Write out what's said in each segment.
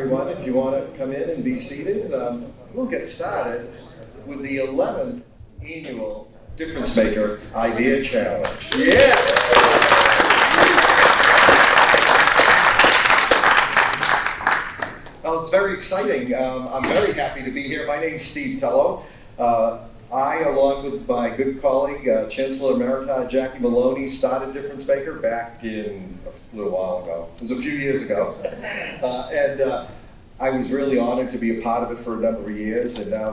everyone. If you want to come in and be seated, we'll get started with the 11th annual DifferenceMaker Idea Challenge. Yeah! Well, it's very exciting. I'm very happy to be here. My name's Steve Tello. I, along with my good colleague, Chancellor Emerita Jackie Maloney, started DifferenceMaker back in a little while ago. It was a few years ago. I was really honored to be a part of it for a number of years, and now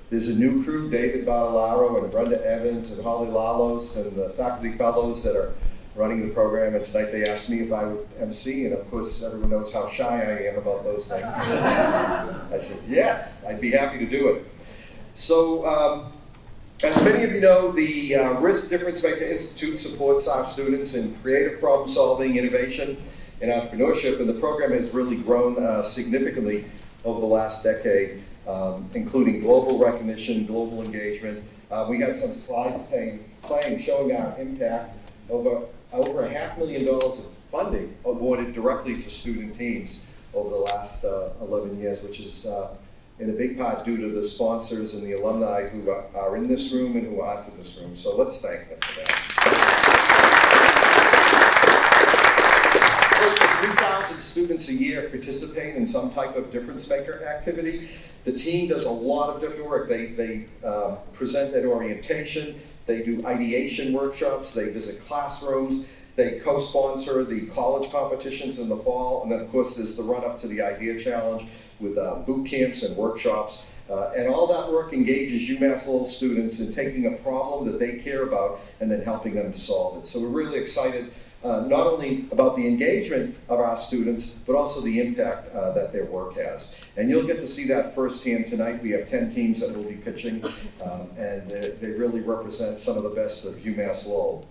there's a new crew, David Bartolaro and Brenda Evans and Holly Lalos and the faculty fellows that are running the program, and tonight they asked me if I would MC, and of course everyone knows how shy I am about those things. I said, yes, I'd be happy to do it. So, as many of you know, the RISC DifferenceMaker Institute supports our students in creative problem solving, innovation, and entrepreneurship, and the program has really grown significantly over the last decade, including global recognition, global engagement. We have some slides playing showing our impact. Over $500,000 of funding awarded directly to student teams over the last 11 years, which is in a big part due to the sponsors and the alumni who are in this room and who aren't in this room. So let's thank them for that. Close to 3,000 students a year participate in some type of DifferenceMaker activity. The team does a lot of different work. They present at orientation, they do ideation workshops, they visit classrooms, they co-sponsor the college competitions in the fall, and then of course there's the run-up to the Idea Challenge with boot camps and workshops. And all that work engages UMass Lowell students in taking a problem that they care about and then helping them to solve it. So we're really excited not only about the engagement of our students, but also the impact that their work has. And you'll get to see that firsthand tonight. We have 10 teams that will be pitching, and they really represent some of the best of UMass Lowell.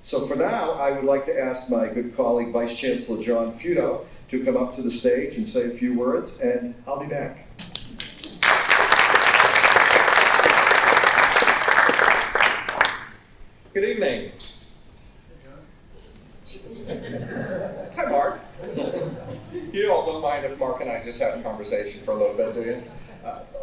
So for now, I would like to ask my good colleague, Vice Chancellor John Futo, to come up to the stage and say a few words, and I'll be back. Good evening. Hi, Mark. You all don't mind if Mark and I just have a conversation for a little bit, do you?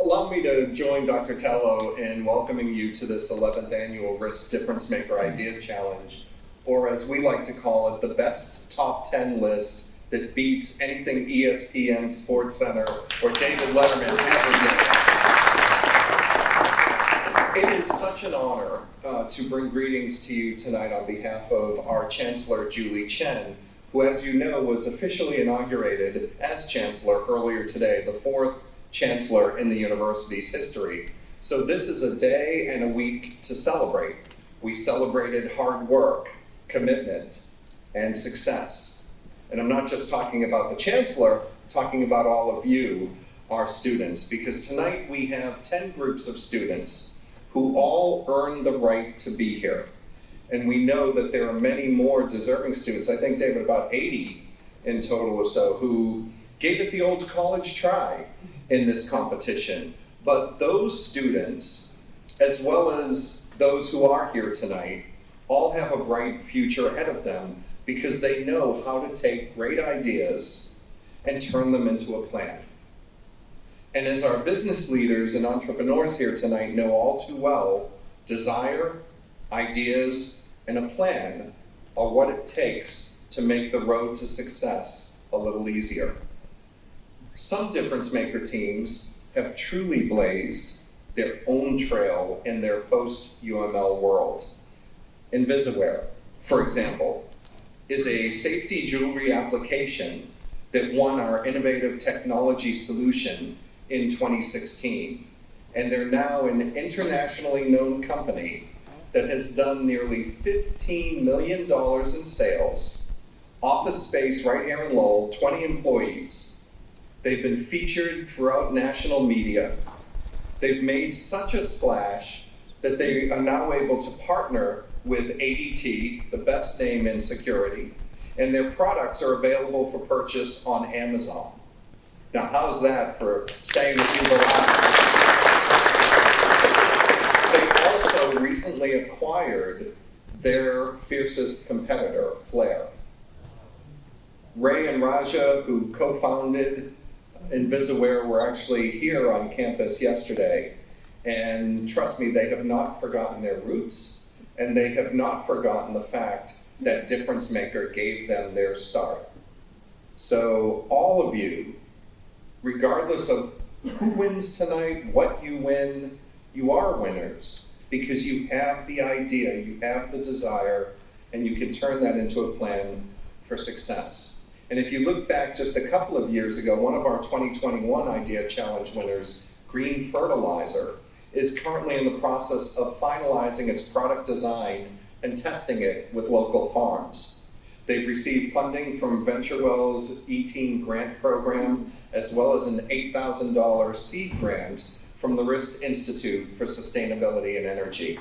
Allow me to join Dr. Tello in welcoming you to this 11th annual RISC DifferenceMaker Idea Challenge, or as we like to call it, the best top 10 list that beats anything ESPN, SportsCenter, or David Letterman ever did. It is such an honor to bring greetings to you tonight on behalf of our Chancellor, Julie Chen, who, as you know, was officially inaugurated as Chancellor earlier today, the 4th Chancellor in the university's history. So this is a day and a week to celebrate. We celebrated hard work, commitment, and success. And I'm not just talking about the Chancellor, I'm talking about all of you, our students, because tonight we have 10 groups of students who all earn the right to be here. And we know that there are many more deserving students, I think, David, about 80 in total or so, who gave it the old college try in this competition. But those students, as well as those who are here tonight, all have a bright future ahead of them because they know how to take great ideas and turn them into a plan. And as our business leaders and entrepreneurs here tonight know all too well, desire, ideas, and a plan are what it takes to make the road to success a little easier. Some DifferenceMaker teams have truly blazed their own trail in their post-UML world. Invisaware, for example, is a safety jewelry application that won our Innovative Technology Solution in 2016. And they're now an internationally known company that has done nearly $15 million in sales, office space right here in Lowell, 20 employees. They've been featured throughout national media. They've made such a splash that they are now able to partner with ADT, the best name in security, and their products are available for purchase on Amazon. Now, how's that for saying that you belong? They also recently acquired their fiercest competitor, Flare. Ray and Raja, who co-founded Invisaware were actually here on campus yesterday, and trust me, they have not forgotten their roots, and they have not forgotten the fact that DifferenceMaker gave them their start. So all of you, regardless of who wins tonight, what you win, you are winners because you have the idea, you have the desire, and you can turn that into a plan for success. And if you look back just a couple of years ago, one of our 2021 Idea Challenge winners, Green Fertilizer, is currently in the process of finalizing its product design and testing it with local farms. They've received funding from VentureWell's E-Team grant program, as well as an $8,000 seed grant from the Rist Institute for Sustainability and Energy.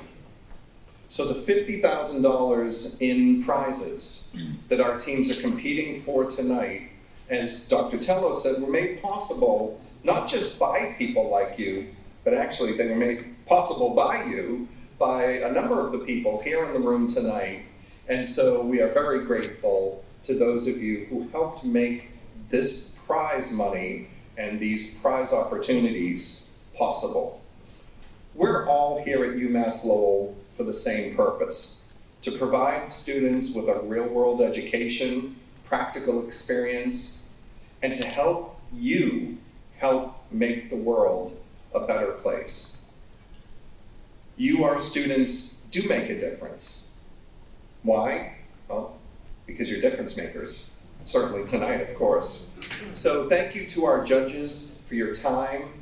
So the $50,000 in prizes that our teams are competing for tonight, as Dr. Tello said, were made possible not just by people like you, but actually they were made possible by you, by a number of the people here in the room tonight. And so we are very grateful to those of you who helped make this prize money and these prize opportunities possible. We're all here at UMass Lowell for the same purpose, to provide students with a real-world education, practical experience, and to help you help make the world a better place. You, our students, do make a difference. Why? Well, because you're difference makers. Certainly tonight, of course. So thank you to our judges for your time,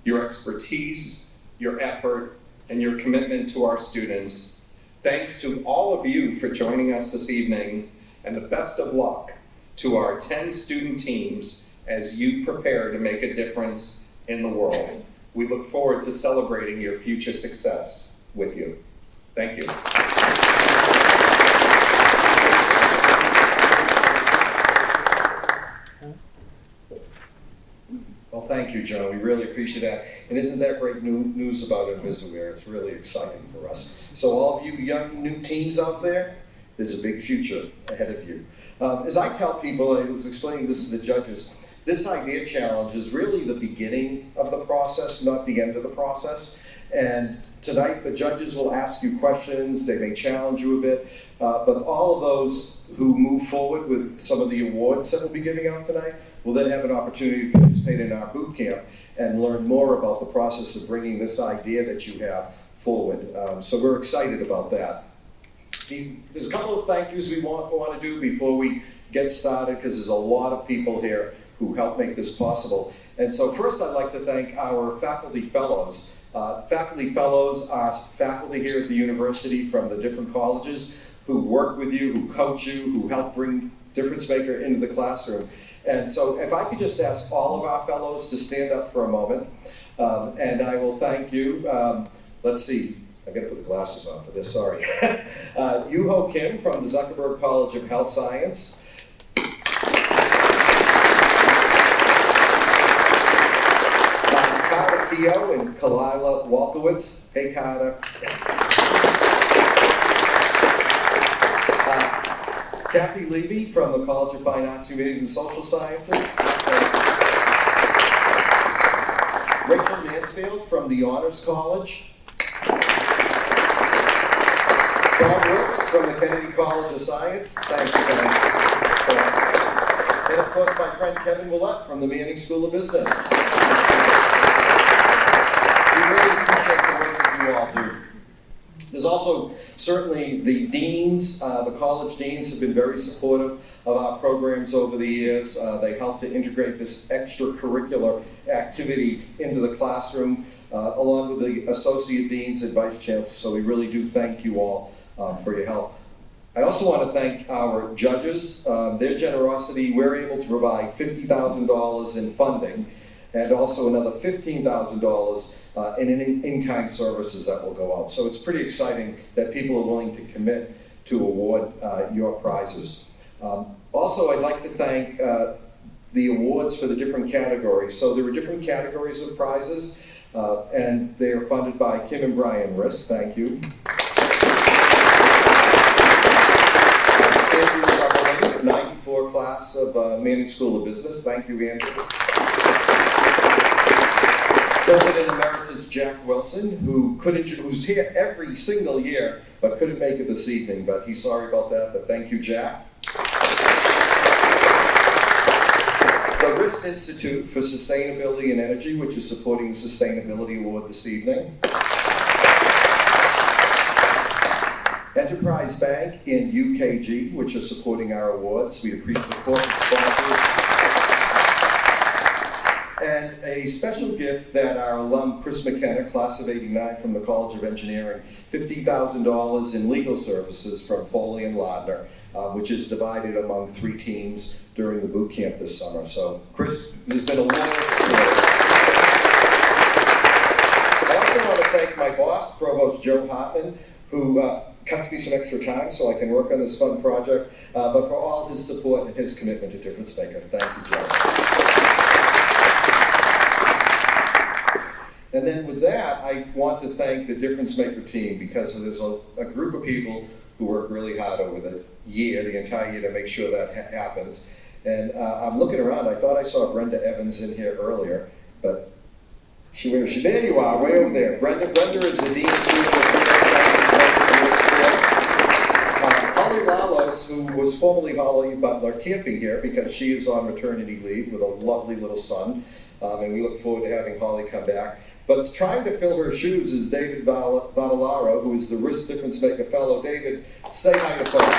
your expertise, your effort, and your commitment to our students. Thanks to all of you for joining us this evening, and the best of luck to our 10 student teams as you prepare to make a difference in the world. We look forward to celebrating your future success with you. Thank you. Well, thank you, Joe. We really appreciate that. And isn't that great news about Invisaware? It's really exciting for us. So all of you young new teens out there, there's a big future ahead of you. As I tell people, I was explaining this to the judges, this idea challenge is really the beginning of the process, not the end of the process. And tonight, the judges will ask you questions, they may challenge you a bit, but all of those who move forward with some of the awards that we'll be giving out tonight will then have an opportunity to participate in our boot camp and learn more about the process of bringing this idea that you have forward. So we're excited about that. There's a couple of thank yous we want to do before we get started, because there's a lot of people here who helped make this possible. And so first I'd like to thank our faculty fellows. Faculty fellows are faculty here at the university from the different colleges who work with you, who coach you, who help bring DifferenceMaker into the classroom. And so if I could just ask all of our fellows to stand up for a moment, and I will thank you. Let's see, I gotta put the glasses on for this, sorry. Yu-Ho Kim from the Zuckerberg College of Health Science. Carter Keogh and Kalila Walkowitz. Hey, Carter. Kathy Levy from the College of Fine Arts, Humanities, and Social Sciences. Rachel Mansfield from the Honors College. Tom Brooks from the Kennedy College of Science. Thanks, Kevin. And of course, my friend Kevin Willett from the Manning School of Business. We really appreciate the work that you all do. There's also certainly the deans, the college deans have been very supportive of our programs over the years. They help to integrate this extracurricular activity into the classroom, along with the associate deans and vice chancellors. So we really do thank you all for your help. I also want to thank our judges. Their generosity, we're able to provide $50,000 in funding and also another $15,000 in in-kind services that will go out. So it's pretty exciting that people are willing to commit to award your prizes. Also, I'd like to thank the awards for the different categories. So there are different categories of prizes, and they are funded by Kim and Brian Rist. Thank you. Andrew Sutherland, 94 class of Manning School of Business. Thank you, Andrew. President Emeritus Jack Wilson, who's here every single year, but couldn't make it this evening, but he's sorry about that, but thank you, Jack. The Risk Institute for Sustainability and Energy, which is supporting the Sustainability Award this evening. Enterprise Bank and UKG, which are supporting our awards. We appreciate the corporate sponsors. And a special gift that our alum, Chris McKenna, class of '89 from the College of Engineering, $50,000 in legal services from Foley and Lardner, which is divided among 3 teams during the boot camp this summer. So Chris has been a loyal supporter. I also want to thank my boss, Provost Joe Hartman, who cuts me some extra time so I can work on this fun project, but for all his support and his commitment to DifferenceMaker. Thank you, Joe. And then with that, I want to thank the DifferenceMaker team, because there's a group of people who work really hard over the entire year to make sure that happens. And I'm looking around, I thought I saw Brenda Evans in here earlier, but where is she? There you are, way over there. Brenda is the Dean of Student Holly Lalos, who was formerly Holly Butler, camping here because she is on maternity leave with a lovely little son. And we look forward to having Holly come back. But trying to fill her shoes is David Vadalaro, who is the Risk DifferenceMaker Fellow. David, say hi to folks.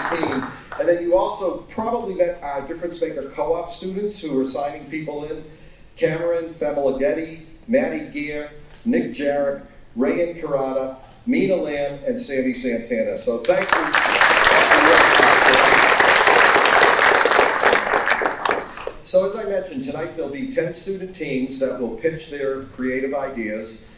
Team. And then you also probably met our DifferenceMaker co-op students who are signing people in. Cameron Familaghetti, Maddie Gear, Nick Jarrett, Rayan Karada, Mina Lamb, and Sandy Santana. So thank you. So as I mentioned, tonight there'll be 10 student teams that will pitch their creative ideas.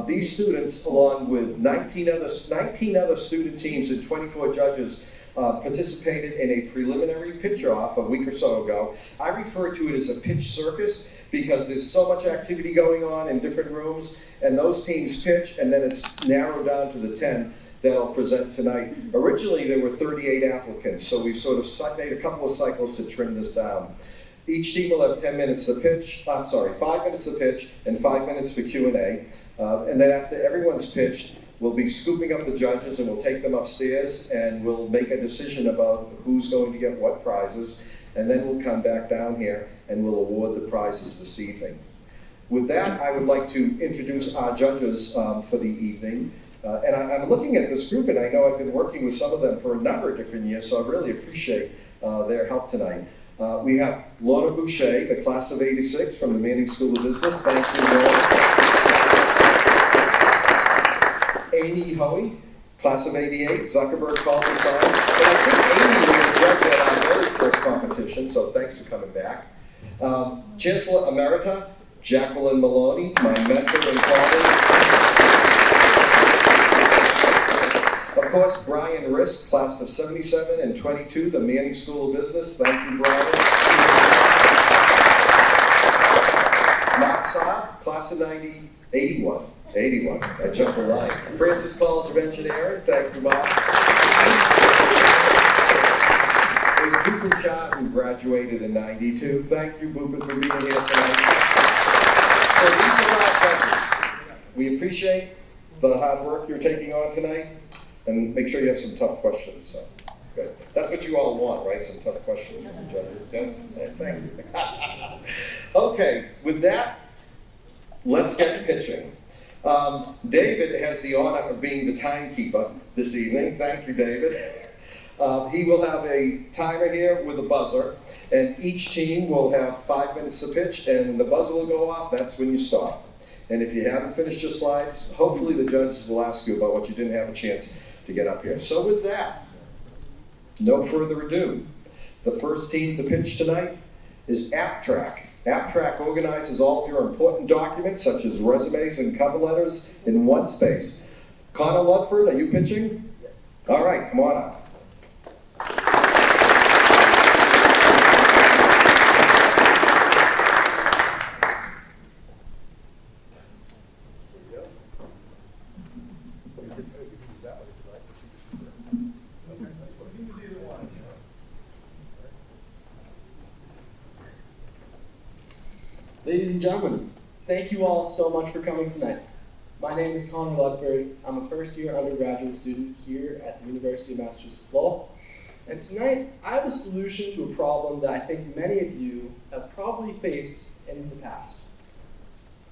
These students, along with 19 other student teams and 24 judges, participated in a preliminary pitch-off a week or so ago. I refer to it as a pitch circus because there's so much activity going on in different rooms, and those teams pitch, and then it's narrowed down to the 10 that I'll present tonight. Originally, there were 38 applicants, so we've sort of made a couple of cycles to trim this down. Each team will have 10 minutes to pitch, 5 minutes to pitch, and 5 minutes for Q&A. And then after everyone's pitched, we'll be scooping up the judges and we'll take them upstairs and we'll make a decision about who's going to get what prizes. And then we'll come back down here and we'll award the prizes this evening. With that, I would like to introduce our judges for the evening. And I'm looking at this group, and I know I've been working with some of them for a number of different years, so I really appreciate their help tonight. We have Lorna Boucher, the class of '86 from the Manning School of Business. Thank you, Lorna. Amy Hoey, class of '88. Zuckerberg called us on. But I think Amy was a judge at our very first competition, so thanks for coming back. Chancellor Emerita, Jacqueline Maloney, my mentor and colleague. Of course, Brian Risk, class of '77 and '22, the Manning School of Business. Thank you, Brian. Mark Saab, class of '81. I jumped a line. Francis College of Engineering. Thank you, Mark. There's Bhupen Shah, who graduated in '92. Thank you, Bhupen, for being here tonight. So these are our judges. We appreciate the hard work you're taking on tonight. And make sure you have some tough questions. So, good. That's what you all want, right? Some tough questions from the judges. Yeah? Thank you. Okay, with that, let's get pitching. David has the honor of being the timekeeper this evening. Thank you, David. He will have a timer here with a buzzer, and each team will have 5 minutes to pitch, and the buzzer will go off. That's when you stop. And if you haven't finished your slides, hopefully the judges will ask you about what you didn't have a chance to get up here. So with that, no further ado, the first team to pitch tonight is AppTrack. AppTrack organizes all of your important documents, such as resumes and cover letters, in one space. Connor Ludford, are you pitching? All right, come on up. Ladies and gentlemen, thank you all so much for coming tonight. My name is Connor Ludford. I'm a first-year undergraduate student here at the University of Massachusetts Lowell. And tonight, I have a solution to a problem that I think many of you have probably faced in the past.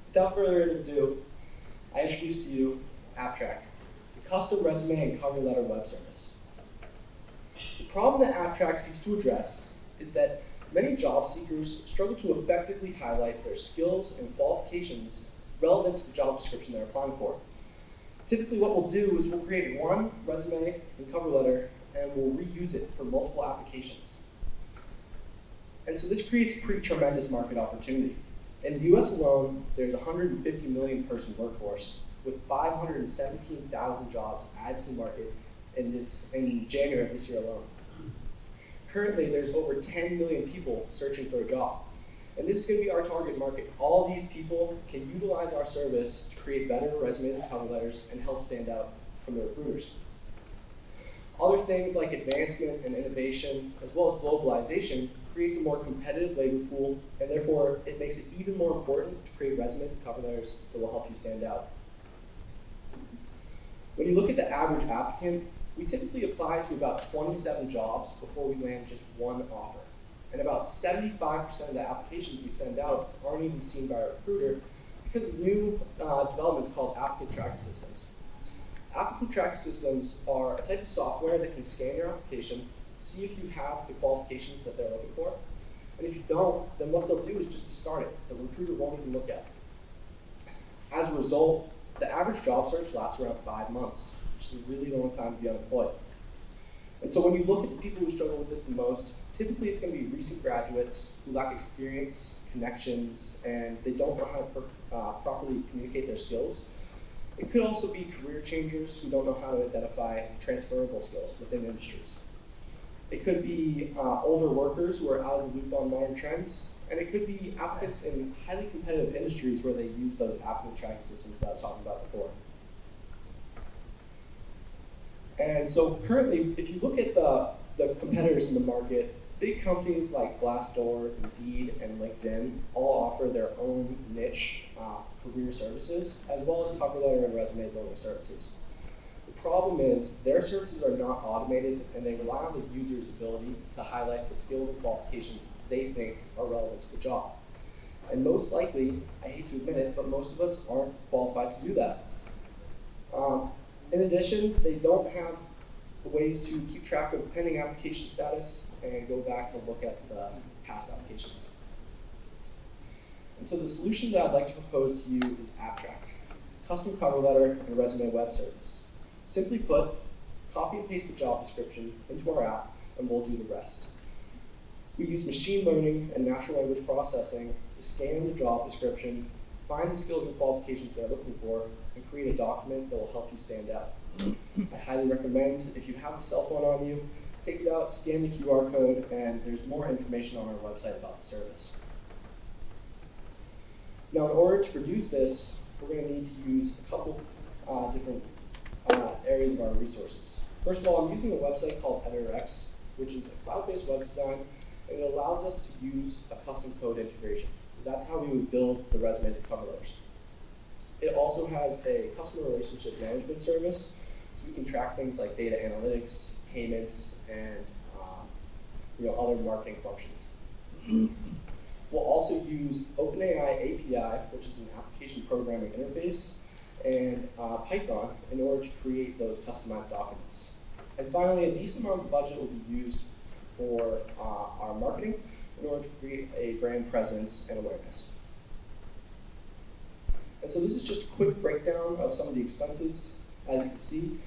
Without further ado, I introduce to you AppTrack, the custom resume and cover letter web service. The problem that AppTrack seeks to address is that many job seekers struggle to effectively highlight their skills and qualifications relevant to the job description they're applying for. Typically what we'll do is we'll create one resume and cover letter and we'll reuse it for multiple applications. And so this creates a pretty tremendous market opportunity. In the US alone, there's a 150 million person workforce with 517,000 jobs added to the market in January of this year alone. Currently, there's over 10 million people searching for a job. And this is going to be our target market. All of these people can utilize our service to create better resumes and cover letters and help stand out from the recruiters. Other things like advancement and innovation, as well as globalization, creates a more competitive labor pool, and therefore it makes it even more important to create resumes and cover letters that will help you stand out. When you look at the average applicant, we typically apply to about 27 jobs before we land just one offer. And about 75% of the applications we send out aren't even seen by a recruiter because of new developments called applicant tracking systems. Applicant tracking systems are a type of software that can scan your application, see if you have the qualifications that they're looking for. And if you don't, then what they'll do is just discard it. The recruiter won't even look at it. As a result, the average job search lasts around 5 months, which is a really long time to be unemployed. And so when you look at the people who struggle with this the most, typically it's going to be recent graduates who lack experience, connections, and they don't know how to properly communicate their skills. It could also be career changers who don't know how to identify transferable skills within industries. It could be older workers who are out of the loop on modern trends, and it could be applicants in highly competitive industries where they use those applicant tracking systems that I was talking about before. And so currently, if you look at the competitors in the market, big companies like Glassdoor, Indeed, and LinkedIn all offer their own niche career services, as well as cover letter and resume building services. The problem is their services are not automated, and they rely on the user's ability to highlight the skills and qualifications they think are relevant to the job. And most likely, I hate to admit it, but most of us aren't qualified to do that. In addition, they don't have ways to keep track of pending application status and go back to look at the past applications. And so the solution that I'd like to propose to you is AppTrack, custom cover letter and resume web service. Simply put, copy and paste the job description into our app and we'll do the rest. We use machine learning and natural language processing to scan the job description, find the skills and qualifications they're looking for, and create a document that will help you stand out. I highly recommend, if you have a cell phone on you, take it out, scan the QR code, and there's more information on our website about the service. Now, in order to produce this, we're going to need to use a couple different areas of our resources. First of all, I'm using a website called EditorX, which is a cloud-based web design, and it allows us to use a custom code integration. So that's how we would build the resumes and cover letters. It also has a customer relationship management service, so we can track things like data analytics, payments, and other marketing functions. We'll also use OpenAI API, which is an application programming interface, and Python in order to create those customized documents. And finally, a decent amount of budget will be used for our marketing in order to create a brand presence and awareness. And so this is just a quick breakdown of some of the expenses. As you can see,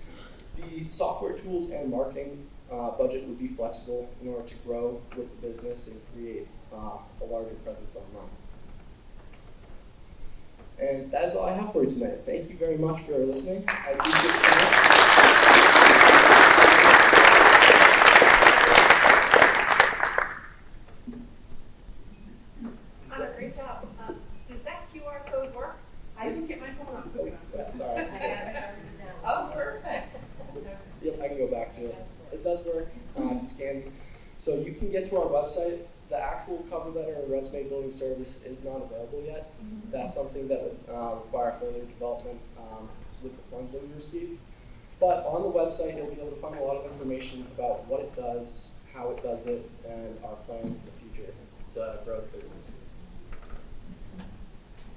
the software tools and marketing budget would be flexible in order to grow with the business and create a larger presence online. And that is all I have for you tonight. Thank you very much for listening. I appreciate your time. Anna, great job. Does that QR code work? I didn't get my phone off quick enough. That's all right. Oh, perfect. Yep, I can go back to it. It does work. Scan. So you can get to our website. the actual cover letter and resume building service is not available yet. That's something that would require further development with the funds that we received. But on the website, you'll be able to find a lot of information about what it does, how it does it, and our plans for the future to grow the business.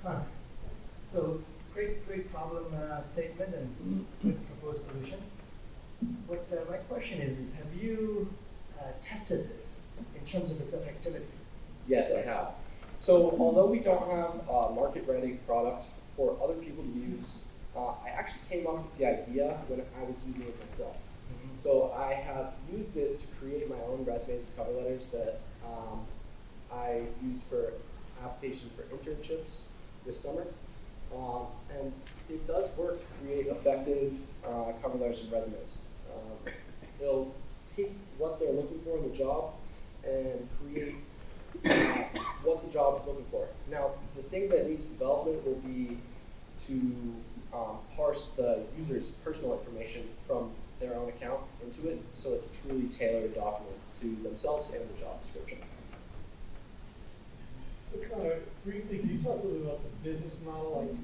Huh. So great problem statement and good proposed solution. What my question is have you tested this in terms of its effectivity? Yes, I have. So although we don't have a market-ready product for other people to use, I actually came up with the idea when I was using it myself. So I have used this to create my own resumes and cover letters that I use for applications for internships this summer. And it does work to create effective cover letters and resumes. It'll take what they're looking for in the job and create what the job is looking for. Now, the thing that needs development will be to parse the user's personal information from their own account into it, so it's a truly tailored document to themselves and the job description. So Connor, briefly, can you tell us a little bit about the business model, like,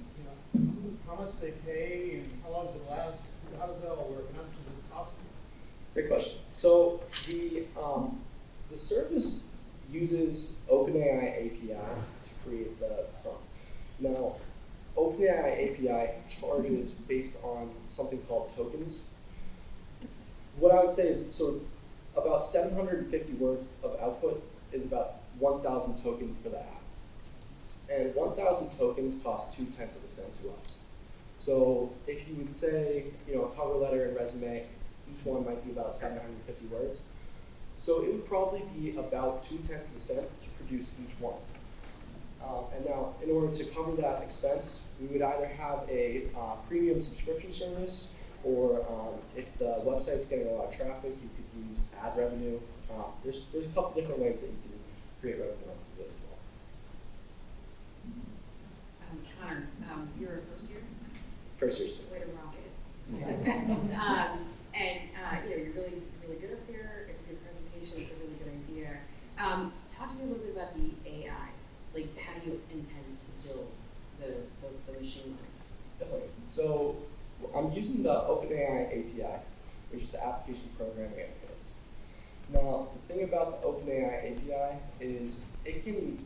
how much they pay and how long does it last? How does that all work? And how much does it cost? Great question. So the service uses OpenAI API to create the prompt. Now, OpenAI API charges based on something called tokens. What I would say is, so about 750 words of output is about 1,000 tokens for the app. And 1,000 tokens cost 0.2 cents to us. So if you would say, a cover letter and resume, each one might be about 750 words. So it would probably be about 0.2 cents to produce each one. And now, in order to cover that expense, we would either have a premium subscription service, or if the website's getting a lot of traffic, you could use ad revenue. There's a couple different ways that you can create revenue off of it as well. Connor, you're a first year? First year student. Way to rock it. And you're really good up there. It's a good presentation. It's a really good idea. Talk to me a little bit about the AI. Like, how do you intend to build the machine learning? Definitely. So I'm using the OpenAI API, which is the application programming interface. Now, the thing about the OpenAI API is it can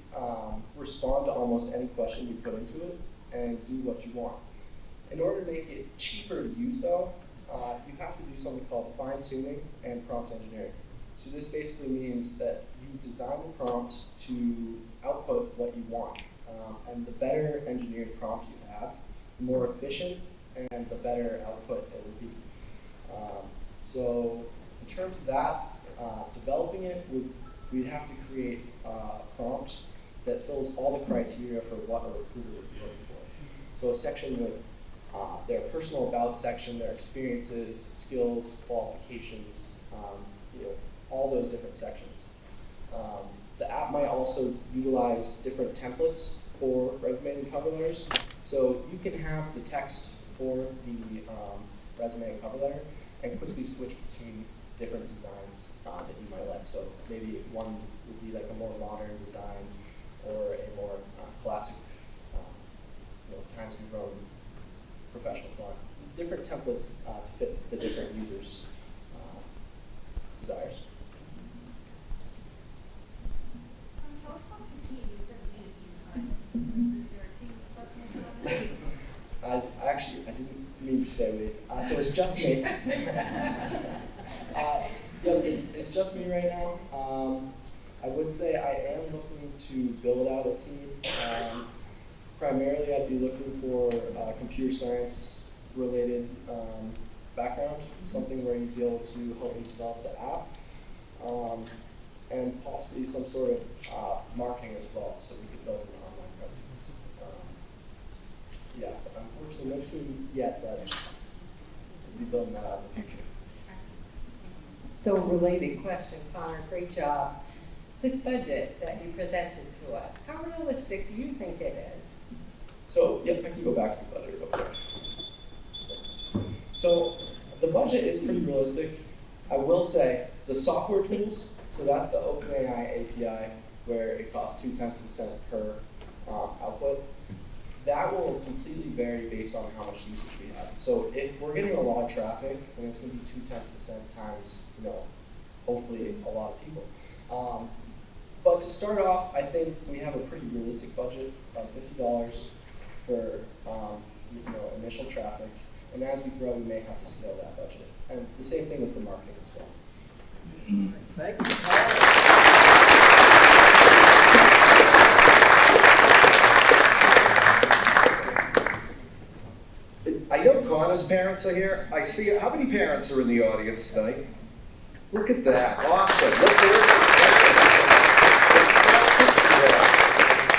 respond to almost any question you put into it and do what you want. In order to make it cheaper to use, though, you have to do something called fine-tuning and prompt engineering. So this basically means that you design the prompt to output what you want. And the better engineered prompt you have, the more efficient and the better output it will be. So in terms of that, developing it, we'd have to create a prompt that fills all the criteria for what a recruiter would be looking for. So a section with their personal about section, their experiences, skills, qualifications, all those different sections. The app might also utilize different templates for resumes and cover letters. So you can have the text for the resume and cover letter and quickly switch between different designs that you might like. So maybe one would be like a more modern design or a more classic, Times New Roman professional font. Different templates to fit the different users' desires. Tell us about the team. You said we need a team. I didn't mean to say we. So it's just me. It's just me right now. I would say I am looking to build out a team. Primarily, I'd be looking for computer science related background, something where you'd be able to help me develop the app, and possibly some sort of marketing as well, so we could build an online presence. Unfortunately, no team yet, but we'll be building that out in the future. So related question, Connor, great job. This budget that you presented to us, how realistic do you think it is? So, I can go back to the budget real quick. So, the budget is pretty realistic. I will say, the software tools, so that's the OpenAI API, where it costs 0.2 per output. That will completely vary based on how much usage we have. So if we're getting a lot of traffic, then it's going to be 0.2 times, hopefully a lot of people. But to start off, I think we have a pretty realistic budget of $50 for initial traffic, and as we grow, we may have to scale that budget. And the same thing with the marketing as well. Thank you. I know Connor's parents are here. I see, how many parents are in the audience tonight? Look at that, awesome. Let's hear it.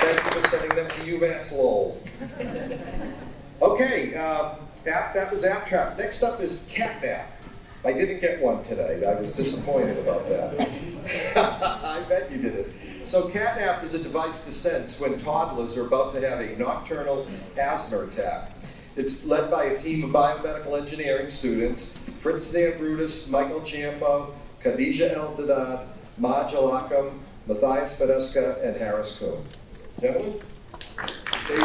Thank you for sending them to UMass Lowell. Okay, that was App Trap. Next up is Catnap. I didn't get one today. I was disappointed about that. I bet you didn't. So Catnap is a device to sense when toddlers are about to have a nocturnal asthma attack. It's led by a team of biomedical engineering students, Fritz Brutus, Michael Ciampo, Khadija Eldadad, Maj Alakam, Matthias Fedeska, and Harris Kuhn. Gentlemen, stage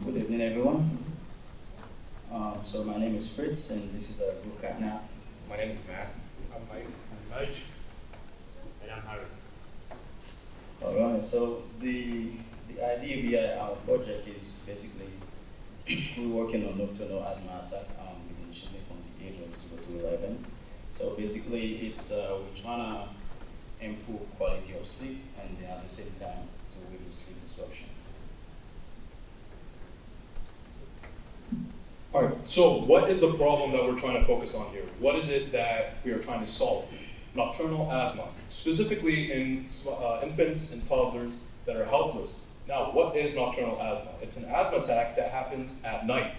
Good evening, everyone. So my name is Fritz, and this is a group Catnap. My name is Matt. I'm Mike. I'm Maj. And I'm Harris. All right. So the idea behind our project is basically we're working on nocturnal asthma attack within children from the age of 0 to 11. So basically, it's we're trying to improve quality of sleep, and then at the same time to reduce sleep disruption. All right, so what is the problem that we're trying to focus on here? What is it that we are trying to solve? Nocturnal asthma, specifically in infants and toddlers that are helpless. Now, what is nocturnal asthma? It's an asthma attack that happens at night.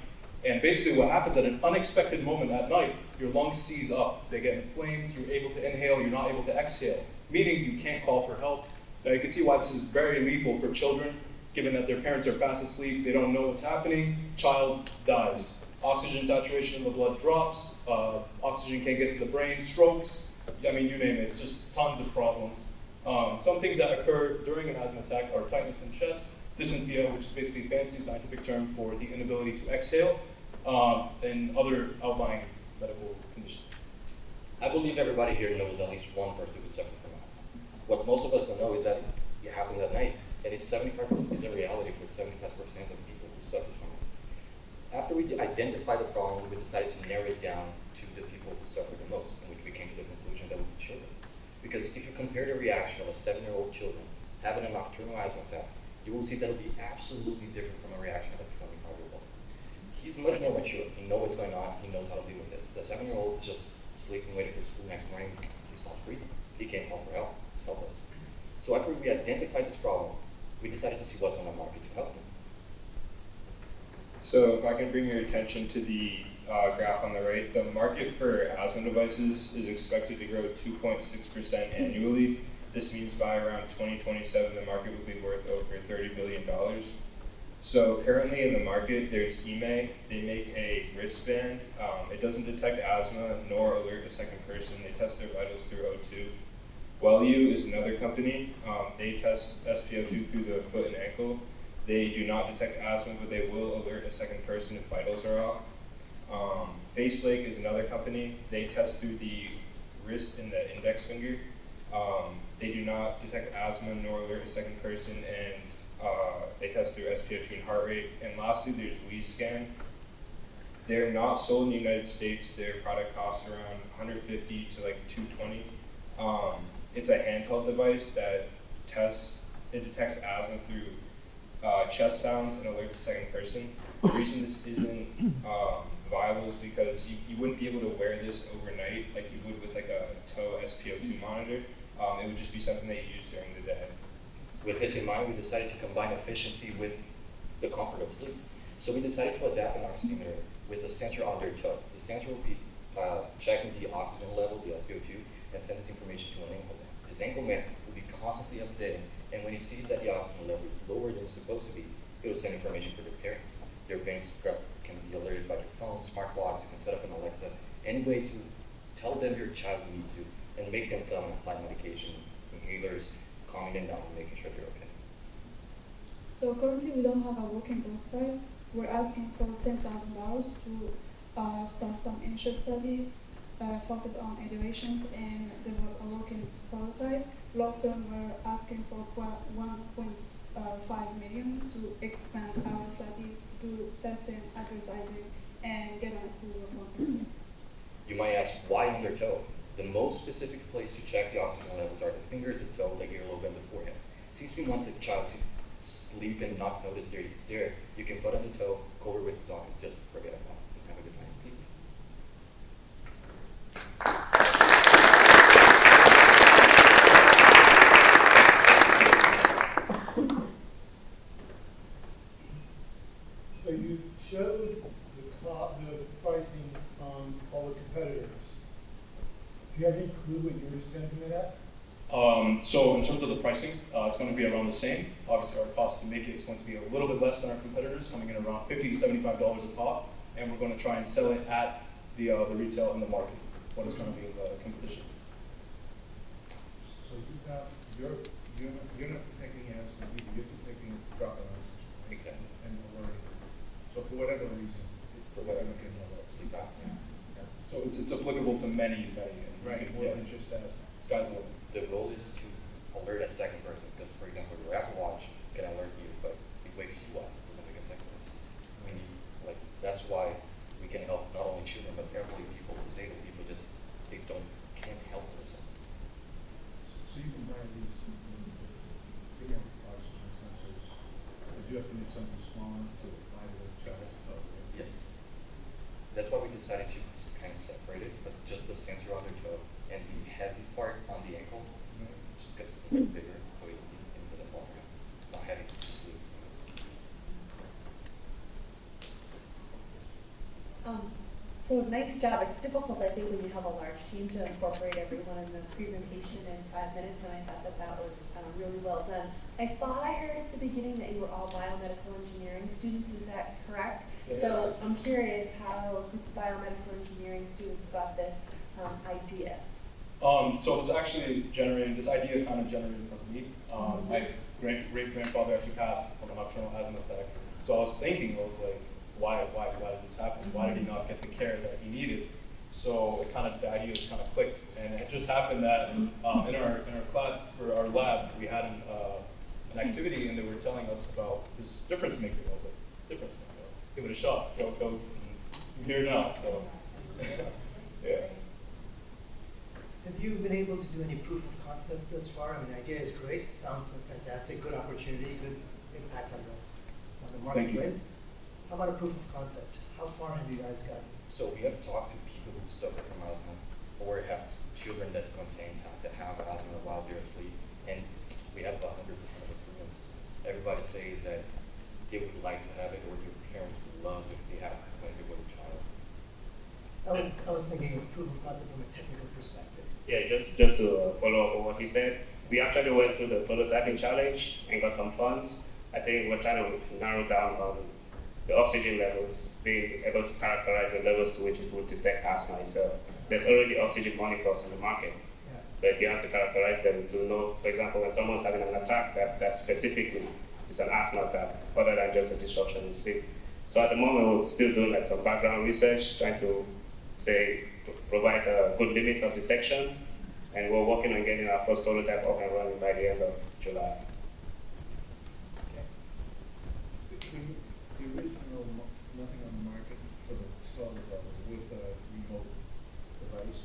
And basically what happens at an unexpected moment at night, your lungs seize up. They get inflamed, you're able to inhale, you're not able to exhale, meaning you can't call for help. Now you can see why this is very lethal for children, given that their parents are fast asleep, they don't know what's happening, child dies. Oxygen saturation in the blood drops, oxygen can't get to the brain, strokes, I mean, you name it, it's just tons of problems. Some things that occur during an asthma attack are tightness in chest, dysynthia, which is basically a fancy scientific term for the inability to exhale, and other outlying medical conditions. I believe everybody here knows at least one person who's suffering from asthma. What most of us don't know is that it happens at night, and it's 75% is a reality for 75% of people who suffer from it. After we identified the problem, we decided to narrow it down to the people who suffer the most, in which we came to the conclusion that would be children. Because if you compare the reaction of a 7-year-old children having a nocturnal asthma attack, you will see that it will be absolutely different from a reaction of a 25-year-old. He's much more mature. He knows what's going on. He knows how to deal with it. The 7-year-old is just sleeping, waiting for school next morning. He stops breathing. He can't call for help. He's helpless. So after we identified this problem, we decided to see what's on the market to help them. So if I can bring your attention to the graph on the right, the market for asthma devices is expected to grow 2.6% annually. This means by around 2027, the market will be worth over $30 billion. So currently in the market, there's EMA. They make a wristband. It doesn't detect asthma nor alert a second person. They test their vitals through O2. WellU is another company. They test SpO2 through the foot and ankle. They do not detect asthma, but they will alert a second person if vitals are off. Facelake is another company. They test through the wrist and the index finger. They do not detect asthma nor alert a second person, and they test through SpO2 and heart rate. And lastly, there's WheeScan. They're not sold in the United States. Their product costs around $150 to like $220. It's a handheld device that detects asthma through chest sounds and alerts a second person. The reason this isn't viable is because you wouldn't be able to wear this overnight like you would with like a toe SpO2 monitor. It would just be something that you use during the day. With this in mind, we decided to combine efficiency with the comfort of sleep. So we decided to adapt an oximeter with a sensor on their toe. The sensor will be checking the oxygen level, the SpO2, and send this information to an ankle band. This ankle man will be constantly updating, and when he sees that the oxygen level is lower than it's supposed to be, it will send information for their parents. Their parents can be alerted by their phone, smartwatch, you can set up an Alexa, any way to tell them your child needs to, and make them come and apply medication, inhalers, calming them down and making sure they're okay. So currently we don't have a working prototype. We're asking for $10,000 to start some initial studies, focus on iterations and develop a working prototype. Long term, we're asking for 1.5 million to expand our studies, do testing, advertising, and get an approval from FDA. You might ask, why on their toe? The most specific place to check the oxygen levels are the fingers, the toe, the earlobe, and the forehead. Since we want the child to sleep and not notice that it's there, you can put on the toe, cover with the sock, and just forget about it and have a good night's sleep. So you showed the pricing on all the competitors. Do you have any clue what yours is going to be at? So in terms of the pricing, it's going to be around the same. Obviously, our cost to make it is going to be a little bit less than our competitors, coming in around $50 to $75 a pop, and we're going to try and sell it at the retail in the market, what is going to be in the competition. So you're not taking asthma, you're taking drop Exactly. and alerting. So for whatever reason, For whatever can alert. sleep apnea. So it's applicable to many, and Right, you can- more yeah, than just asthma. sky's the limit. The goal is to alert a second person, because for example, your Apple Watch can alert you, but it wakes you up, it doesn't wake a second person. We need, like, that's why we can help not only children, but elderly people, disabled people, just, can't help themselves. So you can buy these big oxygen sensors, but you have to make something small enough to apply to the child's toe. Yes. That's why we decided to just kind of separate it, but just the sensor on their toe and the heavy part on the ankle, just because it's a little bigger, so it doesn't bother you. It's not heavy, it's just sleep. So nice job. It's difficult, I think, when you have a large team to incorporate everyone in the presentation in 5 minutes, and I thought that was really well done. I thought I heard at the beginning that you were all biomedical engineering students. Is that correct? Yes. So I'm curious how biomedical engineering students got this idea. So it was actually this idea kind of generated from me. My great-grandfather actually passed from a nocturnal asthma attack. So I was thinking, why did this happen? Why did he not get the care that he needed? So the idea just kind of clicked, and it just happened that in our class, for our lab, we had an activity, and they were telling us about this DifferenceMaker. I was like, DifferenceMaker, give it a shot, see how it goes. I'm here now, so yeah. Have you been able to do any proof of concept thus far? I mean, the idea is great, sounds fantastic, good opportunity, good impact on the marketplace. How about a proof of concept? How far have you guys gotten? So we have talked to people who suffer from asthma, or have children that have asthma while they're asleep, and we have 100% of improvements. Everybody says that they would like to have it, or their parents would love if they have it when they were a child. I was thinking of proof of concept from a technical perspective. Yeah, just to follow up on what he said, we actually went through the prototyping challenge and got some funds. I think we're trying to narrow down on the oxygen levels, being able to characterize the levels to which it would detect asthma itself. There's already oxygen monitors on the market, but you have to characterize them to know, for example, when someone's having an attack, that specifically is an asthma attack, other than just a disruption in sleep. So at the moment, we're still doing some background research, trying to provide good limits of detection, and we're working on getting our first prototype up and running by the end of July. The original nothing on the market for the installer that was with a remote device.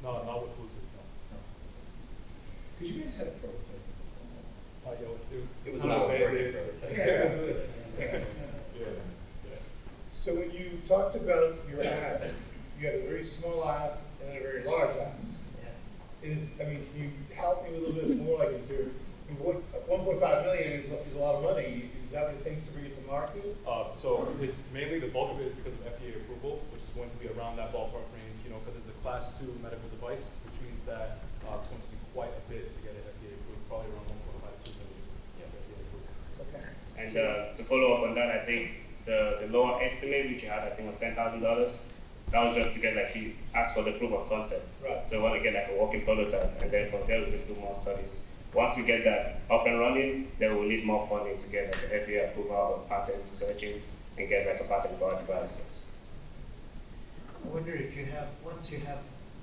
No, not with Bluetooth, no. Because you guys had a prototype. It was not a working prototype. So when you talked about your ass, you had a very small ass and a very large ass. Can you help me a little bit more? Like, is there 1.5 million is a lot of money? Is that what it takes to bring it to market? So it's mainly the bulk of it is because of FDA approval, which is going to be around that ballpark range, because it's a class 2 medical device, which means that it's going to be quite a bit to follow up on that, I think the lower estimate which you had, I think was $10,000. That was just to get, like, he asked for the proof of concept. Right. So we want to get like a working prototype, and then from there we can do more studies. Once we get that up and running, then we'll need more funding to get like the FDA approval of patent searching and get like a patent for our devices. I wonder if you have, once you have,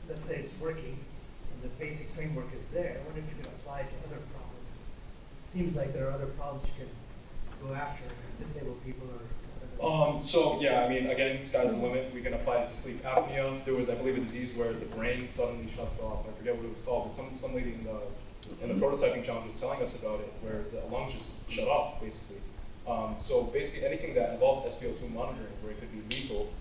let's say it's working, and the basic framework is there, I wonder if you can apply it to other problems. Seems like there are other problems you can go after, disabled people or. So yeah, I mean, again, sky's the limit. We can apply it to sleep apnea. There was, I believe, a disease where the brain suddenly shuts off. I forget what it was called, but some lady in the prototyping challenge was telling us about it, where the lungs just shut off, basically. So basically, anything that involves SpO2 monitoring, where it could be lethal,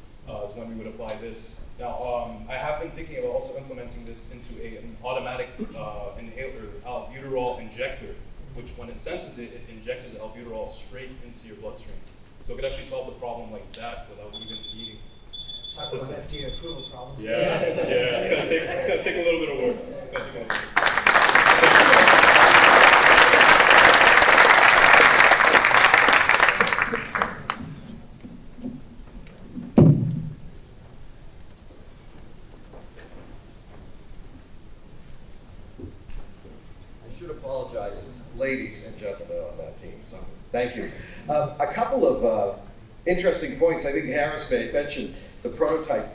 is when we would apply this. Now, I have been thinking about also implementing this into an automatic inhaler, albuterol injector, which when it senses it, it injects the albuterol straight into your bloodstream. So it could actually solve the problem like that without even needing assistance. Talk about FDA approval problems. Yeah, yeah, it's gonna take a little bit of work. It's gonna take a little bit of work. I should apologize, it's ladies and gentlemen on that team, so thank you. A couple of interesting points. I think Harris mentioned the prototype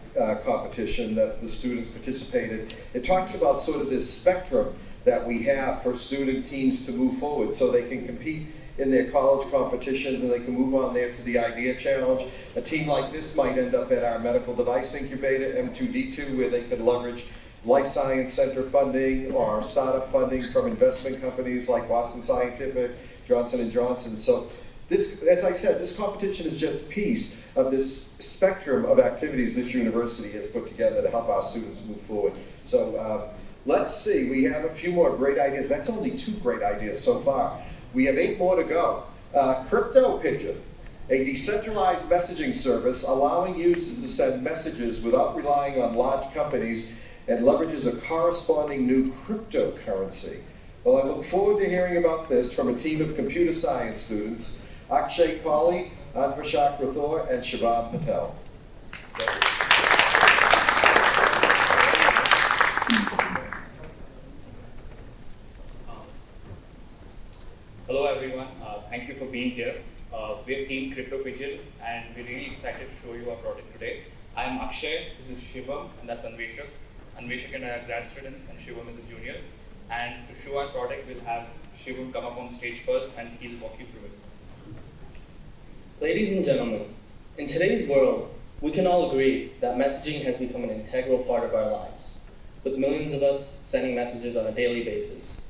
competition that the students participated. It talks about sort of this spectrum that we have for student teams to move forward so they can compete in their college competitions and they can move on there to the idea challenge. A team like this might end up at our medical device incubator, M2D2, where they could leverage life science center funding or startup funding from investment companies like Boston Scientific, Johnson & Johnson. So this, as I said, this competition is just a piece of this spectrum of activities this university has put together to help our students move forward. So let's see, we have a few more great ideas. That's only 2 great ideas so far. We have 8 more to go. Crypto Pigeon, a decentralized messaging service allowing users to send messages without relying on large companies and leverages a corresponding new cryptocurrency. Well, I look forward to hearing about this from a team of computer science students, Akshay Kali, Anvashak Rathore, and Shivam Patel. Hello everyone, thank you for being here. We're Team Crypto Pigeon and we're really excited to show you our project today. I'm Akshay, this is Shivam, and that's Anveshak. Anveshak and I are grad students and Shivam is a junior. And to show our product, we'll have Shivam come up on stage first and he'll walk you through it. Ladies and gentlemen, in today's world, we can all agree that messaging has become an integral part of our lives, with millions of us sending messages on a daily basis.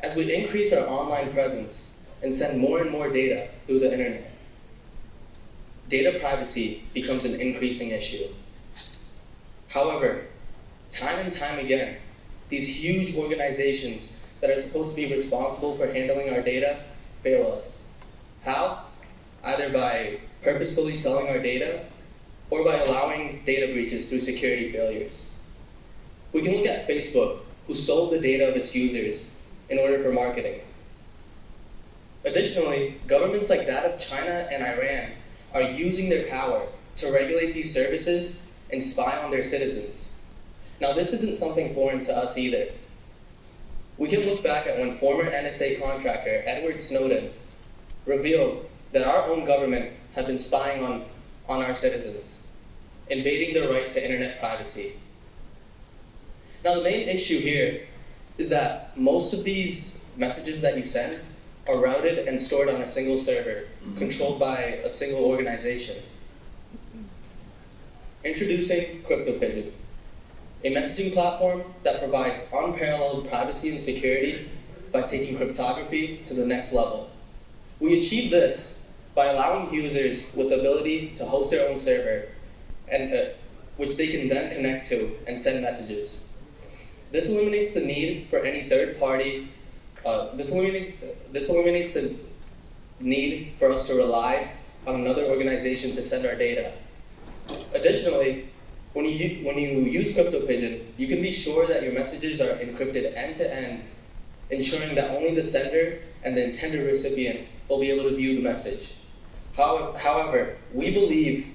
As we increase our online presence and send more and more data through the internet, data privacy becomes an increasing issue. However, time and time again, these huge organizations that are supposed to be responsible for handling our data fail us. How? Either by purposefully selling our data or by allowing data breaches through security failures. We can look at Facebook, who sold the data of its users in order for marketing. Additionally, governments like that of China and Iran are using their power to regulate these services and spy on their citizens. Now, this isn't something foreign to us either. We can look back at when former NSA contractor Edward Snowden revealed that our own government had been spying on our citizens, invading their right to internet privacy. Now, the main issue here is that most of these messages that you send are routed and stored on a single server, controlled by a single organization. Introducing CryptoPigeon, a messaging platform that provides unparalleled privacy and security by taking cryptography to the next level. We achieve this by allowing users with the ability to host their own server, and which they can then connect to and send messages. This eliminates the need for any third party. This eliminates the need for us to rely on another organization to send our data. Additionally, when you use CryptoPigeon, you can be sure that your messages are encrypted end-to-end, ensuring that only the sender and the intended recipient will be able to view the message. However, we believe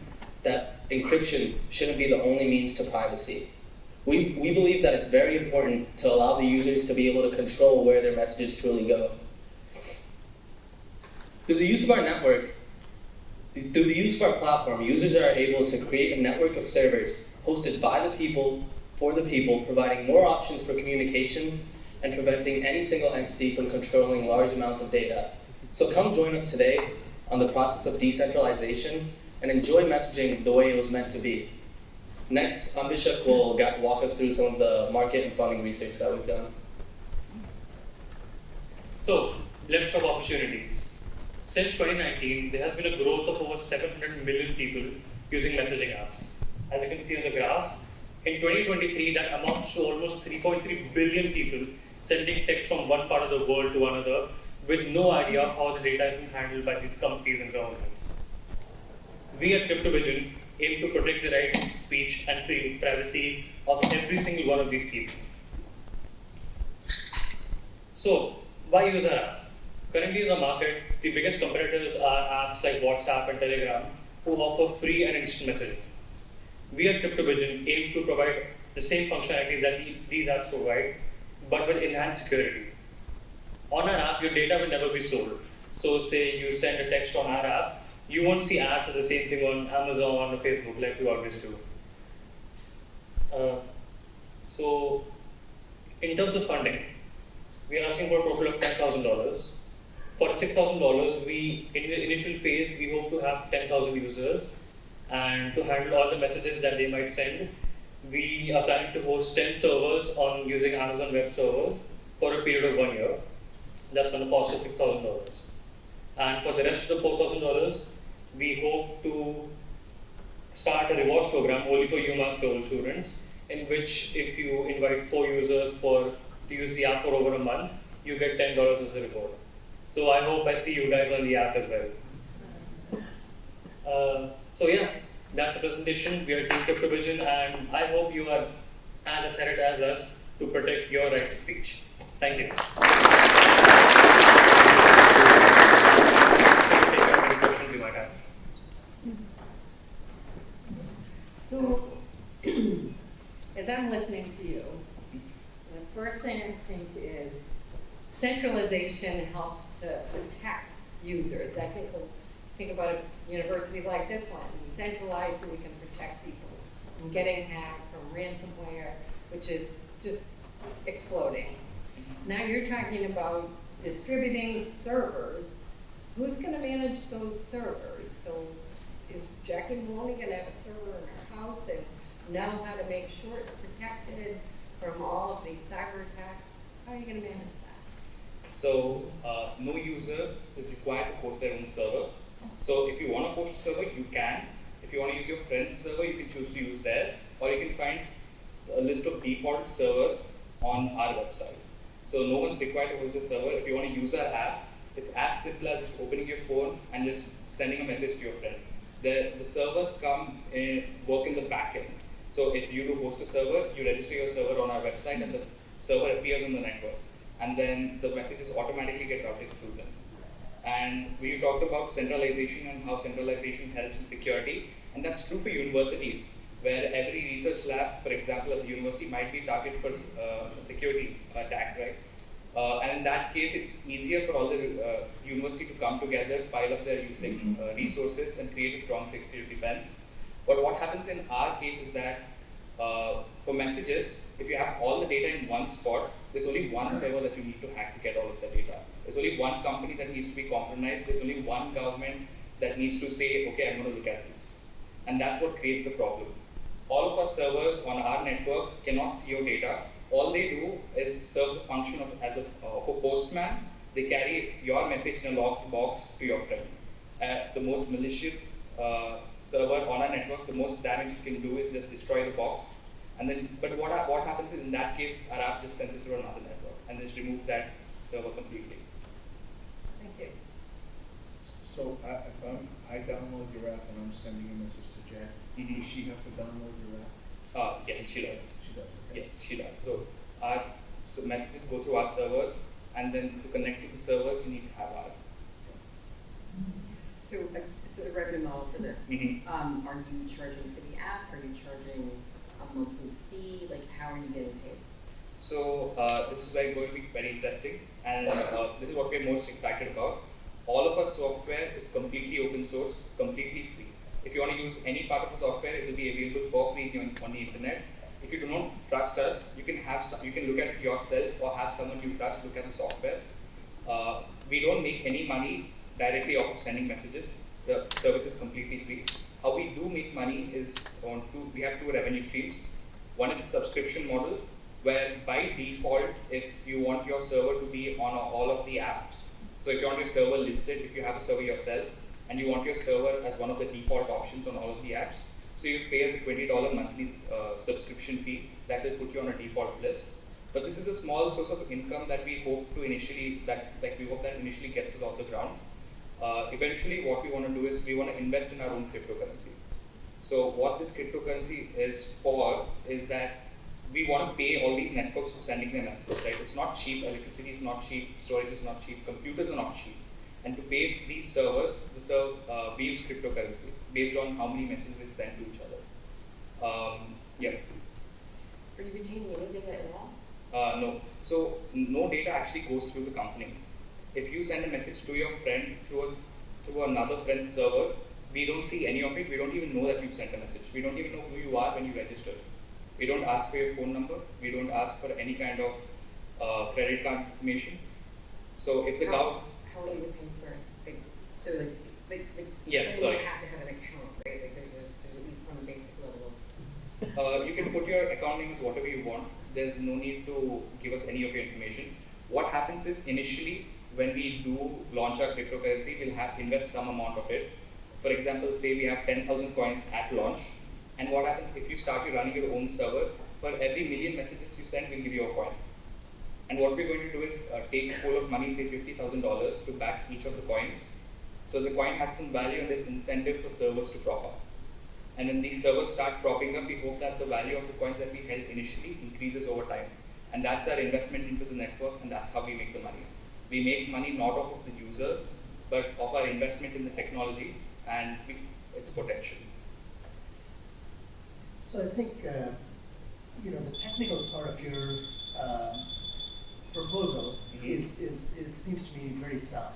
that encryption shouldn't be the only means to privacy. We believe that it's very important to allow the users to be able to control where their messages truly go. Through the use of our network, through the use of our platform, users are able to create a network of servers hosted by the people, for the people, providing more options for communication and preventing any single entity from controlling large amounts of data. So come join us today on the process of decentralization and enjoy messaging the way it was meant to be. Next, Ambishak will walk us through some of the market and funding research that we've done. So, let's talk opportunities. Since 2019, there has been a growth of over 700 million people using messaging apps. As you can see on the graph, in 2023, that amounts to almost 3.3 billion people sending text from one part of the world to another with no idea of how the data is being handled by these companies and governments. We at CryptoVision aim to protect the right of speech and privacy of every single one of these people. So, why use our app? Currently in the market, the biggest competitors are apps like WhatsApp and Telegram, who offer free and instant messaging. We at CryptoVision aim to provide the same functionalities that these apps provide, but with enhanced security. On our app, your data will never be sold. So say you send a text on our app, you won't see ads for the same thing on Amazon or Facebook like we always do. So in terms of funding, we are asking for a total of $10,000. For $6,000, in the initial phase, we hope to have 10,000 users, and to handle all the messages that they might send, we are planning to host 10 servers on using Amazon Web Servers for a period of 1 year. That's going to cost us $6,000. And for the rest of the $4,000, we hope to start a rewards program only for UMass Global students, in which if you invite 4 users to use the app for over a month, you get $10 as a reward. So I hope I see you guys on the app as well. So yeah, that's the presentation. We are Team CryptoVision, and I hope you are as excited as us to protect your right to speech. Thank you. Take any questions you might have. So, as I'm listening to you, the first thing I think is centralization helps to protect users. I think about a university like this one. We centralize so we can protect people from getting hacked, from ransomware, which is just exploding. Now you're talking about distributing servers. Who's going to manage those servers? So is Jackie Maloney going to have a server in her house and know how to make sure it's protected from all of these cyber attacks? How are you going to manage that? So no user is required to host their own server. So if you want to host a server, you can. If you want to use your friend's server, you can choose to use theirs, or you can find a list of default servers on our website. So no one's required to host a server. If you want to use our app, it's as simple as just opening your phone and just sending a message to your friend. The servers work in the backend. So if you do host a server, you register your server on our website and the server appears on the network. And then the messages automatically get routed through them. And we talked about centralization and how centralization helps in security. And that's true for universities, where every research lab, for example, at the university might be targeted for a security attack, right? And in that case, it's easier for all the university to come together, pile up their using resources, and create a strong security defense. But what happens in our case is that for messages, if you have all the data in one spot, there's only one server that you need to hack to get all of the data. There's only one company that needs to be compromised. There's only one government that needs to say, okay, I'm going to look at this. And that's what creates the problem. All of our servers on our network cannot see your data. All they do is serve the function of a postman. They carry your message in a locked box to your friend. The most malicious server on our network, the most damage you can do is just destroy the box. And then, but what happens is, in that case, our app just sends it through another network and just remove that server completely. Thank you. So if I download your app and I'm sending a message to Jack, does she have to download your app? Yes, she does. She does. Okay. Yes, she does. So our messages go through our servers. and then to connect to the servers, you need to have RF. So the revenue model for this, Mhm. Are you charging for the app? Are you charging a monthly fee? Like, how are you getting paid? So this is going to be very interesting, and this is what we're most excited about. All of our software is completely open source, completely free. If you want to use any part of the software, it will be available for free on the internet. If you do not trust us, you can look at it yourself or have someone you trust look at the software. We don't make any money directly off of sending messages. The service is completely free. How we do make money is we have two revenue streams. One is a subscription model, where by default, if you want your server to be on all of the apps, so if you want your server listed, if you have a server yourself, and you want your server as one of the default options on all of the apps, so you pay us a $20 monthly subscription fee that will put you on a default list. But this is a small source of income that we hope to initially, we hope that initially gets us off the ground. Eventually, what we want to do is we want to invest in our own cryptocurrency. So what this cryptocurrency is for is that we want to pay all these networks for sending their messages, right? It's not cheap, electricity is not cheap, storage is not cheap, computers are not cheap. And to pay these servers, we use cryptocurrency based on how many messages they send to each other. Yeah. Are you retaining any data at all? No. So no data actually goes through the company. If you send a message to your friend through another friend's server, we don't see any of it. We don't even know that you've sent a message. We don't even know who you are when you register. We don't ask for your phone number. We don't ask for any kind of credit card information. So if the cloud... How are you paying, sorry? So like yes, you sorry. have to have an account, right? Like there's at least some basic level of... You can put your account names whatever you want. There's no need to give us any of your information. What happens is initially, when we do launch our cryptocurrency, we'll have to invest some amount of it. For example, say we have 10,000 coins at launch. And what happens if you start running your own server, for every million messages you send, we'll give you a coin. And what we're going to do is take a pool of money, say $50,000 to back each of the coins. So the coin has some value and there's incentive for servers to prop up. And when these servers start propping up, we hope that the value of the coins that we held initially increases over time. And that's our investment into the network, and that's how we make the money. We make money not off of the users, but of our investment in the technology and its potential. So I think, the technical part of your proposal seems to me very sound.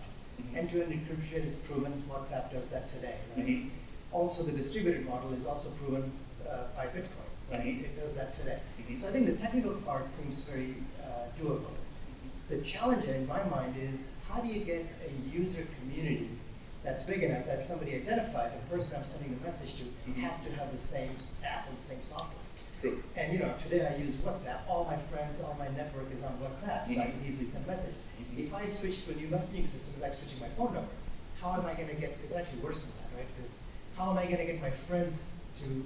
End-to-end encryption is proven. WhatsApp does that today. Right? Also, the distributed model is also proven by Bitcoin. Right? It does that today. So I think the technical part seems very doable. The challenge in my mind is, how do you get a user community that's big enough that somebody identified the person I'm sending the message to has to have the same app and the same software. True. And today I use WhatsApp. All my friends, all my network is on WhatsApp, so I can easily send messages. If I switch to a new messaging system, it's like switching my phone number. How am I going to get? It's actually worse than that, right? Because how am I going to get my friends to?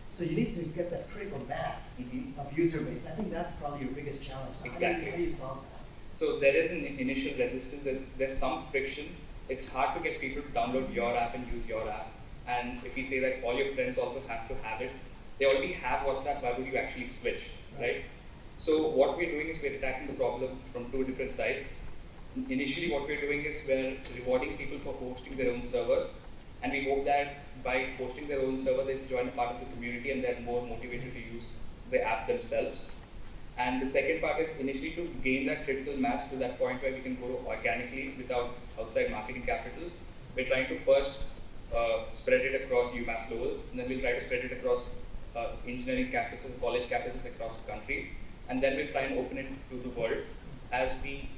So you need to get that critical mass of user base. I think that's probably your biggest challenge. So Exactly. How do you solve that? So there is an initial resistance. There's some friction. It's hard to get people to download your app and use your app. And if we say that all your friends also have to have it, they already have WhatsApp, why would you actually switch, right? So what we're doing is we're attacking the problem from two different sides. Initially what we're doing is we're rewarding people for hosting their own servers, and we hope that by hosting their own server, they join a part of the community and they're more motivated to use the app themselves. And the second part is initially to gain that critical mass to that point where we can grow organically without outside marketing capital. We're trying to first spread it across UMass Lowell, and then we'll try to spread it across engineering campuses, college campuses across the country, and then we'll try and open it to the world as we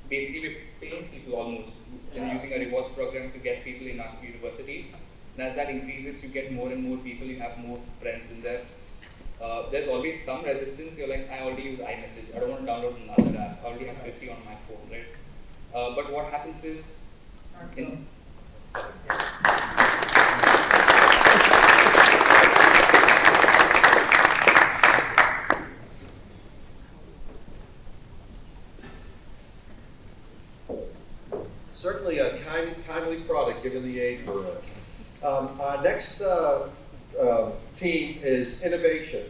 basically we're paying people almost using a rewards program to get people in our university. And as that increases, you get more and more people, you have more friends in there. There's always some resistance. You're like, I already use iMessage. I don't want to download another app. I already have 50 on my phone, right? But what happens is, Certainly a timely product given the age we're in. Our next team is innovation.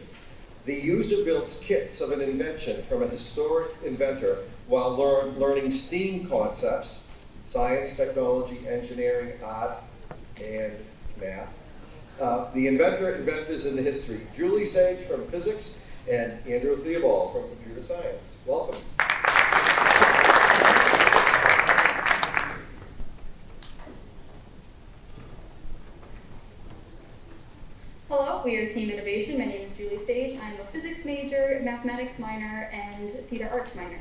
The user builds kits of an invention from a historic inventor while learning STEAM concepts, science, technology, engineering, art, and math. The inventors in the history, Julie Sage from physics and Andrew Theobald from computer science. Welcome. Hello, we are Team Innovation. My name is Julie Sage. I'm a physics major, mathematics minor, and theater arts minor.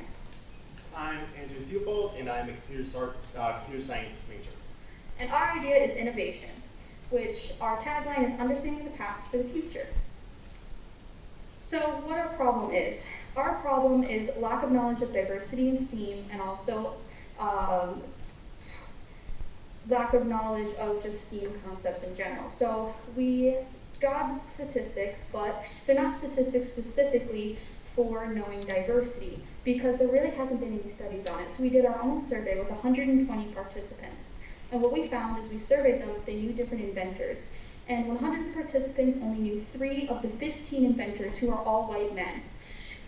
I'm Andrew Theobald, and I'm a computer science major. And our idea is innovation, which our tagline is understanding the past for the future. So what our problem is? Our problem is lack of knowledge of diversity in STEAM, and also lack of knowledge of just STEAM concepts in general. So we got statistics, but they're not statistics specifically for knowing diversity, because there really hasn't been any studies on it. So we did our own survey with 120 participants. And what we found is we surveyed them if they knew different inventors. And 100 participants only knew 3 of the 15 inventors, who are all white men.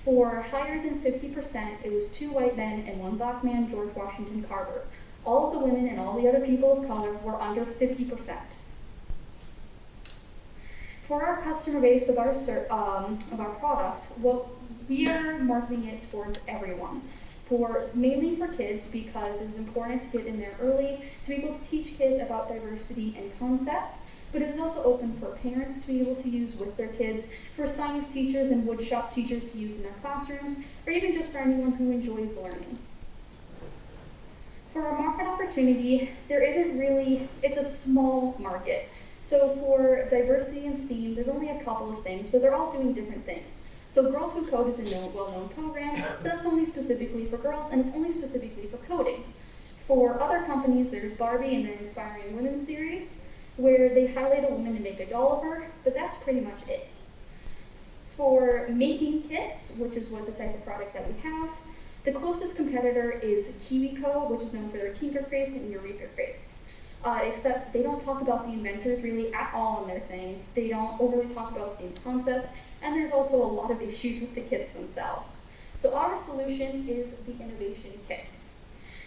For higher than 50%, it was 2 white men and 1 black man, George Washington Carver. All of the women and all the other people of color were under 50%. For our customer base of our product, we are marketing it towards everyone. Mainly for kids, because it's important to get in there early to be able to teach kids about diversity and concepts, but it is also open for parents to be able to use with their kids, for science teachers and woodshop teachers to use in their classrooms, or even just for anyone who enjoys learning. For our market opportunity, there isn't really, it's a small market. So for diversity in STEAM, there's only a couple of things, but they're all doing different things. So Girls Who Code is a well-known program, but that's only specifically for girls, and it's only specifically for coding. For other companies, there's Barbie and their Inspiring Women series, where they highlight a woman and make a doll of her, but that's pretty much it. For making kits, which is what the type of product that we have, the closest competitor is KiwiCo, which is known for their Tinker Crates and Eureka Crates. Except they don't talk about the inventors really at all in their thing. They don't overly talk about STEAM concepts, and there's also a lot of issues with the kits themselves. So our solution is the innovation kits.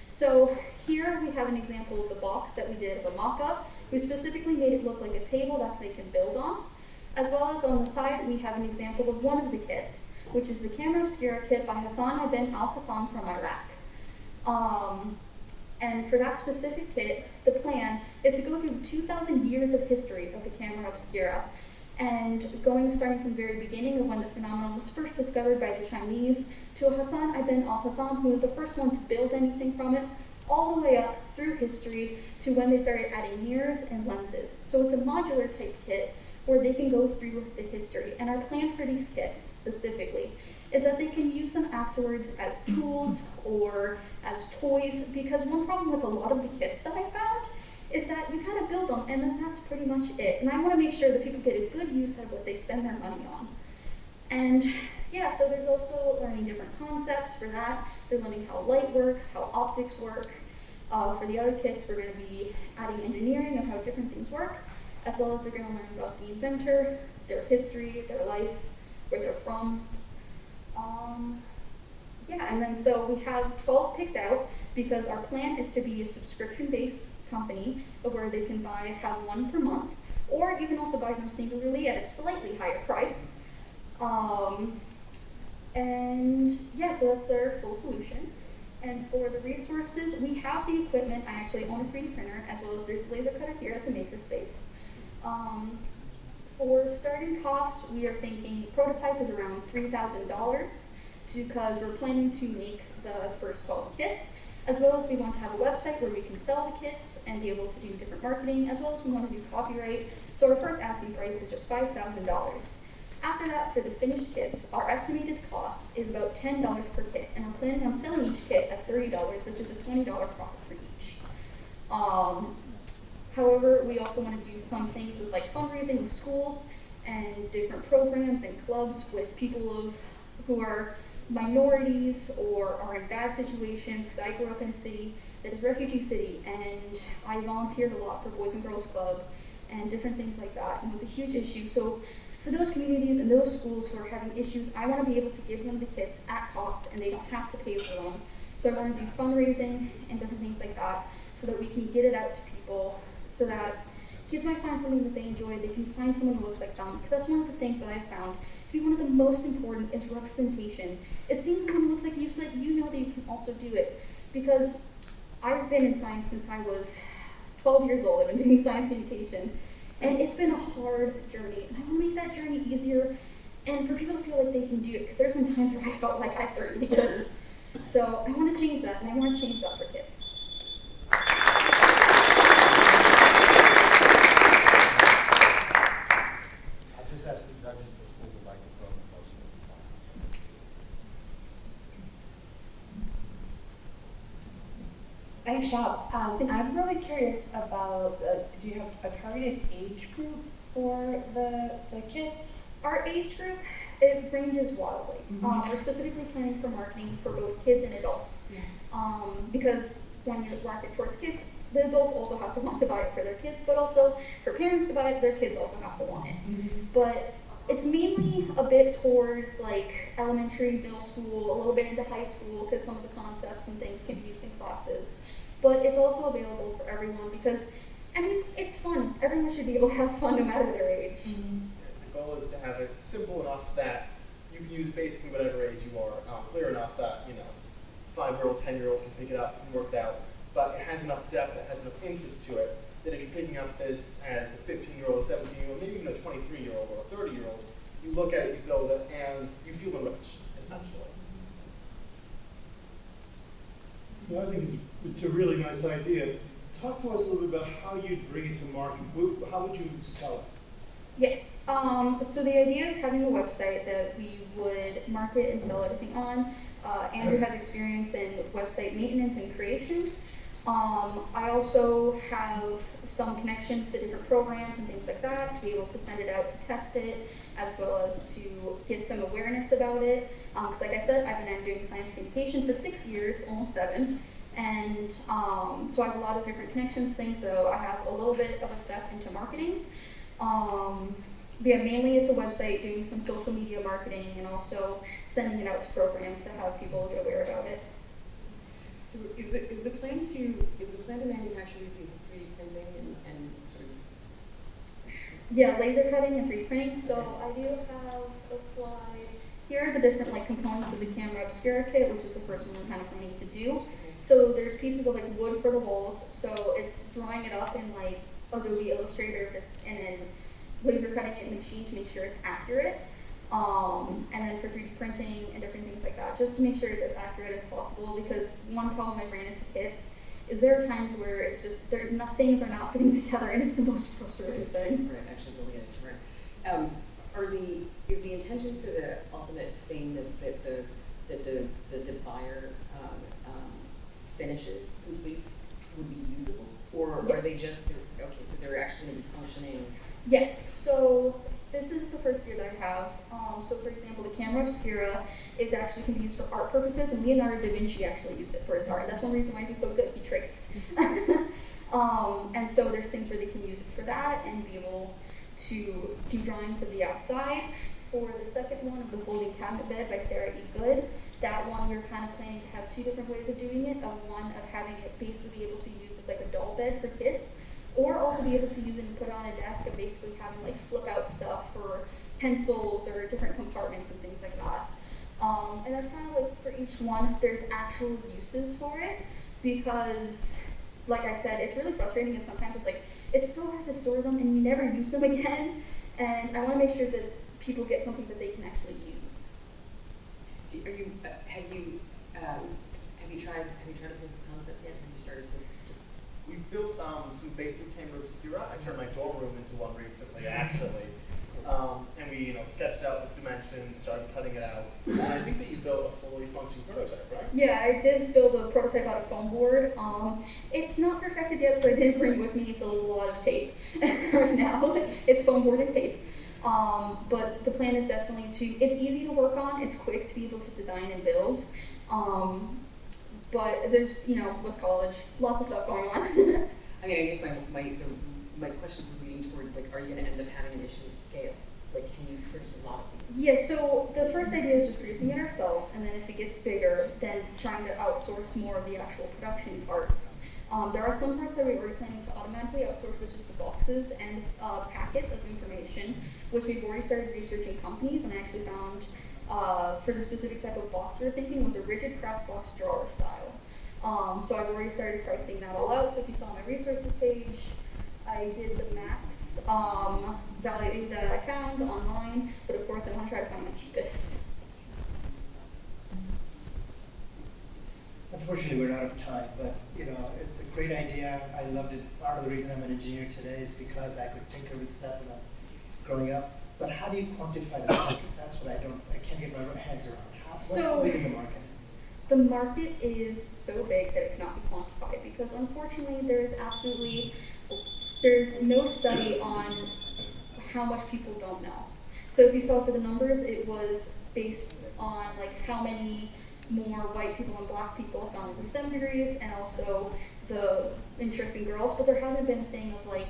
So here we have an example of the box that we did of a mock-up. We specifically made it look like a table that they can build on. As well as on the side, we have an example of one of the kits, which is the Camera Obscura kit by Hassan ibn al-Haytham from Iraq. And for that specific kit, the plan is to go through 2,000 years of history of the Camera Obscura, and starting from the very beginning of when the phenomenon was first discovered by the Chinese, to Hassan ibn al-Haytham, who was the first one to build anything from it, all the way up through history to when they started adding mirrors and lenses. So it's a modular type kit where they can go through with the history. And our plan for these kits specifically is that they can use them afterwards as tools or as toys, because one problem with a lot of the kits that I found is that you kind of build them and then that's pretty much it. And I want to make sure that people get a good use out of what they spend their money on. And yeah, so there's also learning different concepts for that. They're learning how light works, how optics work. For the other kits, we're going to be adding engineering of how different things work, as well as they're going to learn about the inventor, their history, their life, where they're from. Yeah, and then so we have 12 picked out because our plan is to be a subscription-based company where they can have one per month, or you can also buy them singularly at a slightly higher price. And yeah, so that's their full solution. And for the resources, we have the equipment. I actually own a 3D printer, as well as there's a laser cutter here at the makerspace. For starting costs, we are thinking prototype is around $3,000 because we're planning to make the first 12 kits, as well as we want to have a website where we can sell the kits and be able to do different marketing, as well as we want to do copyright. So our first asking price is just $5,000. After that, for the finished kits, our estimated cost is about $10 per kit, and we're planning on selling each kit at $30, which is a $20 profit for each. However, we also want to do some things with like fundraising with schools and different programs and clubs with people who are minorities or are in bad situations, because I grew up in a city that is a refugee city, and I volunteered a lot for Boys and Girls Club and different things like that, and it was a huge issue. So for those communities and those schools who are having issues, I want to be able to give them the kits at cost, and they don't have to pay for them, So I want to do fundraising and different things like that so that we can get it out to people so that kids might find something that they enjoy, they can find someone who looks like them. Because that's one of the things that I've found to be one of the most important is representation. Is seeing someone who looks like you so that you know that you can also do it. Because I've been in science since I was 12 years old. I've been doing science communication. And it's been a hard journey. And I want to make that journey easier and for people to feel like they can do it. Because there's been times where I felt like I certainly couldn't. So I want to change that, and I want to change that for kids. I'll just ask the judges to pull the microphone closer. Nice job. I'm really curious about, do you have a targeted age group for the kids? Our age group, it ranges wildly. We're specifically planning for marketing for both kids and adults. Because when you market towards kids, the adults also have to want to buy it for their kids, but also for parents to buy it, their kids also have to want it. But it's mainly a bit towards like elementary, middle school, a little bit into high school, because some of the concepts and things can be used in classes. But it's also available for everyone because, I mean, it's fun. Everyone should be able to have fun no matter their age. The goal is to have it simple enough that you can use basically whatever age you are, clear enough that, 5-year-old, 10-year-old can pick it up and work it out. But it has enough depth, it has enough interest to it, that if you're picking up this as a 15-year-old, 17-year-old, maybe even a 23-year-old or a 30-year-old, you look at it, you build it, and you feel enriched, essentially. So I think it's a really nice idea. Talk to us a little bit about how you'd bring it to market. How would you sell it? Yes. So the idea is having a website that we would market and sell everything on. Andrew has experience in website maintenance and creation. I also have some connections to different programs and things like that to be able to send it out to test it, as well as to get some awareness about it. Because like I said, I've been doing science communication for 6 years, almost 7. And so I have a lot of different connections things, so I have a little bit of a step into marketing. But yeah, mainly it's a website doing some social media marketing and also sending it out to programs to have people get aware about it. So is the plan to manufacture these using 3D printing and sort of? Yeah, laser cutting and 3D printing. So I do have a slide. Here are the different like components of the camera obscura kit, which is the first one we're kind of planning to do. So there's pieces of like wood for the walls. So it's drawing it up in like Adobe Illustrator, and then laser cutting it in the machine to make sure it's accurate. And then for 3D printing and different things like that, just to make sure it's as accurate as possible, because one problem I've ran into kits is there are times where it's just, things are not fitting together and it's the most frustrating thing. Right, actually building it right. Is the intention for the ultimate thing that the buyer finishes, completes, would be usable? Or Yes. are they just, okay, so they're actually going to be functioning? Yes, so this is the first year that I have. So for example, the camera obscura is actually can be used for art purposes, and Leonardo da Vinci actually used it for his art. That's one reason why he's so good, he traced. And so there's things where they can use it for that and be able to do drawings of the outside. For the second one, the folding cabinet bed by Sarah E. Good, that one we're kind of planning to have 2 different ways of doing it. One of having it basically be able to be used as like a doll bed for kids, or also be able to use it and put on a desk of basically having like flip out stuff for pencils or different compartments and things like that. And that's kind of like for each one, there's actual uses for it, because like I said, it's really frustrating, and sometimes it's like, it's so hard to store them and you never use them again. And I want to make sure that people get something that they can actually use. Have you tried a proof of concept yet? Have you started to? We've built some basic camera obscura. I turned my dorm room into one recently, actually. And we, sketched out the dimensions, started cutting it out. And I think that you built a fully functioning prototype, right? Yeah, I did build a prototype out of foam board. It's not perfected yet, so I didn't bring with me. It's a lot of tape right now. It's foam board and tape. But the plan is definitely it's easy to work on, it's quick to be able to design and build. But there's, with college, lots of stuff going on. I mean, I guess my questions were leading toward, like, are you going to end up having an issue of scale? Like, can you produce a lot of things? Yeah, so the first idea is just producing it ourselves, and then if it gets bigger, then trying to outsource more of the actual production parts. There are some parts that we're already planning to automatically outsource, which is the boxes and packet of information, which we've already started researching companies, and I actually found for the specific type of box we were thinking was a rigid craft box drawer style. So I've already started pricing that all out. So if you saw my resources page, I did the max value that I found online, but of course I want to try to find the cheapest. Unfortunately, we're out of time, but you know, it's a great idea. I loved it. Part of the reason I'm an engineer today is because I could tinker with stuff when I was growing up. But how do you quantify the market? That's what I can't get my hands around. How big is the market? The market is so big that it cannot be quantified because unfortunately there's no study on how much people don't know. So if you saw for the numbers, it was based on like how many more white people and black people have gone into STEM degrees and also the interest in girls, but there hasn't been a thing of like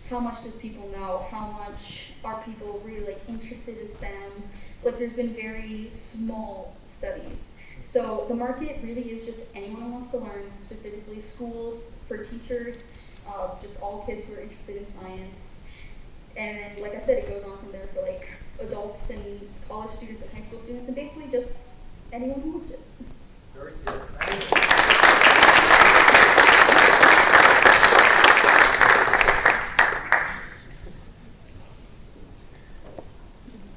how much does people know, how much are people really like interested in STEM. Like there's been very small studies. So the market really is just anyone who wants to learn, specifically schools for teachers, just all kids who are interested in science. And then, like I said, it goes on from there for like adults and college students and high school students, and basically just anyone who wants it. Very good.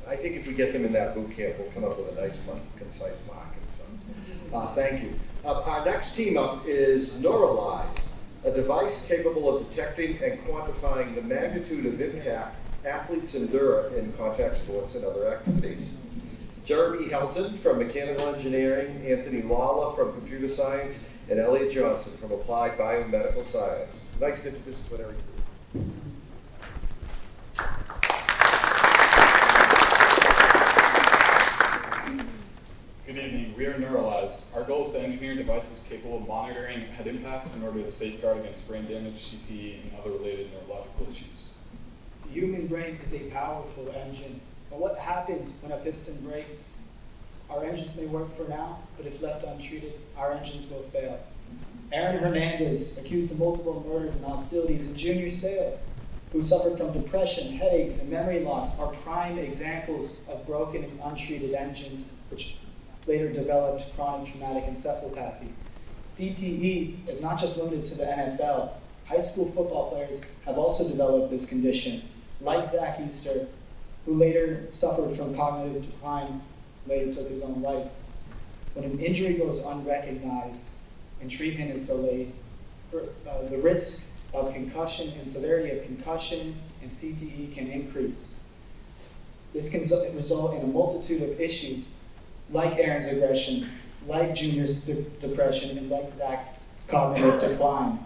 I think if we get them in that boot camp, we'll come up with a nice, concise market. So, thank you. Our next team up is Neuralize, a device capable of detecting and quantifying the magnitude of impact athletes endure in contact sports and other activities. Jeremy Helton from Mechanical Engineering, Anthony Lawler from Computer Science, and Elliot Johnson from Applied Biomedical Science. Nice interdisciplinary group. Good evening. We are Neuralize. Our goal is to engineer devices capable of monitoring head impacts in order to safeguard against brain damage, CTE, and other related neurological issues. The human brain is a powerful engine, but what happens when a piston breaks? Our engines may work for now, but if left untreated, our engines will fail. Aaron Hernandez, accused of multiple murders and hostilities, and Junior Seau, who suffered from depression, headaches, and memory loss, are prime examples of broken and untreated engines, which later developed chronic traumatic encephalopathy. CTE is not just limited to the NFL. High school football players have also developed this condition, like Zach Easter, who later suffered from cognitive decline, later took his own life. When an injury goes unrecognized and treatment is delayed, the risk of concussion and severity of concussions and CTE can increase. This can result in a multitude of issues, like Aaron's aggression, like Junior's depression, and like Zach's cognitive decline.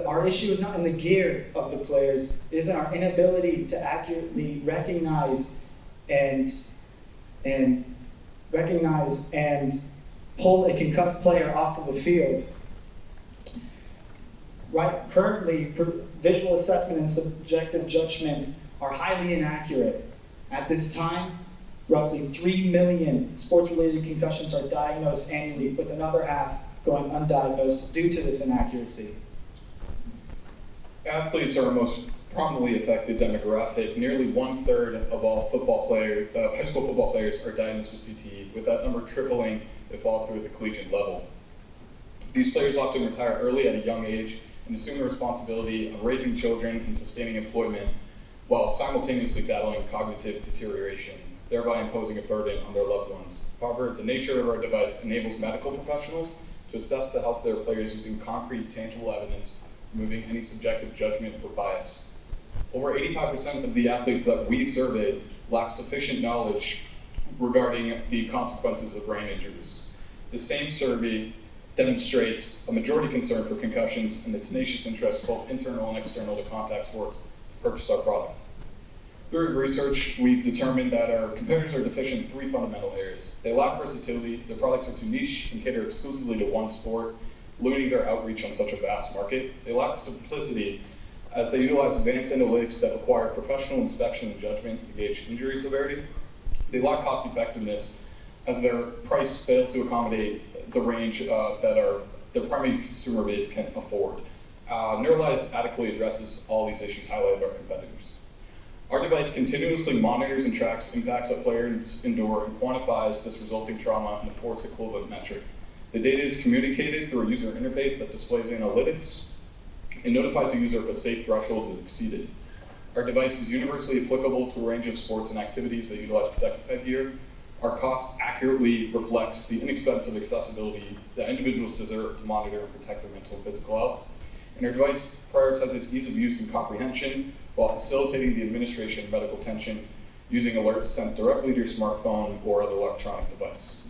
Our issue is not in the gear of the players, it is in our inability to accurately recognize and pull a concussed player off of the field. Right, currently, visual assessment and subjective judgment are highly inaccurate. At this time, roughly 3 million sports-related concussions are diagnosed annually, with another half going undiagnosed due to this inaccuracy. Athletes are our most prominently affected demographic. Nearly 1/3 of all high school football players are diagnosed with CTE, with that number tripling if all through the collegiate level. These players often retire early at a young age and assume the responsibility of raising children and sustaining employment while simultaneously battling cognitive deterioration, thereby imposing a burden on their loved ones. However, the nature of our device enables medical professionals to assess the health of their players using concrete, tangible evidence, removing any subjective judgment or bias. Over 85% of the athletes that we surveyed lack sufficient knowledge regarding the consequences of brain injuries. The same survey demonstrates a majority concern for concussions and the tenacious interest, both internal and external, to contact sports to purchase our product. Through research, we've determined that our competitors are deficient in 3 fundamental areas. They lack versatility, their products are too niche and cater exclusively to one sport, limiting their outreach on such a vast market. They lack simplicity, as they utilize advanced analytics that require professional inspection and judgment to gauge injury severity. They lack cost effectiveness as their price fails to accommodate the range that their primary consumer base can afford. Neuralize adequately addresses all these issues highlighted by our competitors. Our device continuously monitors and tracks impacts that players endure and quantifies this resulting trauma in a force equivalent metric. The data is communicated through a user interface that displays analytics and notifies the user if a safe threshold is exceeded. Our device is universally applicable to a range of sports and activities that utilize protective headgear. Our cost accurately reflects the inexpensive accessibility that individuals deserve to monitor and protect their mental and physical health. And our device prioritizes ease of use and comprehension while facilitating the administration of medical attention using alerts sent directly to your smartphone or other electronic device.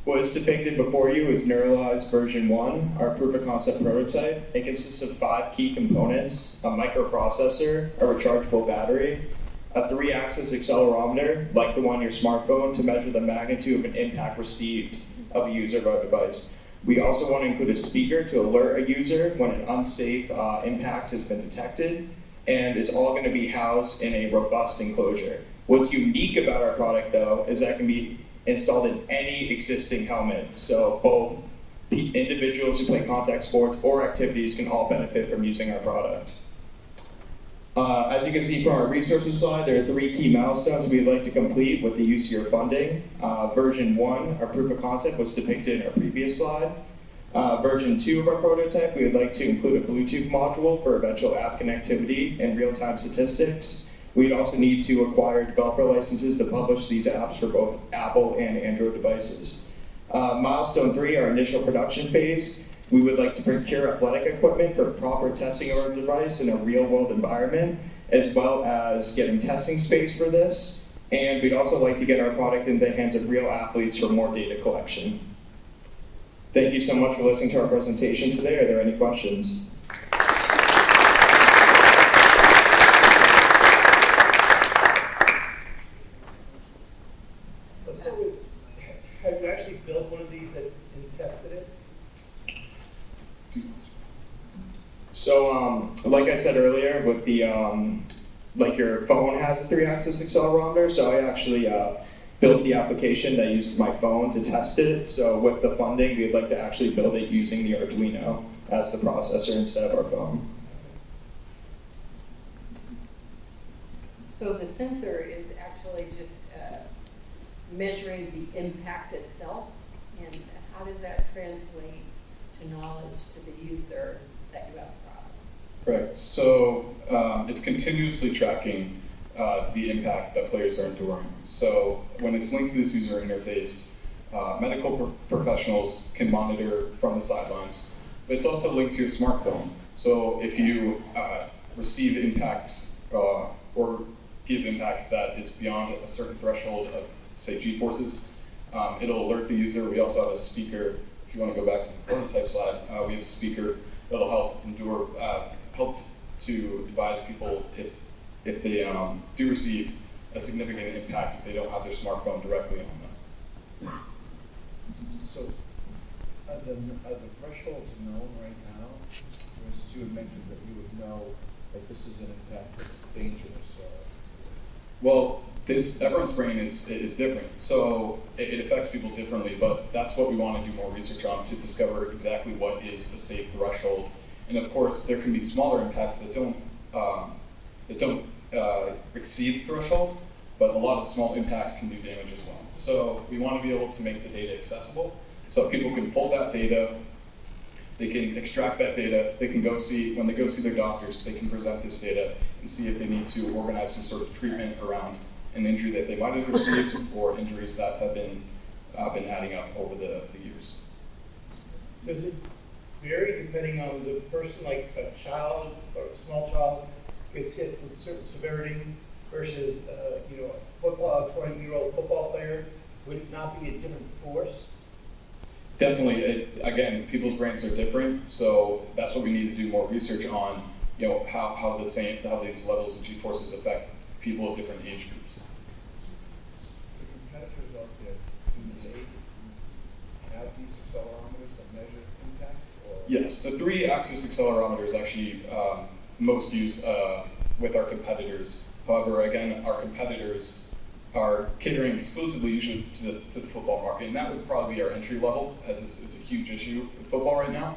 What is depicted before you is Neuralize version 1, our proof of concept prototype. It consists of 5 key components: a microprocessor, a rechargeable battery, a 3-axis accelerometer, like the one on your smartphone, to measure the magnitude of an impact received of a user of our device. We also want to include a speaker to alert a user when an unsafe impact has been detected, and it's all going to be housed in a robust enclosure. What's unique about our product, though, is that it can be installed in any existing helmet, so both individuals who play contact sports or activities can all benefit from using our product. As you can see from our resources slide, there are 3 key milestones we'd like to complete with the use of your funding. Version 1, our proof of concept, was depicted in our previous slide. Version 2 of our prototype, we would like to include a Bluetooth module for eventual app connectivity and real-time statistics. We'd also need to acquire developer licenses to publish these apps for both Apple and Android devices. Milestone 3, our initial production phase. We would like to procure athletic equipment for proper testing of our device in a real-world environment, as well as getting testing space for this. And we'd also like to get our product into the hands of real athletes for more data collection. Thank you so much for listening to our presentation today. Are there any questions? So, have you actually built one of these and tested it? So, like I said earlier, with the like your phone has a 3-axis accelerometer, so I actually built the application that used my phone to test it. So with the funding, we'd like to actually build it using the Arduino as the processor instead of our phone. So the sensor is actually just measuring the impact itself, and how does that translate to knowledge to the user that you have a problem? Right, so it's continuously tracking the impact that players are enduring. So when it's linked to this user interface, medical professionals can monitor from the sidelines, but it's also linked to your smartphone. So if you receive impacts or give impacts that is beyond a certain threshold of, say, G-forces, it'll alert the user. We also have a speaker. If you want to go back to the prototype slide, we have a speaker that'll help to advise people if they do receive a significant impact if they don't have their smartphone directly on them. So, are the thresholds known right now? As you had mentioned that you would know that this is an impact that's dangerous. Well, everyone's brain is different, so it affects people differently, but that's what we want to do more research on to discover exactly what is a safe threshold. And of course, there can be smaller impacts that don't exceed the threshold, but a lot of small impacts can do damage as well. So we want to be able to make the data accessible, so people can pull that data, they can extract that data, they can when they go see their doctors, they can present this data and see if they need to organize some sort of treatment around an injury that they might have received or injuries that have been adding up over the years. Does it vary depending on the person, like a child or a small child gets hit with certain severity versus a 20-year-old football player? Would it not be a different force? Definitely. Again, people's brains are different, so that's what we need to do more research on. How these levels of G-forces affect people of different age groups. The competitors out there, do they have these accelerometers that measure impact, or Yes, the 3-axis accelerometer is actually most used with our competitors. However, again, our competitors are catering exclusively usually to the football market, and that would probably be our entry level, as it's a huge issue with football right now.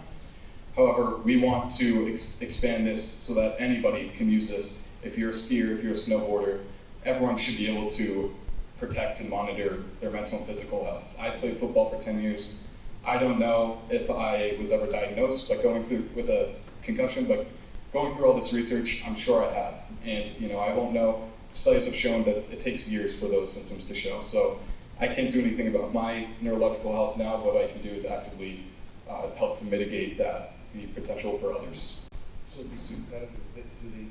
However, we want to expand this so that anybody can use this. If you're a skier, if you're a snowboarder, everyone should be able to protect and monitor their mental and physical health. I played football for 10 years. I don't know if I was ever diagnosed with a concussion, but going through all this research, I'm sure I have. And I won't know. Studies have shown that it takes years for those symptoms to show. So I can't do anything about my neurological health now. What I can do is actively help to mitigate the potential for others. So these competitors, do they